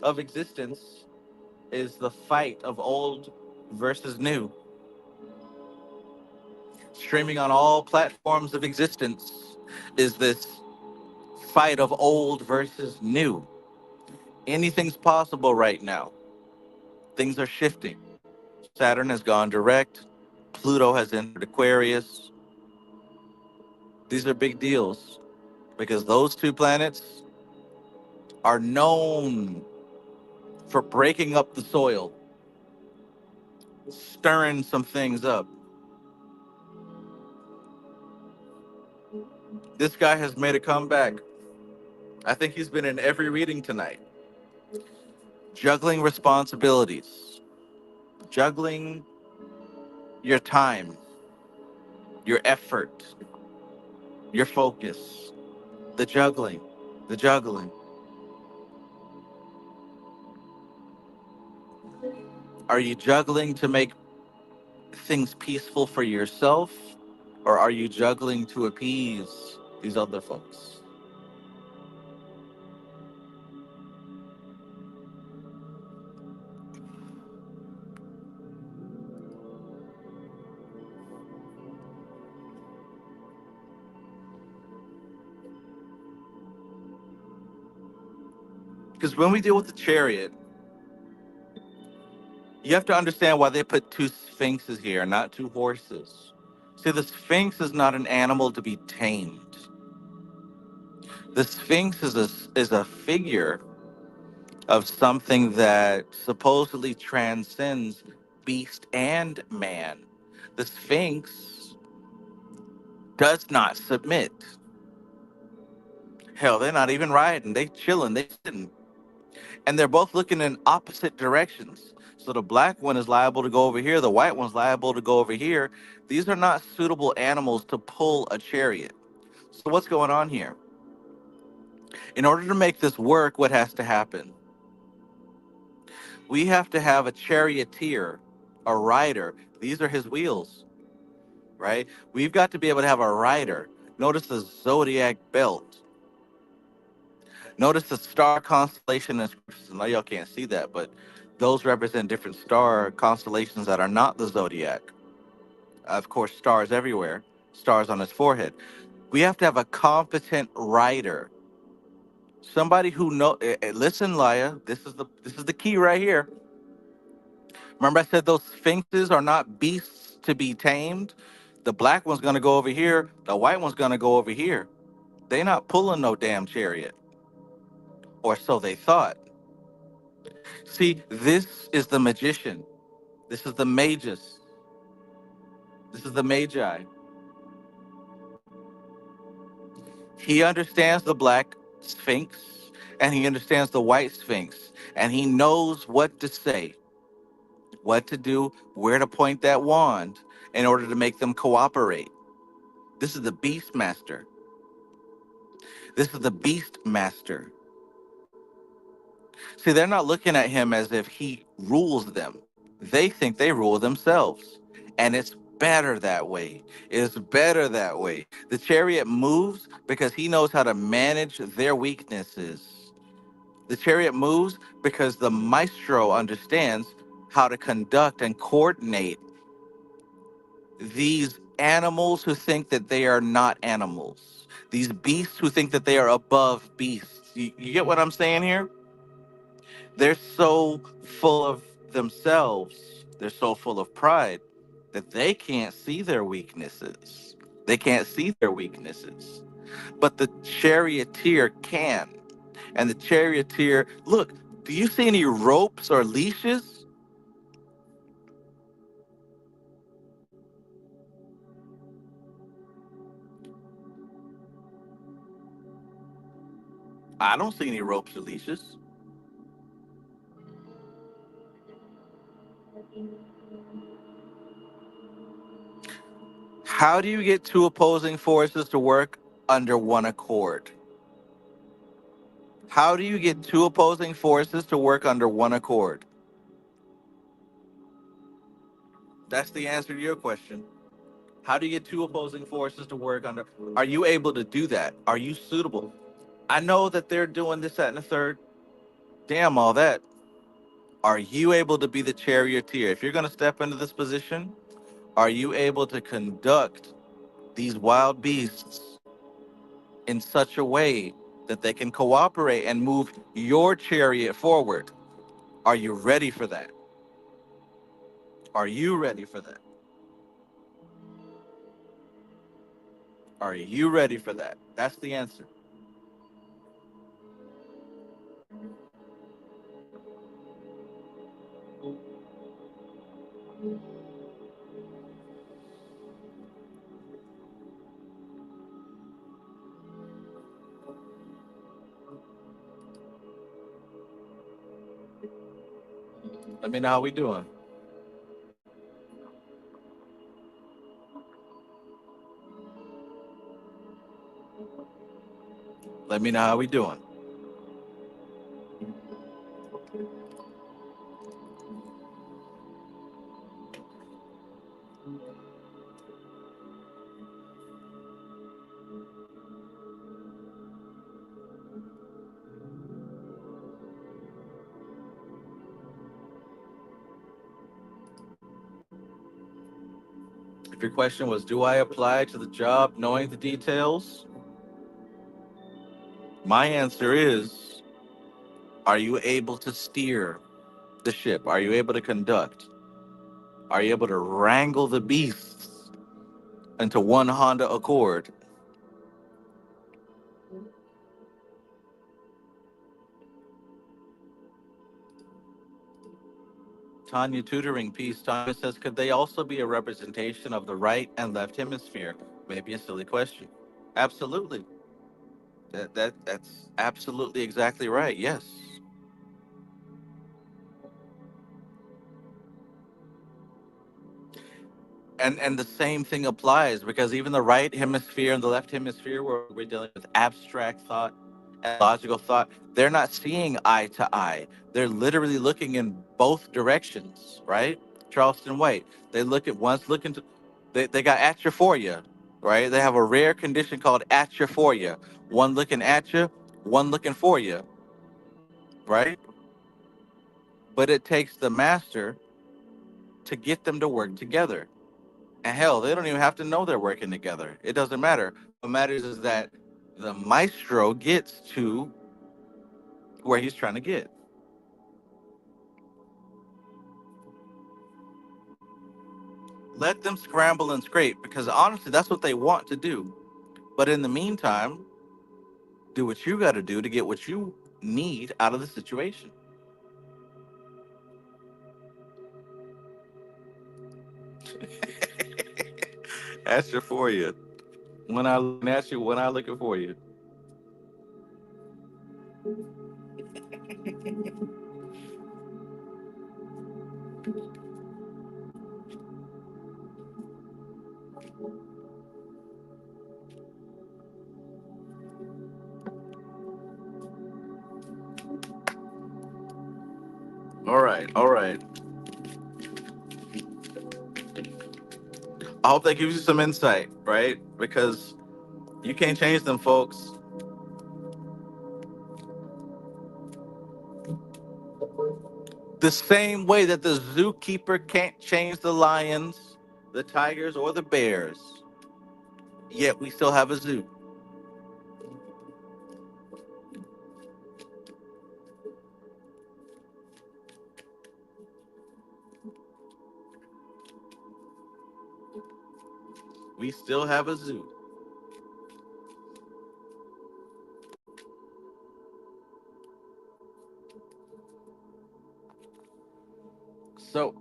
of existence is the fight of old versus new. Streaming on all platforms of existence is this fight of old versus new. Anything's possible right now. Things are shifting. Saturn has gone direct. Pluto has entered Aquarius. These are big deals because those two planets are known for breaking up the soil, stirring some things up. This guy has made a comeback. I think he's been in every reading tonight. Juggling responsibilities, juggling your time, your effort, your focus, the juggling, the juggling. Are you juggling to make things peaceful for yourself, or are you juggling to appease these other folks? Because when we deal with the chariot, you have to understand why they put two sphinxes here, not two horses. See, the sphinx is not an animal to be tamed. The sphinx is a figure of something that supposedly transcends beast and man. The sphinx does not submit. Hell, they're not even riding. They chilling. They sitting. And they're both looking in opposite directions. So the black one is liable to go over here. The white one's liable to go over here. These are not suitable animals to pull a chariot. So what's going on here? In order to make this work, what has to happen? We have to have a charioteer, a rider. These are his wheels, right? We've got to be able to have a rider. Notice the zodiac belt. Notice the star constellation inscriptions. I know y'all can't see that, but those represent different star constellations that are not the zodiac. Of course, stars everywhere, stars on his forehead. We have to have a competent rider. Somebody who know listen, Laya, this is the key right here. Remember I said those sphinxes are not beasts to be tamed? The black one's gonna go over here, the white one's gonna go over here. They not pulling no damn chariot. Or so they thought. See, this is the magician. This is the magus. This is the magi. He understands the black sphinx and he understands the white sphinx. And he knows what to say, what to do, where to point that wand in order to make them cooperate. This is the beast master. This is the beast master. See, they're not looking at him as if he rules them. They think they rule themselves. And it's better that way. It's better that way. The chariot moves because he knows how to manage their weaknesses. The chariot moves because the maestro understands how to conduct and coordinate these animals who think that they are not animals. These beasts who think that they are above beasts. You get what I'm saying here? They're so full of themselves, they're so full of pride that they can't see their weaknesses. They can't see their weaknesses. But the charioteer can. And the charioteer, look, do you see any ropes or leashes? I don't see any ropes or leashes. How do you get two opposing forces to work under one accord? How do you get two opposing forces to work under one accord? That's the answer to your question. How do you get two opposing forces to work under? Are you able to do that? Are you suitable? I know that they're doing this, that, and the third. Damn all that. Are you able to be the charioteer? If you're going to step into this position, are you able to conduct these wild beasts in such a way that they can cooperate and move your chariot forward? Are you ready for that? Are you ready for that? Are you ready for that? That's the answer. Let me know how we doing. Let me know how we doing. If your question was, do I apply to the job knowing the details? My answer is, are you able to steer the ship? Are you able to conduct? Are you able to wrangle the beasts into one Honda Accord? Tanya tutoring piece. Tanya says, could they also be a representation of the right and left hemisphere? Maybe a silly question. Absolutely. That's absolutely exactly right. Yes. And the same thing applies because even the right hemisphere and the left hemisphere, where we're dealing with abstract thought and logical thought, they're not seeing eye to eye. They're literally looking in both directions, right? Charleston White. They look at one's looking to, they got atrophoria, right? They have a rare condition called atrophoria. One looking at you, one looking for you, right? But it takes the master to get them to work together. And hell, they don't even have to know they're working together. It doesn't matter. What matters is that the maestro gets to where he's trying to get. Let them scramble and scrape because honestly, that's what they want to do. But in the meantime, do what you got to do to get what you need out of the situation. That's your for you. When I look at you, when I looking for you. All right, all right. I hope that gives you some insight, right? Because you can't change them, folks. The same way that the zookeeper can't change the lions, the tigers, or the bears, yet we still have a zoo. We still have a zoo. So,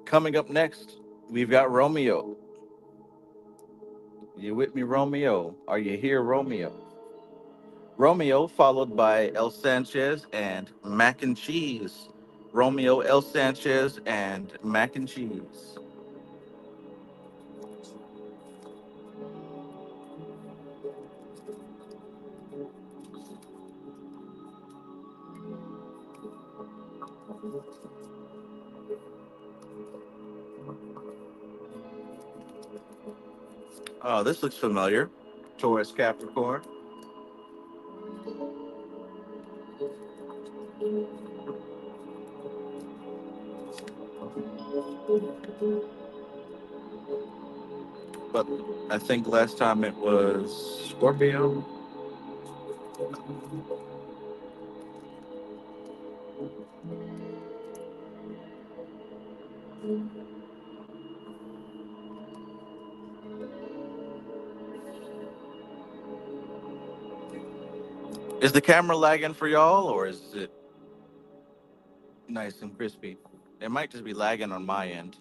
coming up next, we've got Romeo. You with me, Romeo? Are you here, Romeo? Romeo, followed by El Sanchez and Mac and Cheese. Romeo, El Sanchez, and Mac and Cheese. Oh, this looks familiar. Taurus Capricorn. But I think last time it was Scorpio. Is the camera lagging for y'all, or is it nice and crispy? It might just be lagging on my end.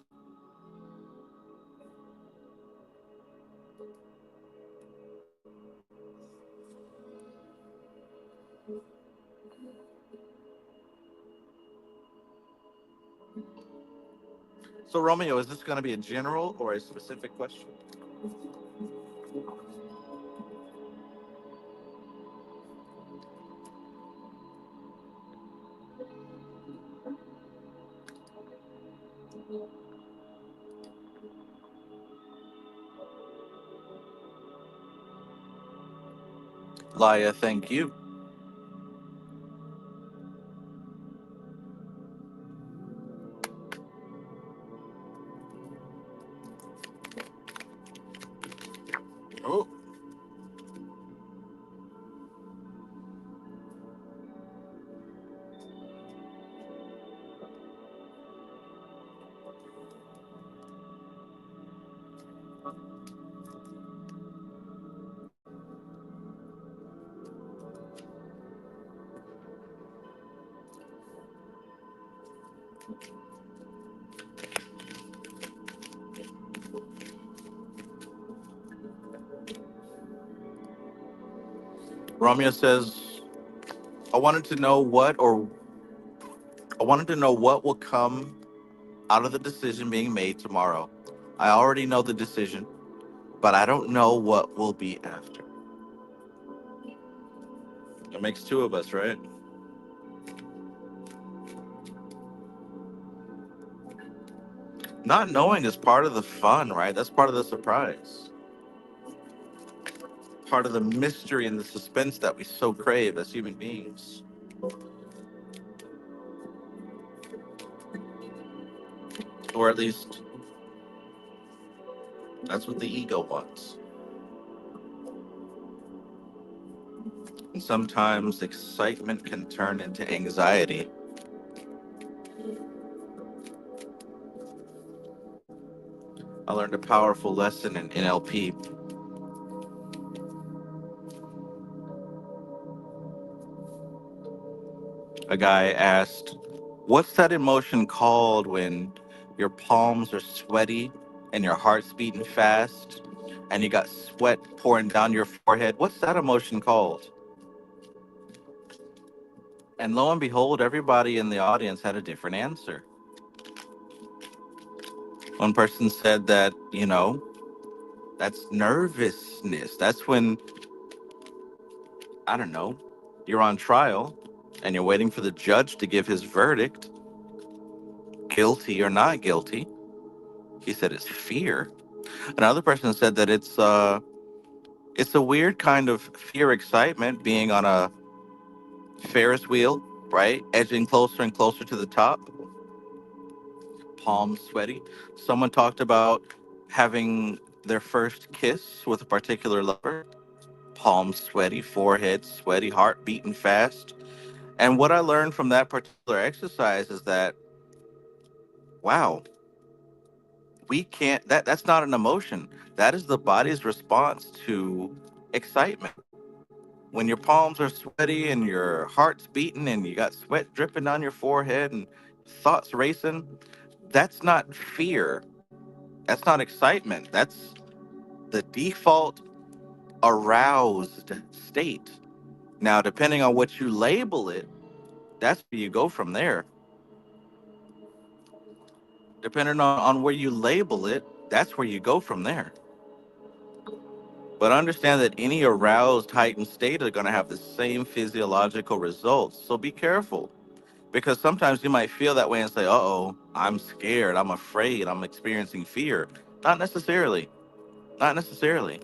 So, Romeo, is this going to be a general or a specific question? Laya, thank you. Oh, Romeo says, I wanted to know what, or I wanted to know what will come out of the decision being made tomorrow. I already know the decision, but I don't know what will be after. It makes two of us, right? Not knowing is part of the fun, right? That's part of the surprise. Part of the mystery and the suspense that we so crave as human beings. Or at least that's what the ego wants. And sometimes excitement can turn into anxiety. I learned a powerful lesson in NLP. A guy asked, what's that emotion called when your palms are sweaty and your heart's beating fast and you got sweat pouring down your forehead? What's that emotion called? And lo and behold, everybody in the audience had a different answer. One person said that, that's nervousness. That's when, I don't know, you're on trial and you're waiting for the judge to give his verdict, guilty or not guilty. He said it's fear. Another person said that it's a weird kind of fear excitement being on a Ferris wheel, right? Edging closer and closer to the top, palms sweaty. Someone talked about having their first kiss with a particular lover, palms sweaty, forehead sweaty, heart beating fast. And what I learned from that particular exercise is that, wow, we can't, that's not an emotion. That is the body's response to excitement. When your palms are sweaty and your heart's beating and you got sweat dripping down your forehead and thoughts racing, that's not fear. That's not excitement. That's the default aroused state. Now, depending on what you label it, that's where you go from there. Depending on where you label it, that's where you go from there. But understand that any aroused, heightened state are going to have the same physiological results. So be careful. Because sometimes you might feel that way and say, uh-oh, I'm scared, I'm afraid, I'm experiencing fear. Not necessarily. Not necessarily.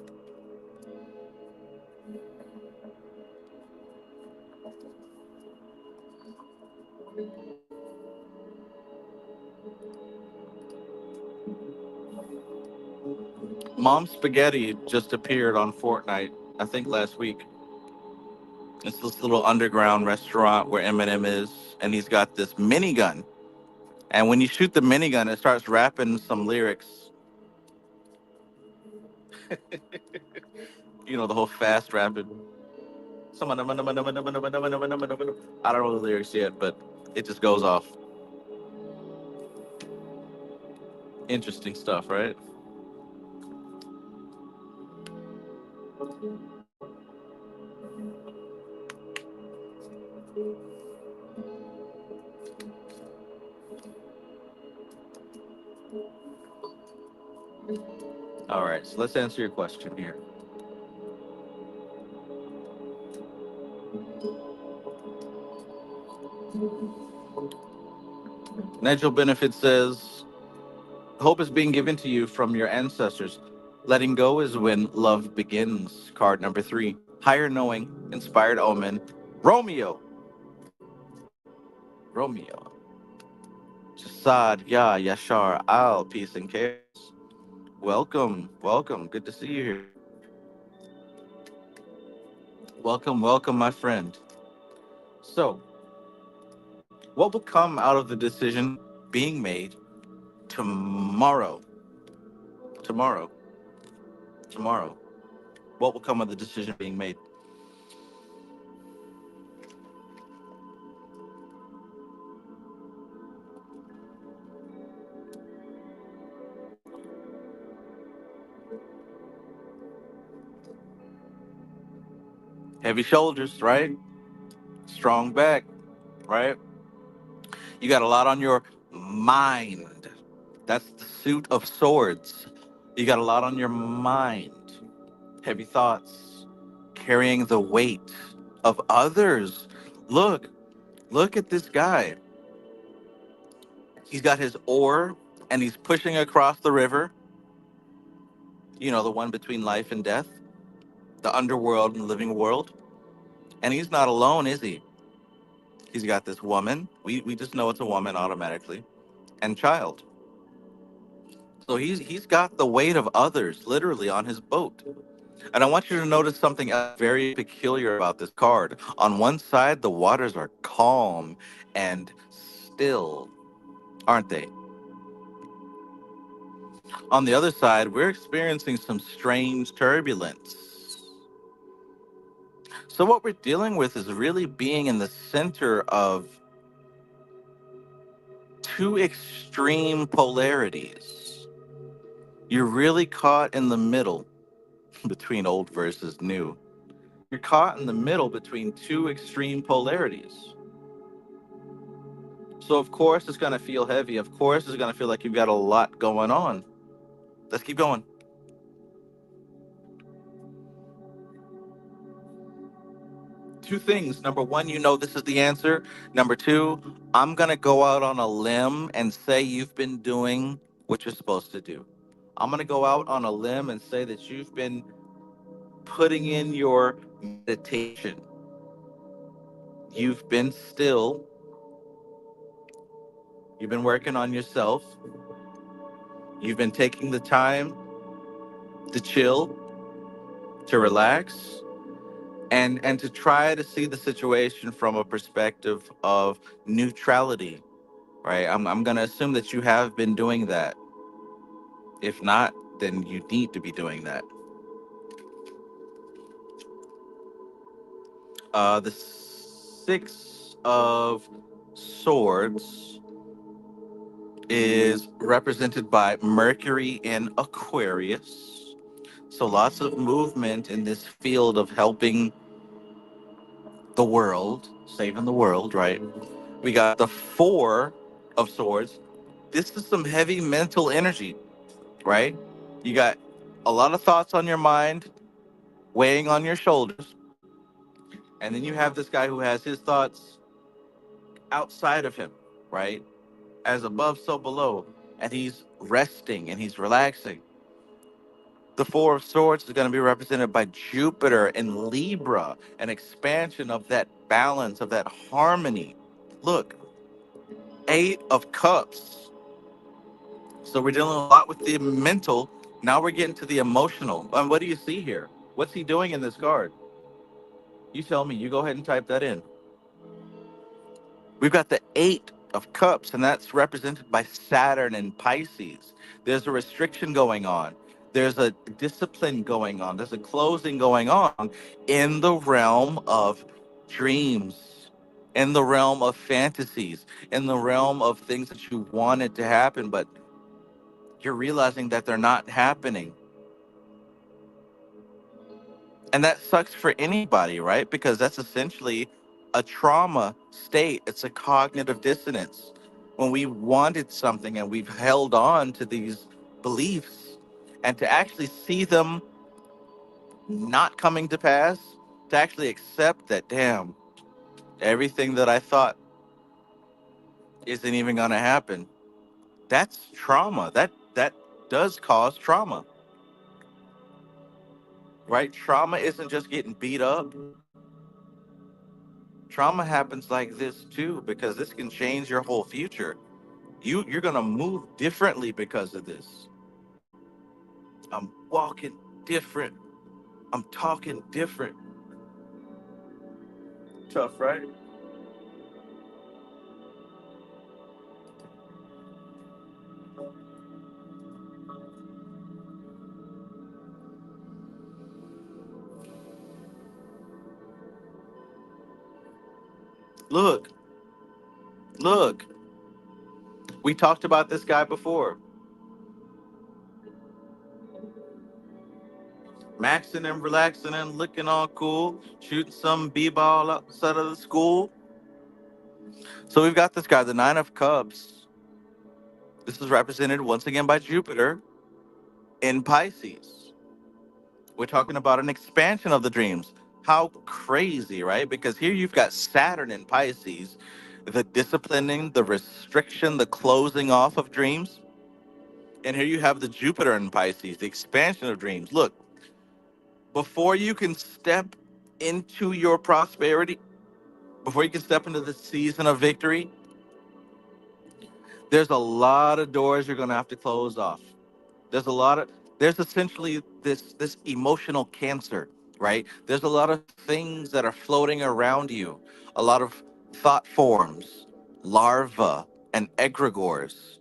Mom Spaghetti just appeared on Fortnite, I think last week. It's this little underground restaurant where Eminem is, and he's got this minigun. And when you shoot the minigun, it starts rapping some lyrics. You know, the whole fast rapid. I don't know the lyrics yet, but it just goes off. Interesting stuff, right? All right, so let's answer your question here. Nigel Benefit says, hope is being given to you from your ancestors. Letting go is when love begins. Card number 3. Higher knowing, inspired omen. Romeo. Romeo. Jasad, Ya, Yashar, Al, peace and chaos. Welcome, welcome. Good to see you here. Welcome, welcome, my friend. So, what will come out of the decision being made tomorrow? Tomorrow. Tomorrow. What will come of the decision being made? Heavy shoulders, right? Strong back, right? You got a lot on your mind. That's the suit of swords. You got a lot on your mind. Heavy thoughts, carrying the weight of others. Look at this guy. He's got his oar and he's pushing across the river. You know, the one between life and death, the underworld and the living world. And he's not alone, is he? He's got this woman. We just know it's a woman automatically, and child. So he's got the weight of others literally on his boat. And I want you to notice something very peculiar about this card. On one side, the waters are calm and still, aren't they? On the other side, we're experiencing some strange turbulence. So what we're dealing with is really being in the center of two extreme polarities. You're really caught in the middle between old versus new. You're caught in the middle between two extreme polarities. So of course it's going to feel heavy. Of course it's going to feel like you've got a lot going on. Let's keep going. Two things. Number one, you know this is the answer. Number two, I'm going to go out on a limb and say you've been doing what you're supposed to do. I'm going to go out on a limb and say that you've been putting in your meditation. You've been still. You've been working on yourself. You've been taking the time to chill, to relax, and to try to see the situation from a perspective of neutrality, right? I'm going to assume that you have been doing that. If not, then you need to be doing that. The Six of Swords is represented by Mercury in Aquarius. So lots of movement in this field of helping the world, saving the world, right? We got the Four of Swords. This is some heavy mental energy, right? You got a lot of thoughts on your mind, weighing on your shoulders. And then you have this guy who has his thoughts outside of him, right? As above, so below. And he's resting and he's relaxing. The Four of Swords is going to be represented by Jupiter in Libra, an expansion of that balance, of that harmony. Look, Eight of Cups. So we're dealing a lot with the mental. Now we're getting to the emotional. And what do you see here? What's he doing in this card? You tell me. You go ahead and type that in. We've got the Eight of Cups, and that's represented by Saturn and Pisces. There's a restriction going on. There's a discipline going on. There's a closing going on in the realm of dreams, in the realm of fantasies, in the realm of things that you wanted to happen, but you're realizing that they're not happening. And that sucks for anybody, right? Because that's essentially a trauma state. It's a cognitive dissonance. When we wanted something and we've held on to these beliefs, and to actually see them not coming to pass, to actually accept that, damn, everything that I thought isn't even going to happen. That's trauma. That does cause trauma, right? Trauma isn't just getting beat up. Trauma happens like this too, because this can change your whole future. You're gonna move differently because of this. I'm walking different. I'm talking different. Tough, right? Look, look. We talked about this guy before. Maxing and relaxing and looking all cool, shooting some b-ball outside of the school. So we've got this guy, the Nine of Cups. This is represented once again by Jupiter in Pisces. We're talking about an expansion of the dreams. How crazy, right? Because here you've got Saturn in Pisces, the disciplining, the restriction, the closing off of dreams. And here you have the Jupiter in Pisces, the expansion of dreams. Look, before you can step into your prosperity, before you can step into the season of victory, there's a lot of doors you're going to have to close off. There's a lot of there's essentially this emotional cancer, right? There's a lot of things that are floating around you, a lot of thought forms, larvae and egregores.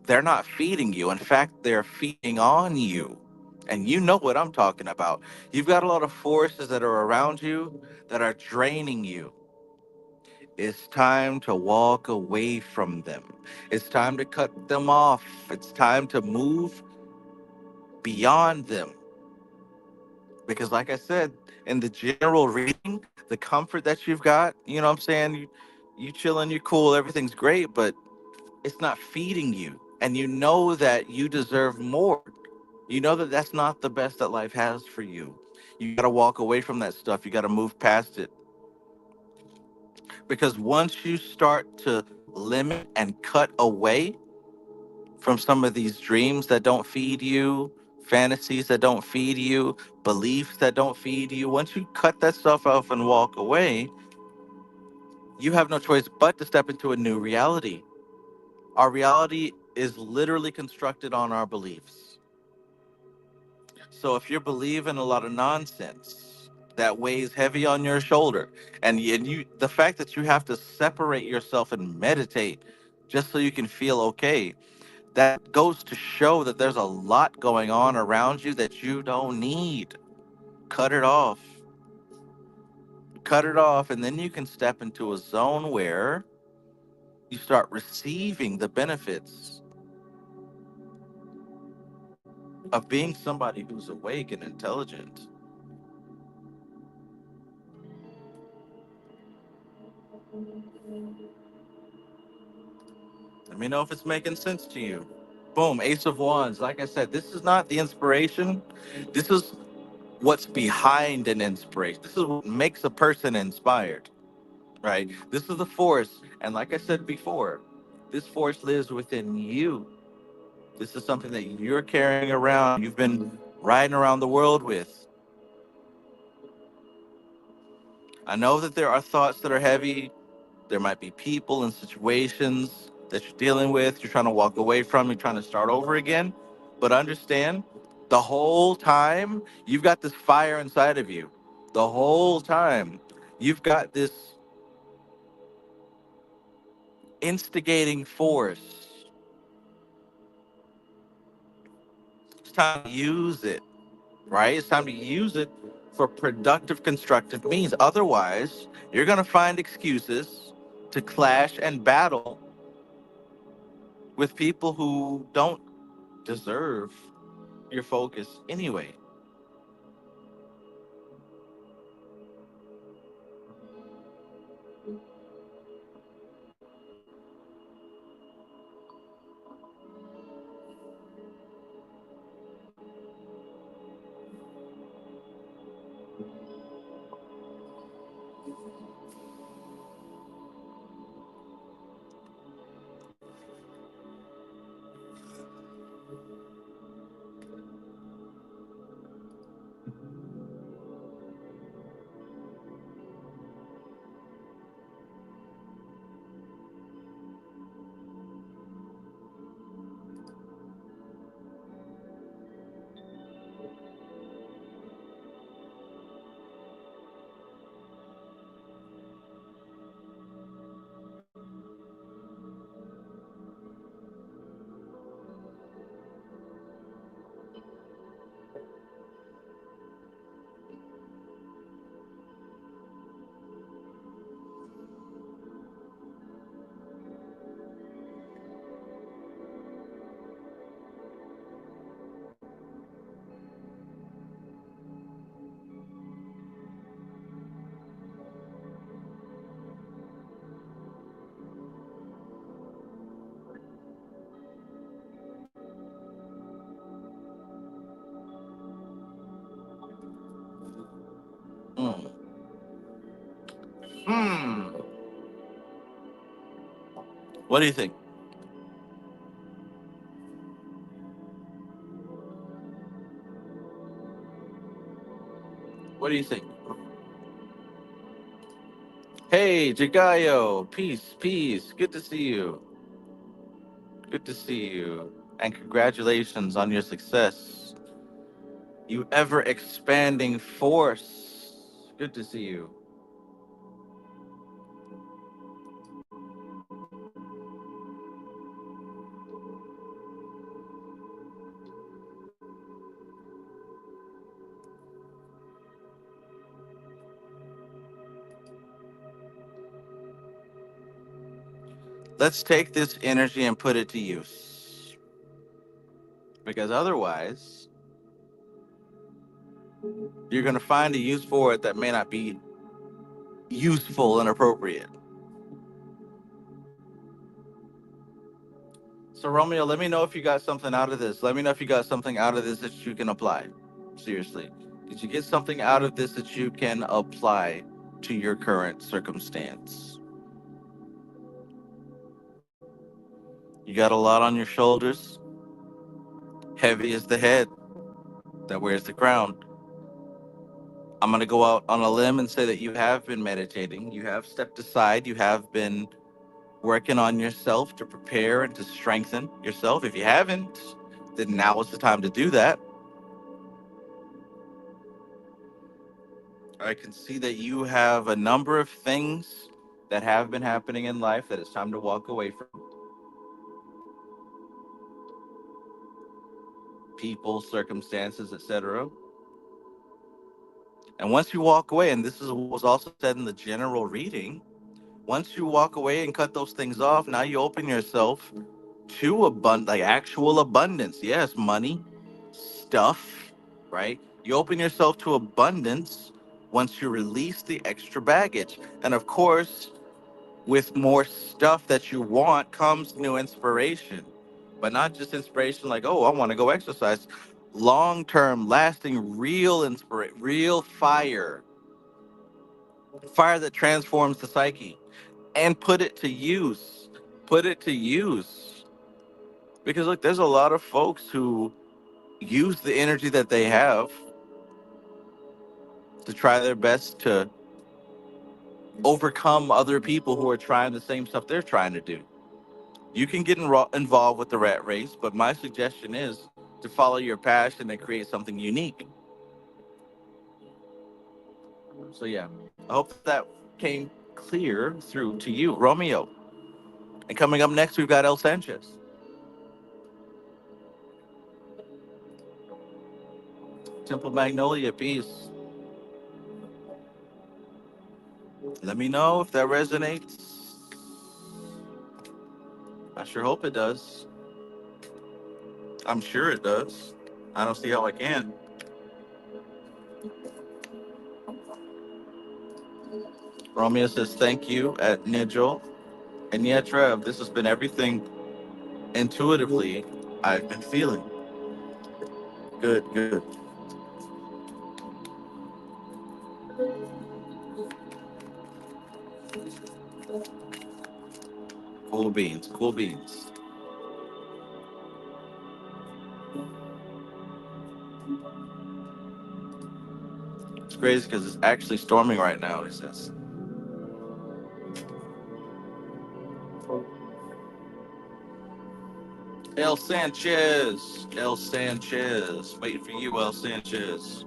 They're not feeding you. In fact, they're feeding on you. And you know what I'm talking about. You've got a lot of forces that are around you that are draining you. It's time to walk away from them. It's time to cut them off. It's time to move beyond them. Because, like I said, in the general reading, the comfort that you've got, you know what I'm saying? You chilling, you cool, everything's great, but it's not feeding you. And you know that you deserve more. You know that that's not the best that life has for you. You got to walk away from that stuff. You got to move past it. Because once you start to limit and cut away from some of these dreams that don't feed you, fantasies that don't feed you, beliefs that don't feed you, once you cut that stuff off and walk away, you have no choice but to step into a new reality. Our reality is literally constructed on our beliefs. So if you're believing a lot of nonsense that weighs heavy on your shoulder, and the fact that you have to separate yourself and meditate just so you can feel okay, that goes to show that there's a lot going on around you that you don't need. Cut it off. Cut it off, and then you can step into a zone where you start receiving the benefits of being somebody who's awake and intelligent. Let me know if it's making sense to you. Boom, Ace of Wands. Like I said, this is not the inspiration. This is what's behind an inspiration. This is what makes a person inspired, right? This is the force. And like I said before, this force lives within you. This is something that you're carrying around. You've been riding around the world with. I know that there are thoughts that are heavy. There might be people and situations that you're dealing with, you're trying to walk away from, you're trying to start over again. But understand, the whole time, you've got this fire inside of you. The whole time, you've got this instigating force. It's time to use it, right? It's time to use it for productive, constructive means. Otherwise, you're going to find excuses to clash and battle with people who don't deserve your focus anyway. Mm. Hmm. What do you think? What do you think? Hey, Jagayo. Peace, peace. Good to see you. Good to see you. And congratulations on your success. You ever expanding force. Good to see you. Let's take this energy and put it to use. Because otherwise, you're going to find a use for it that may not be useful and appropriate. So, Romeo, let me know if you got something out of this. Let me know if you got something out of this that you can apply. Seriously. Did you get something out of this that you can apply to your current circumstance? You got a lot on your shoulders. Heavy is the head that wears the crown. I'm going to go out on a limb and say that you have been meditating. You have stepped aside. You have been working on yourself to prepare and to strengthen yourself. If you haven't, then now is the time to do that. I can see that you have a number of things that have been happening in life that it's time to walk away from. People, circumstances, etc. And once you walk away, and this is what was also said in the general reading, once you walk away and cut those things off, now you open yourself to like actual abundance. Yes, money, stuff, right? You open yourself to abundance once you release the extra baggage. And of course, with more stuff that you want comes new inspiration, but not just inspiration like, oh, I want to go exercise. Long term, lasting, real inspiration, real fire, fire that transforms the psyche, and put it to use. Put it to use. Because look, there's a lot of folks who use the energy that they have to try their best to overcome other people who are trying the same stuff they're trying to do. You can get involved with the rat race, but my suggestion is to follow your passion and create something unique. So yeah, I hope that came clear through to you, Romeo. And coming up next, we've got El Sanchez. Temple Magnolia, peace. Let me know if that resonates. I sure hope it does. I'm sure it does. I don't see how I can. Romeo says thank you at Nigel. And yeah, Trev, this has been everything intuitively I've been feeling. Good, good. Cool beans, cool beans. It's crazy because it's actually storming right now, he says. El Sanchez. El Sanchez. Waiting for you, El Sanchez.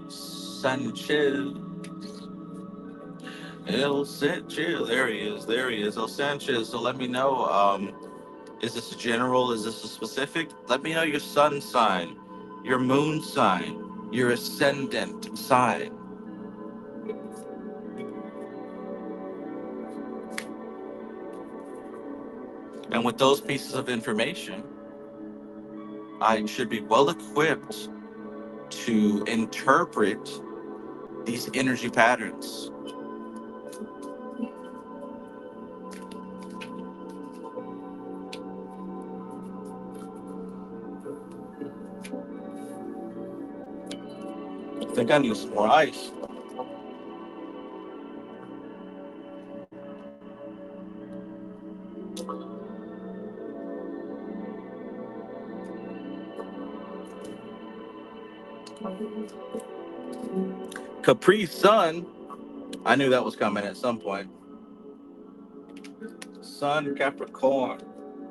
Sanchez. El Sanchez. There he is. There he is. El Sanchez. So let me know. Is this a general? Is this a specific? Let me know your sun sign, your moon sign, your ascendant sign. And with those pieces of information, I should be well equipped to interpret these energy patterns. I think I need some more ice. Capri Sun. I knew that was coming at some point. Sun Capricorn.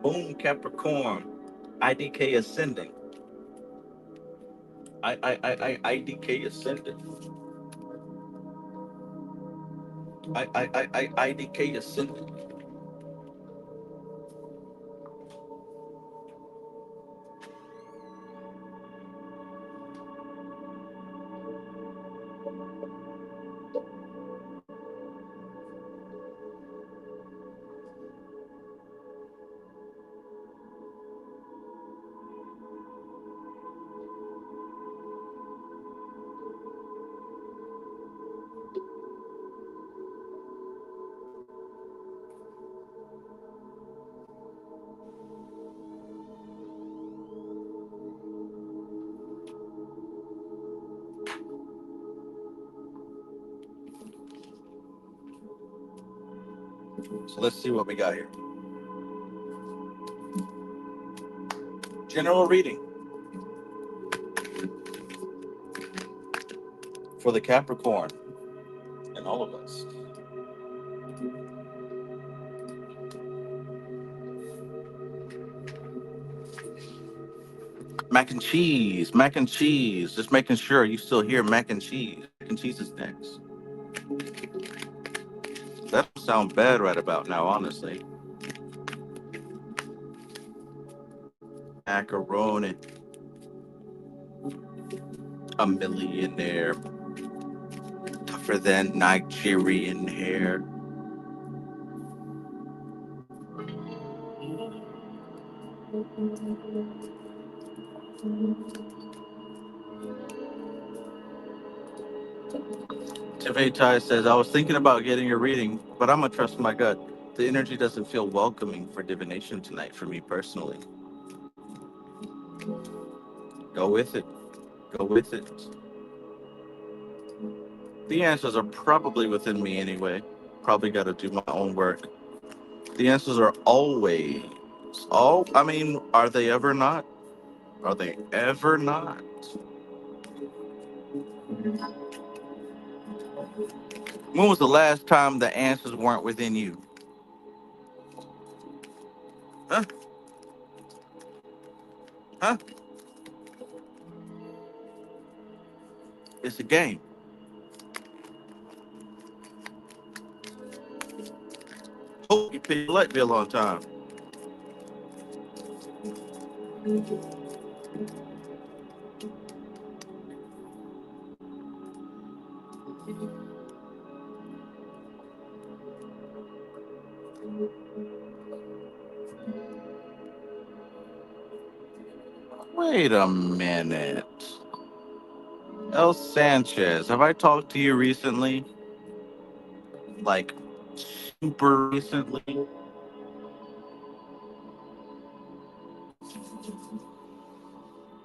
Boom Capricorn. IDK ascending. IDK ascending. IDK ascending. So let's see what we got here. General reading for the Capricorn and all of us. Mac and cheese, mac and cheese. Just making sure you still hear mac and cheese. Mac and cheese is next. That don't sound bad right about now, honestly. Macaroni. A millionaire. Tougher than Nigerian hair. Tiffany says, I was thinking about getting a reading, but I'm going to trust my gut. The energy doesn't feel welcoming for divination tonight for me personally. Go with it. Go with it. The answers are probably within me anyway. Probably got to do my own work. The answers are always. I mean, are they ever not? Are they ever not? When was the last time the answers weren't within you? Huh? Huh? It's a game. Hope you pay your light bill on time. Wait a minute. El Sanchez, have I talked to you recently? Like, super recently?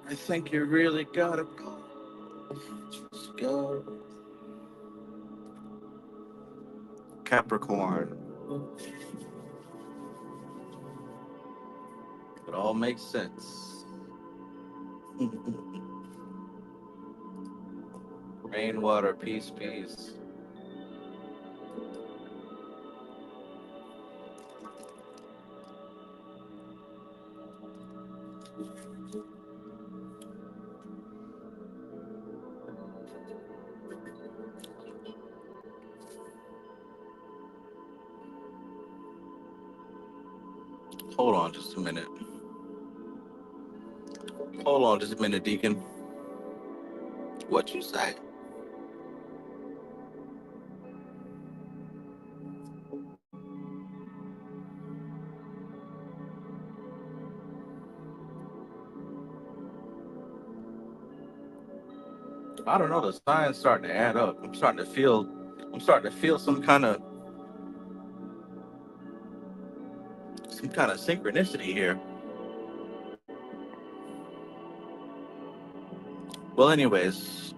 I think you really gotta go. Just go. Capricorn. It all makes sense. Rainwater, peace, peace. Hold on just a minute. Hold on just a minute, Deacon. What you say? I don't know. The signs starting to add up. I'm starting to feel some kind of synchronicity here. Well, anyways,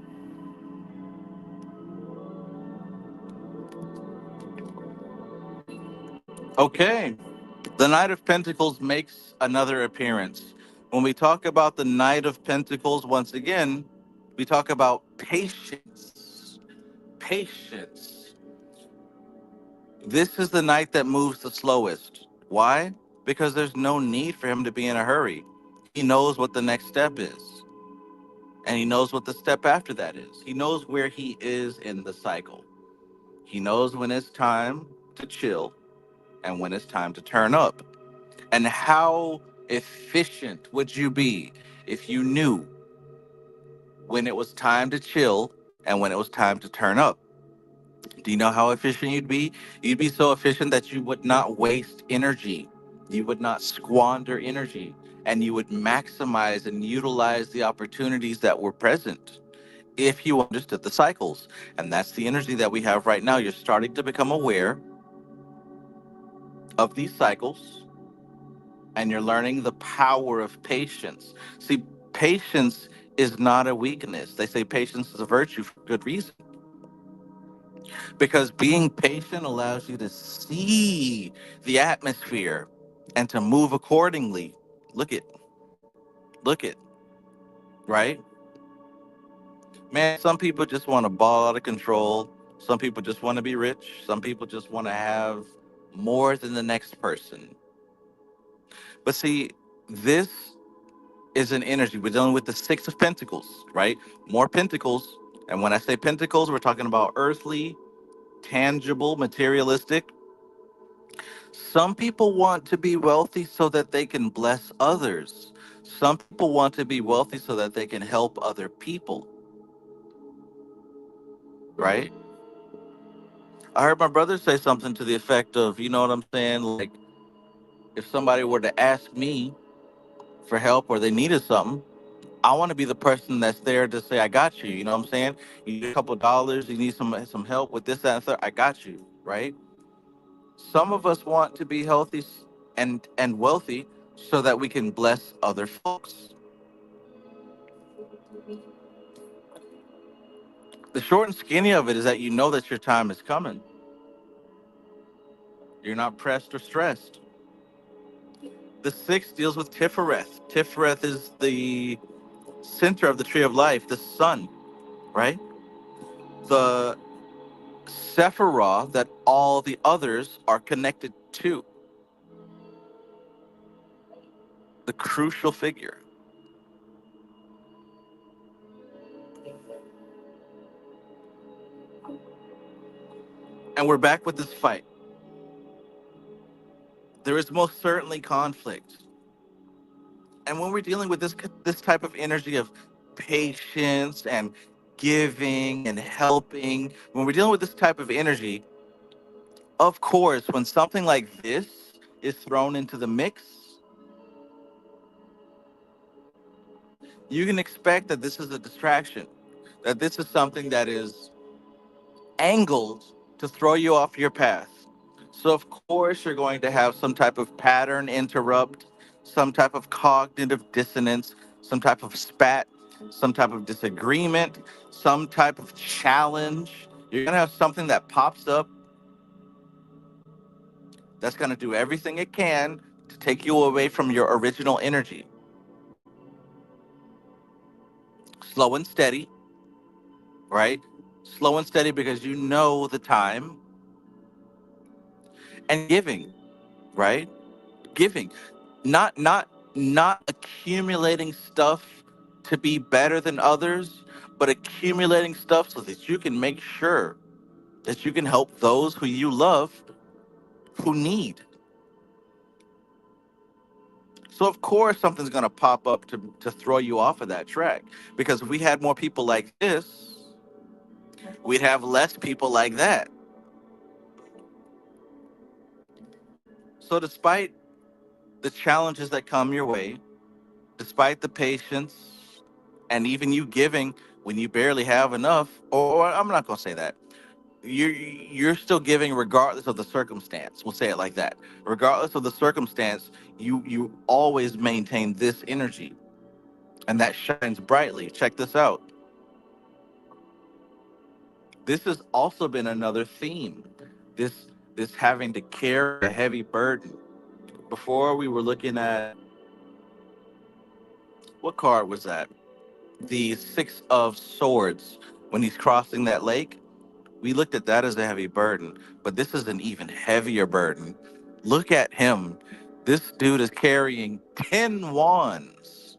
okay. The Knight of Pentacles makes another appearance. When we talk about the Knight of Pentacles, once again, we talk about patience. Patience. This is the knight that moves the slowest. Why? Because there's no need for him to be in a hurry. He knows what the next step is, and he knows what the step after that is. He knows where he is in the cycle. He knows when it's time to chill and when it's time to turn up. And how efficient would you be if you knew when it was time to chill and when it was time to turn up? Do you know how efficient you'd be? You'd be so efficient that you would not waste energy. You would not squander energy. And you would maximize and utilize the opportunities that were present if you understood the cycles. And that's the energy that we have right now. You're starting to become aware of these cycles, and you're learning the power of patience. See, patience is not a weakness. They say patience is a virtue for good reason. Because being patient allows you to see the atmosphere and to move accordingly. Look it, look it, right? Man, some people just want to ball out of control. Some people just want to be rich. Some people just want to have more than the next person. But see, this is an energy. We're dealing with the Six of Pentacles, right? More pentacles. And when I say pentacles, we're talking about earthly, tangible, materialistic. Some people want to be wealthy so that they can bless others. Some people want to be wealthy so that they can help other people, right? I heard my brother say something to the effect of, you know what I'm saying? Like, if somebody were to ask me for help or they needed something, I want to be the person that's there to say, I got you. You know what I'm saying? You need a couple of dollars, you need some help with this, that, and third. I got you, right? Some of us want to be healthy and wealthy so that we can bless other folks. The short and skinny of it is that you know that your time is coming. You're not pressed or stressed. The sixth deals with Tifereth. Tifereth is the center of the tree of life, the sun, right? the Sephiroth that all the others are connected to, the crucial figure. And we're back with this fight. There is most certainly conflict. And when we're dealing with this type of energy of patience and giving and helping, when we're dealing with this type of energy, of course, when something like this is thrown into the mix, you can expect that this is a distraction, that this is something that is angled to throw you off your path. So, of course, you're going to have some type of pattern interrupt, some type of cognitive dissonance, some type of spat, some type of disagreement, some type of challenge. You're going to have something that pops up that's going to do everything it can to take you away from your original energy. Slow and steady, right? Slow and steady because you know the time, and giving, right? Giving, not accumulating stuff to be better than others, but accumulating stuff so that you can make sure that you can help those who you love who need. So of course something's going to pop up to throw you off of that track, because if we had more people like this, we'd have less people like that. So despite the challenges that come your way, despite the patience, and even you giving when you barely have enough, or I'm not going to say that. You're still giving regardless of the circumstance. We'll say it like that. Regardless of the circumstance, you always maintain this energy, and that shines brightly. Check this out. This has also been another theme. This this having to carry a heavy burden. Before we were looking at, what card was that? The Six of Swords, when he's crossing that lake. We looked at that as a heavy burden, but this is an even heavier burden. Look at him. This dude is carrying 10 wands.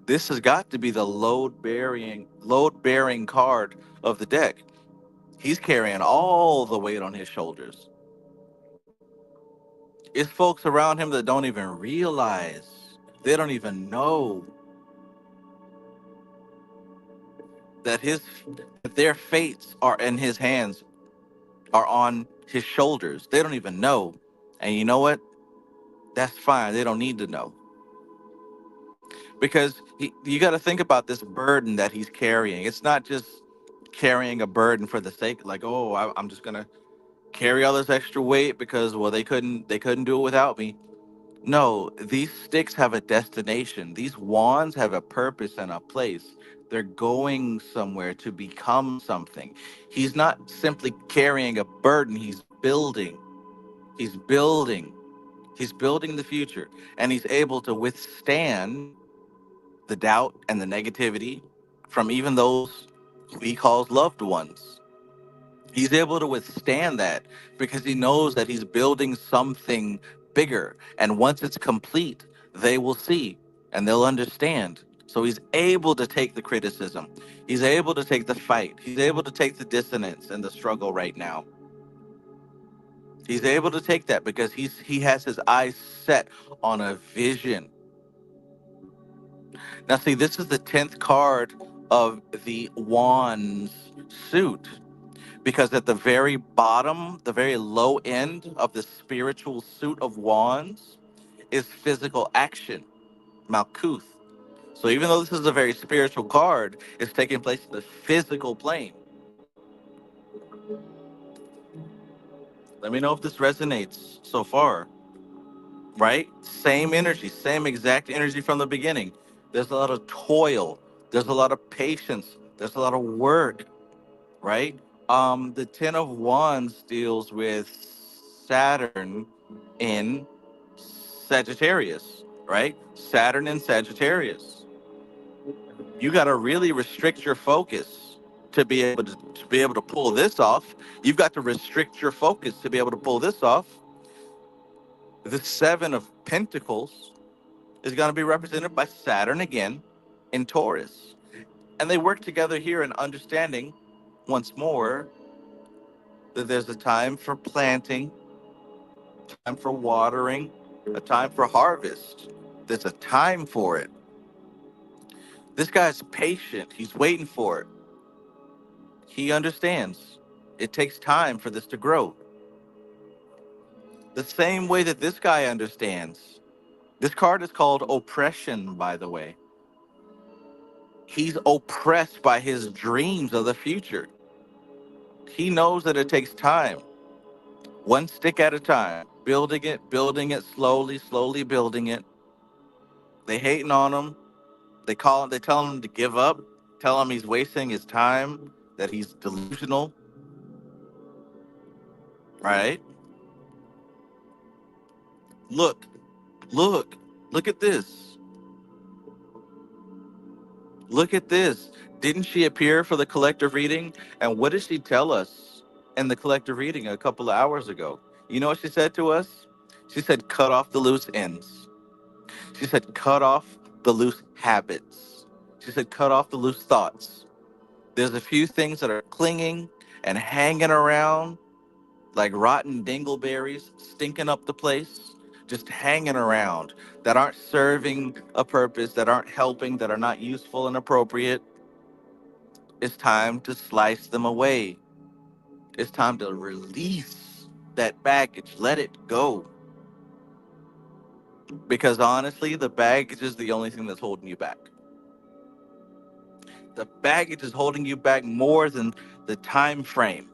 This has got to be the load bearing card of the deck. He's carrying all the weight on his shoulders. It's folks around him that don't even realize. They don't even know that their fates are in his hands, are on his shoulders. They don't even know. And you know what? That's fine. They don't need to know. Because you got to think about this burden that he's carrying. It's not just carrying a burden for the sake, like, oh, I'm just going to carry all this extra weight because, well, they couldn't do it without me. No, these sticks have a destination. These wands have a purpose and a place. They're going somewhere to become something. He's not simply carrying a burden. He's building. He's building. He's building the future. And he's able to withstand the doubt and the negativity from even those who he calls loved ones. He's able to withstand that because he knows that he's building something bigger. And once it's complete, they will see and they'll understand. So he's able to take the criticism. He's able to take the fight. He's able to take the dissonance and the struggle right now. He's able to take that because he has his eyes set on a vision. Now, see, this is the 10th card of the Wands suit, because at the very bottom, the very low end of the spiritual suit of Wands is physical action, Malkuth. So even though this is a very spiritual card, it's taking place in the physical plane. Let me know if this resonates so far, right? Same energy, same exact energy from the beginning. There's a lot of toil, there's a lot of patience, there's a lot of work, right? The Ten of Wands deals with Saturn in Sagittarius, right? Saturn in Sagittarius. You got to really restrict your focus. to pull this off. You've got to restrict your focus to be able to pull this off. The Seven of Pentacles is going to be represented by Saturn again in Taurus. And they work together here in understanding once more that there's a time for planting, time for watering, a time for harvest. There's a time for it. This guy's patient. He's waiting for it. He understands. It takes time for this to grow. The same way that this guy understands. This card is called oppression, by the way. He's oppressed by his dreams of the future. He knows that it takes time, one stick at a time, building it slowly, slowly building it. They hating on him. They tell him to give up, tell him he's wasting his time, that he's delusional, right? Look, look, look at this. Look at this. Didn't she appear for the collective reading? And what did she tell us in the collective reading a couple of hours ago? You know what she said to us? She said, cut off the loose ends. She said, cut off the loose habits. She said, cut off the loose thoughts. There's a few things that are clinging and hanging around like rotten dingleberries, stinking up the place, just hanging around, that aren't serving a purpose, that aren't helping, that are not useful and appropriate. It's time to slice them away. It's time to release that baggage. Let it go. Because honestly, the baggage is the only thing that's holding you back. The baggage is holding you back more than the time frame.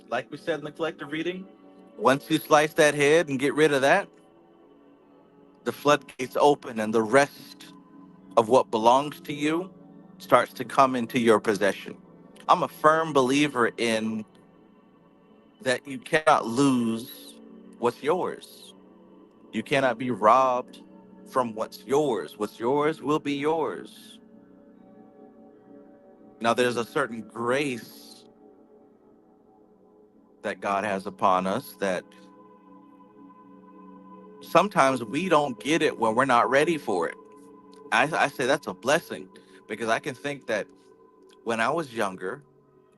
Like we said in the collective reading, once you slice that head and get rid of that, the floodgates open and the rest of what belongs to you starts to come into your possession. I'm a firm believer in that you cannot lose what's yours. You cannot be robbed from what's yours. What's yours will be yours. Now, there's a certain grace that God has upon us that sometimes we don't get it when we're not ready for it. I say that's a blessing, because I can think that when I was younger,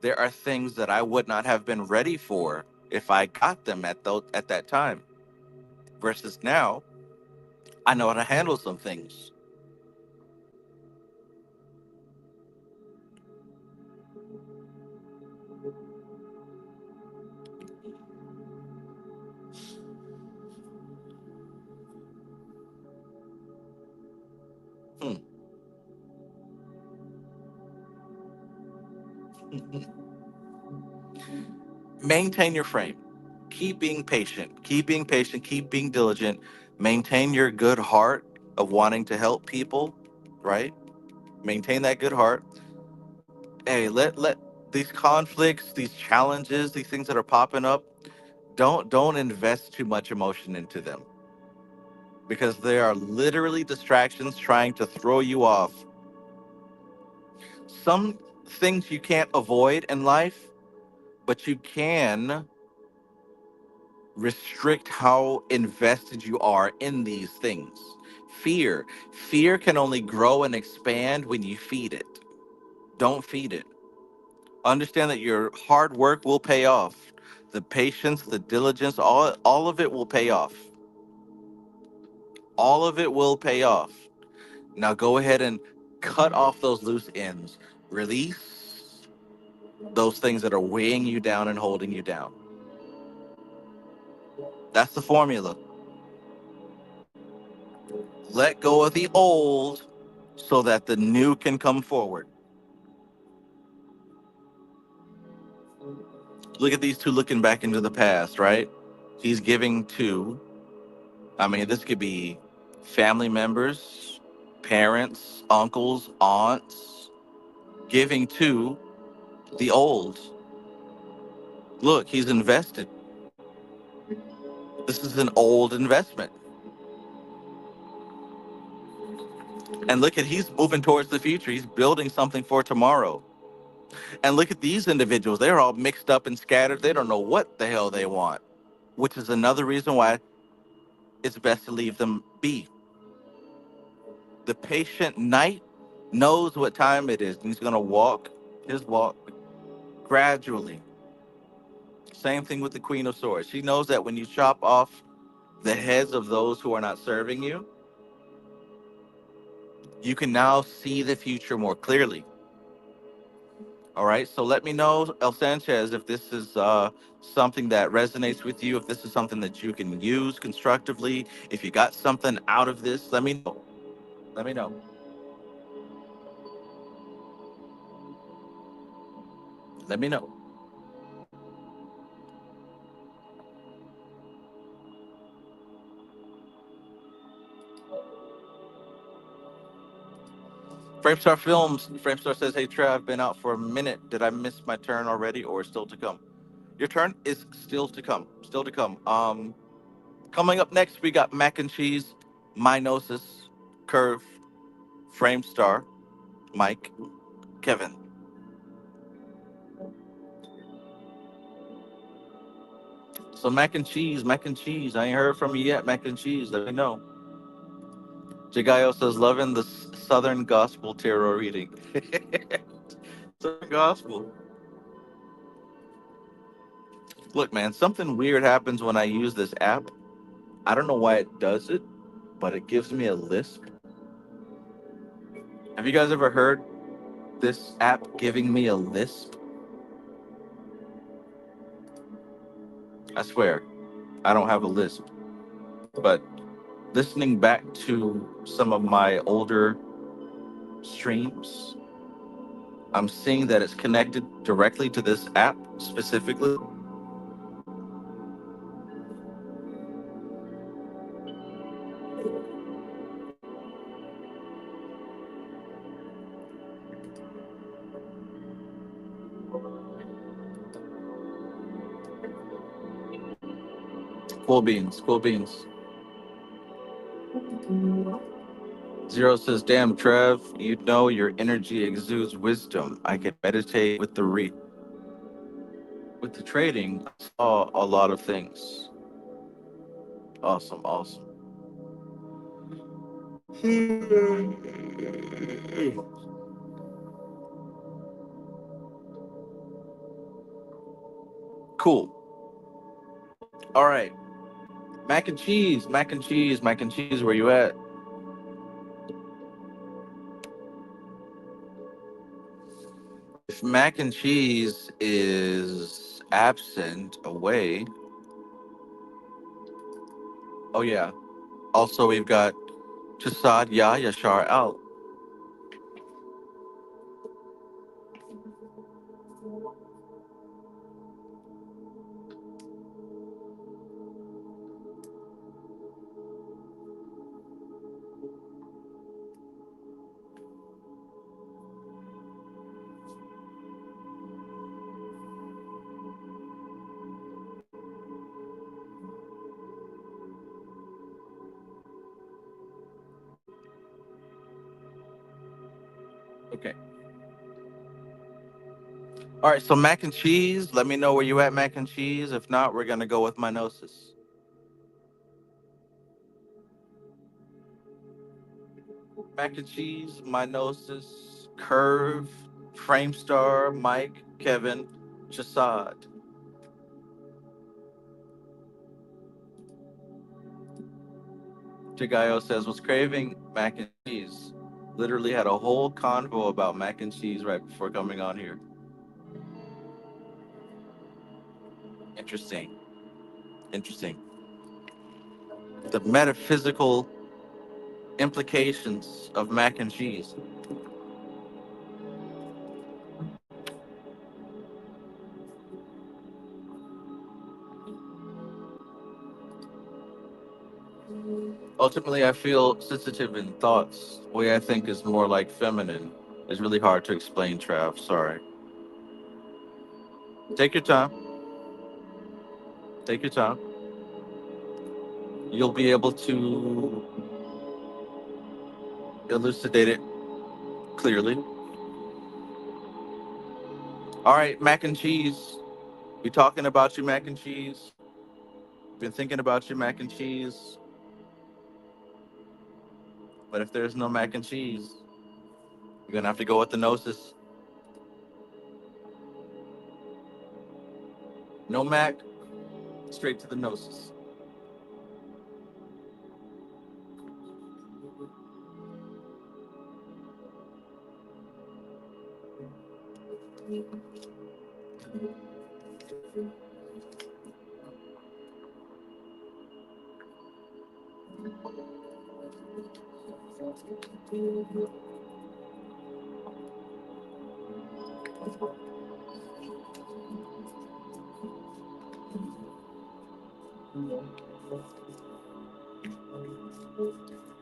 there are things that I would not have been ready for if I got them at that time. Versus now, I know how to handle some things. Hmm. Maintain your frame. Keep being patient. Keep being patient. Keep being diligent. Maintain your good heart of wanting to help people, right? Maintain that good heart. Hey, let these conflicts, these challenges, these things that are popping up, don't invest too much emotion into them, because they are literally distractions trying to throw you off. Some things you can't avoid in life, but you can restrict how invested you are in these things. Fear can only grow and expand when you feed it. Don't feed it. Understand that your hard work will pay off. The patience, the diligence, all of it will pay off. All of it will pay off. Now go ahead and cut off those loose ends. Release those things that are weighing you down and holding you down. That's the formula. Let go of the old so that the new can come forward. Look at these two looking back into the past, right? He's giving to, I mean, this could be family members, parents, uncles, aunts, giving to the old. Look, he's invested. This is an old investment. And look at, he's moving towards the future. He's building something for tomorrow. And look at these individuals. They're all mixed up and scattered. They don't know what the hell they want, which is another reason why it's best to leave them be. The patient knight knows what time it is, and he's going to walk his walk gradually. Same thing with the Queen of Swords. She knows that when you chop off the heads of those who are not serving you, you can now see the future more clearly. All right. So let me know, El Sanchez, if this is something that resonates with you, if this is something that you can use constructively, if you got something out of this, let me know. Let me know. Let me know. Framestar Films. Framestar says, "Hey Trev, I've been out for a minute. Did I miss my turn already, or still to come?" Your turn is still to come. Still to come. Coming up next, we got Mac and Cheese, Minosis, Curve, Framestar, Mike, Kevin. So Mac and Cheese, Mac and Cheese. I ain't heard from you yet, Mac and Cheese. Let me know. Jagayo says, loving the Southern Gospel tarot reading. Southern Gospel. Look, man, something weird happens when I use this app. I don't know why it does it, but it gives me a lisp. Have you guys ever heard this app giving me a lisp? I swear, I don't have a lisp. But listening back to some of my older streams, I'm seeing that it's connected directly to this app specifically. Cool beans, cool beans. Zero says, damn, Trev, you know your energy exudes wisdom. I can meditate with with the trading. I saw a lot of things. Awesome, awesome. Cool. All right. Mac and cheese, mac and cheese, mac and cheese, where you at? If mac and cheese is absent, away. Oh, yeah. Also, we've got Jasad Ya Yashar out. Okay. All right, so mac and cheese, let me know where you at, mac and cheese. If not, we're going to go with Minosis. Mac and cheese, Minosis, Curve, Framestar, Mike, Kevin, Jasad. Jagayo says, was craving mac and cheese. Literally had a whole convo about mac and cheese right before coming on here. Interesting. Interesting. The metaphysical implications of mac and cheese. Ultimately, I feel sensitive in thoughts. The way I think is more like feminine. It's really hard to explain, Trav. Sorry. Take your time. Take your time. You'll be able to elucidate it clearly. All right, mac and cheese. We talking about your mac and cheese. Been thinking about your mac and cheese. But if there's no mac and cheese, you're gonna have to go with the gnosis. No mac, straight to the gnosis.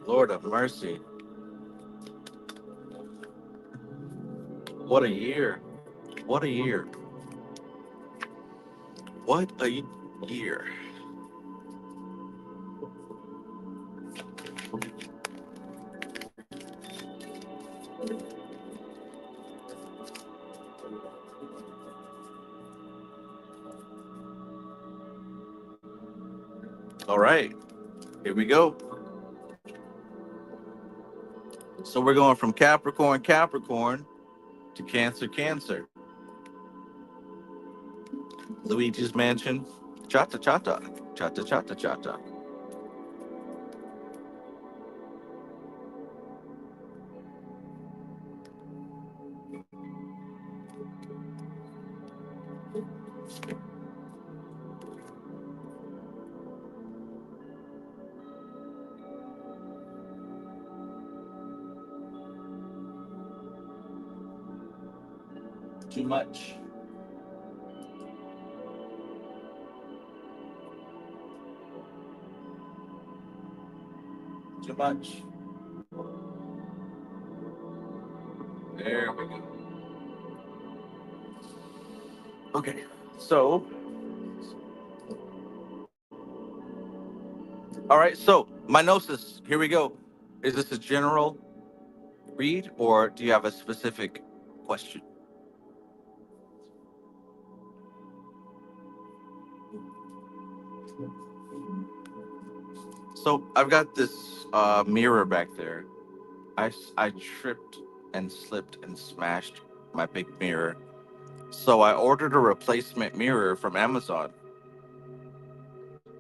Lord of mercy. What a year. What a year. What a year. All right, here we go. So we're going from Capricorn, Capricorn to Cancer, Cancer. Luigi's Mansion, chata chata, chata chata chata. Too much. Too much. There we go. Okay, so, all right, so my gnosis, here we go. Is this a general read or do you have a specific question? So I've got this mirror back there. I tripped and slipped and smashed my big mirror. So I ordered a replacement mirror from Amazon,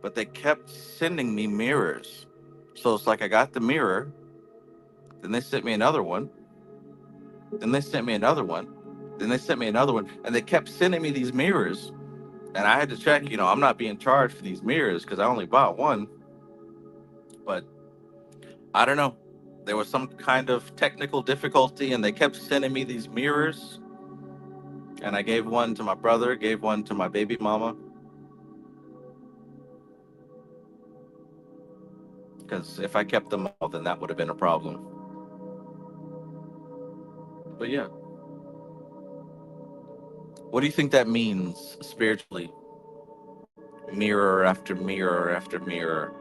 but they kept sending me mirrors. So it's like I got the mirror, then they sent me another one, then they sent me another one, then they sent me another one, and they kept sending me these mirrors. And I had to check, I'm not being charged for these mirrors because I only bought one. But I don't know. There was some kind of technical difficulty, and they kept sending me these mirrors. And I gave one to my brother, gave one to my baby mama. Because if I kept them all, then that would have been a problem. But yeah. What do you think that means spiritually? Mirror after mirror after mirror.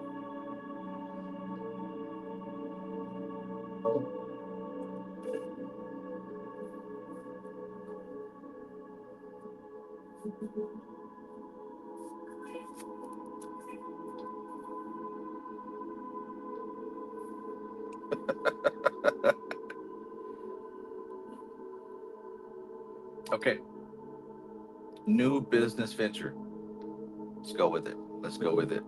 Okay. New business venture. Let's go with it. Let's go with it.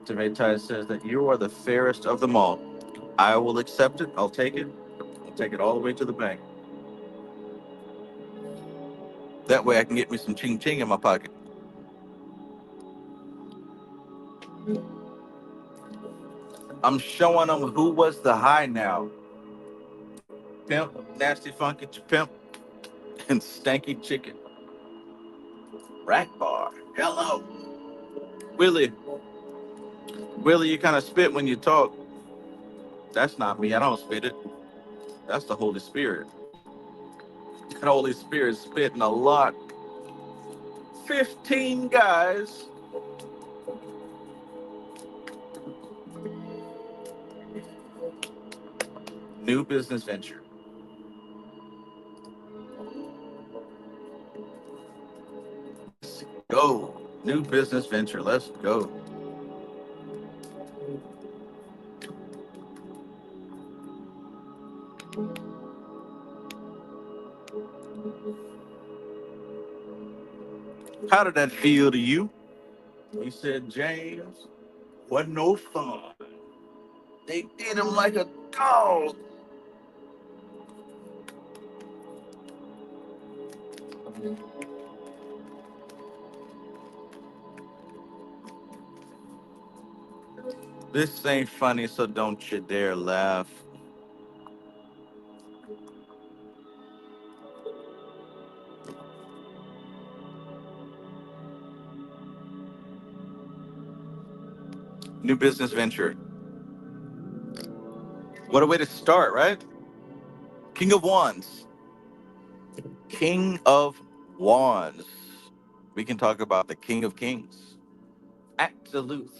Demetai says that you are the fairest of them all. I will accept it. I'll take it. I'll take it all the way to the bank. That way I can get me some ching ching in my pocket. I'm showing them who was the high now. Pimp, nasty funky pimp, and stanky chicken. Rack bar. Hello. Willie. Willie, you kind of spit when you talk. That's not me. I don't spit it. That's the Holy Spirit. The Holy Spirit spitting a lot. 15 guys. New business venture. Let's go. New business venture. Let's go. How did that feel to you? He said, James, wasn't no fun. They did him like a dog. This ain't funny, so don't you dare laugh. New business venture. What a way to start, right? King of Wands. King of Wands. We can talk about the King of Kings. Absolute.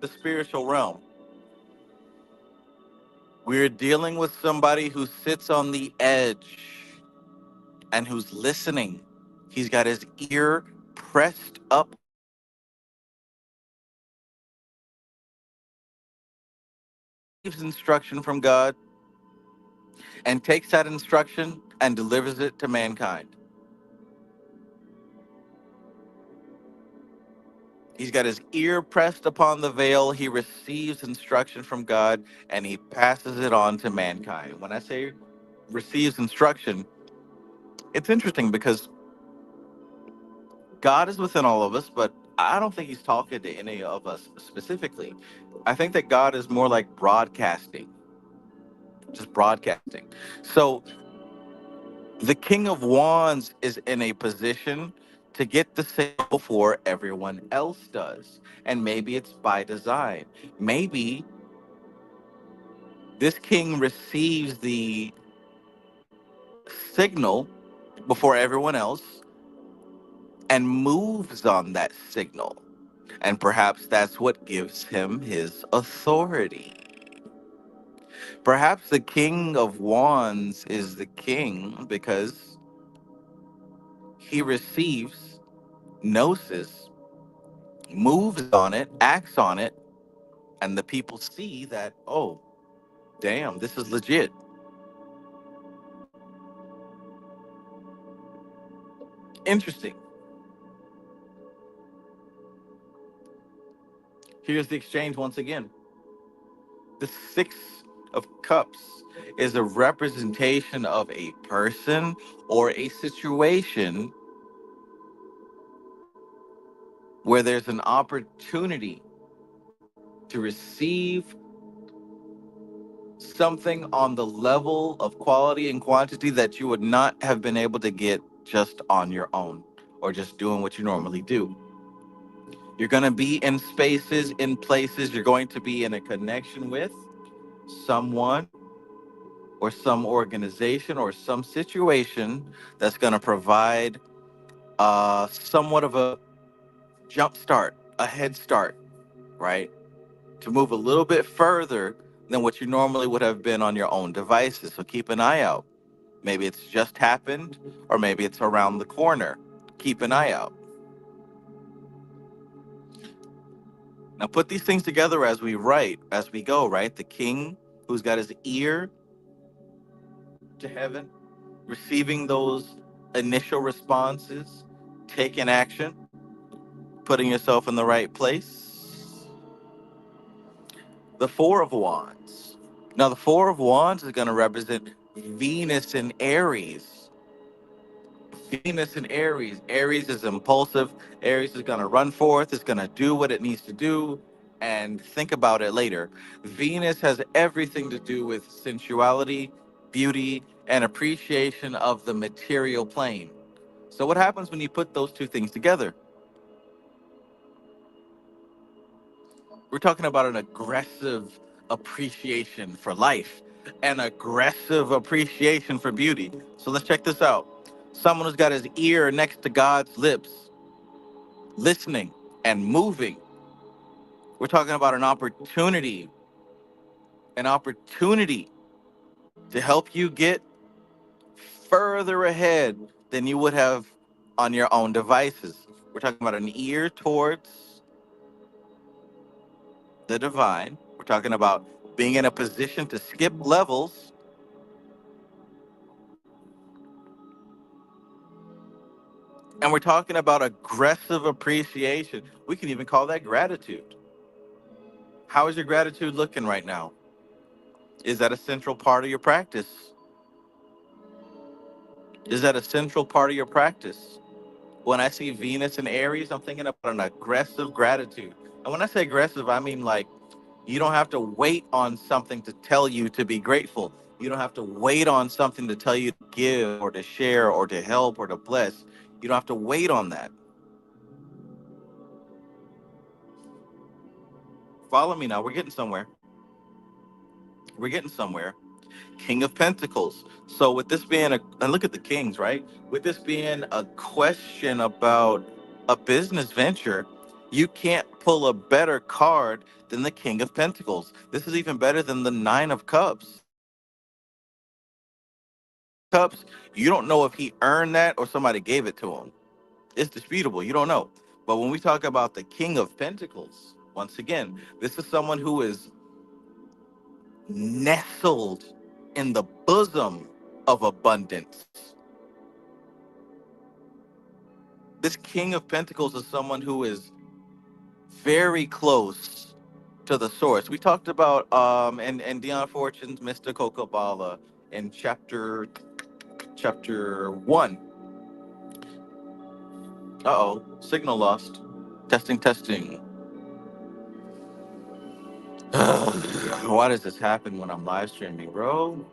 The spiritual realm. We're dealing with somebody who sits on the edge and who's listening. He's got his ear pressed up. Receives instruction from God and takes that instruction and delivers it to mankind. He's got his ear pressed upon the veil. He receives instruction from God and he passes it on to mankind. When I say receives instruction, it's interesting because God is within all of us, but I don't think he's talking to any of us specifically. I think that God is more like broadcasting, just broadcasting. So the King of Wands is in a position to get the sale before everyone else does. And maybe it's by design. Maybe this king receives the signal before everyone else and moves on that signal. And perhaps that's what gives him his authority. Perhaps the King of Wands is the king because he receives gnosis, moves on it, acts on it, and the people see that, oh, damn, this is legit. Interesting. Here's the exchange once again. The Six of Cups is a representation of a person or a situation where there's an opportunity to receive something on the level of quality and quantity that you would not have been able to get just on your own or just doing what you normally do. You're going to be in spaces, in places, you're going to be in a connection with someone or some organization or some situation that's going to provide somewhat of a jump start, a head start, right? To move a little bit further than what you normally would have been on your own devices. So keep an eye out. Maybe it's just happened, or maybe it's around the corner. Keep an eye out. Now put these things together as we write, as we go, right? The king who's got his ear to heaven, receiving those initial responses, taking action, putting yourself in the right place. The Four of Wands. Now, the Four of Wands is going to represent Venus in Aries. Venus in Aries. Aries is impulsive. Aries is going to run forth. It's going to do what it needs to do and think about it later. Venus has everything to do with sensuality, beauty, and appreciation of the material plane. So what happens when you put those two things together? We're talking about an aggressive appreciation for life, an aggressive appreciation for beauty. So let's check this out. Someone who's got his ear next to God's lips, listening, and moving. We're talking about an opportunity to help you get further ahead than you would have on your own devices. We're talking about an ear towards the divine. We're talking about being in a position to skip levels. And we're talking about aggressive appreciation. We can even call that gratitude. How is your gratitude looking right now? Is that a central part of your practice? Is that a central part of your practice? When I see Venus and Aries, I'm thinking about an aggressive gratitude. And when I say aggressive, I mean like you don't have to wait on something to tell you to be grateful. You don't have to wait on something to tell you to give or to share or to help or to bless. You don't have to wait on that. Follow me now. We're getting somewhere. We're getting somewhere. King of Pentacles. So with this being and look at the kings, right? With this being a question about a business venture, you can't pull a better card than the King of Pentacles. This is even better than the Nine of Cups. Cups, you don't know if he earned that or somebody gave it to him. It's disputable. You don't know. But when we talk about the King of Pentacles, once again, this is someone who is nestled in the bosom of abundance. This King of Pentacles is someone who is very close to the source. We talked about and Dion Fortune's Mystical Kabbalah in chapter 1. Uh-oh, signal lost. Testing, testing. Why does this happen when I'm live streaming, bro?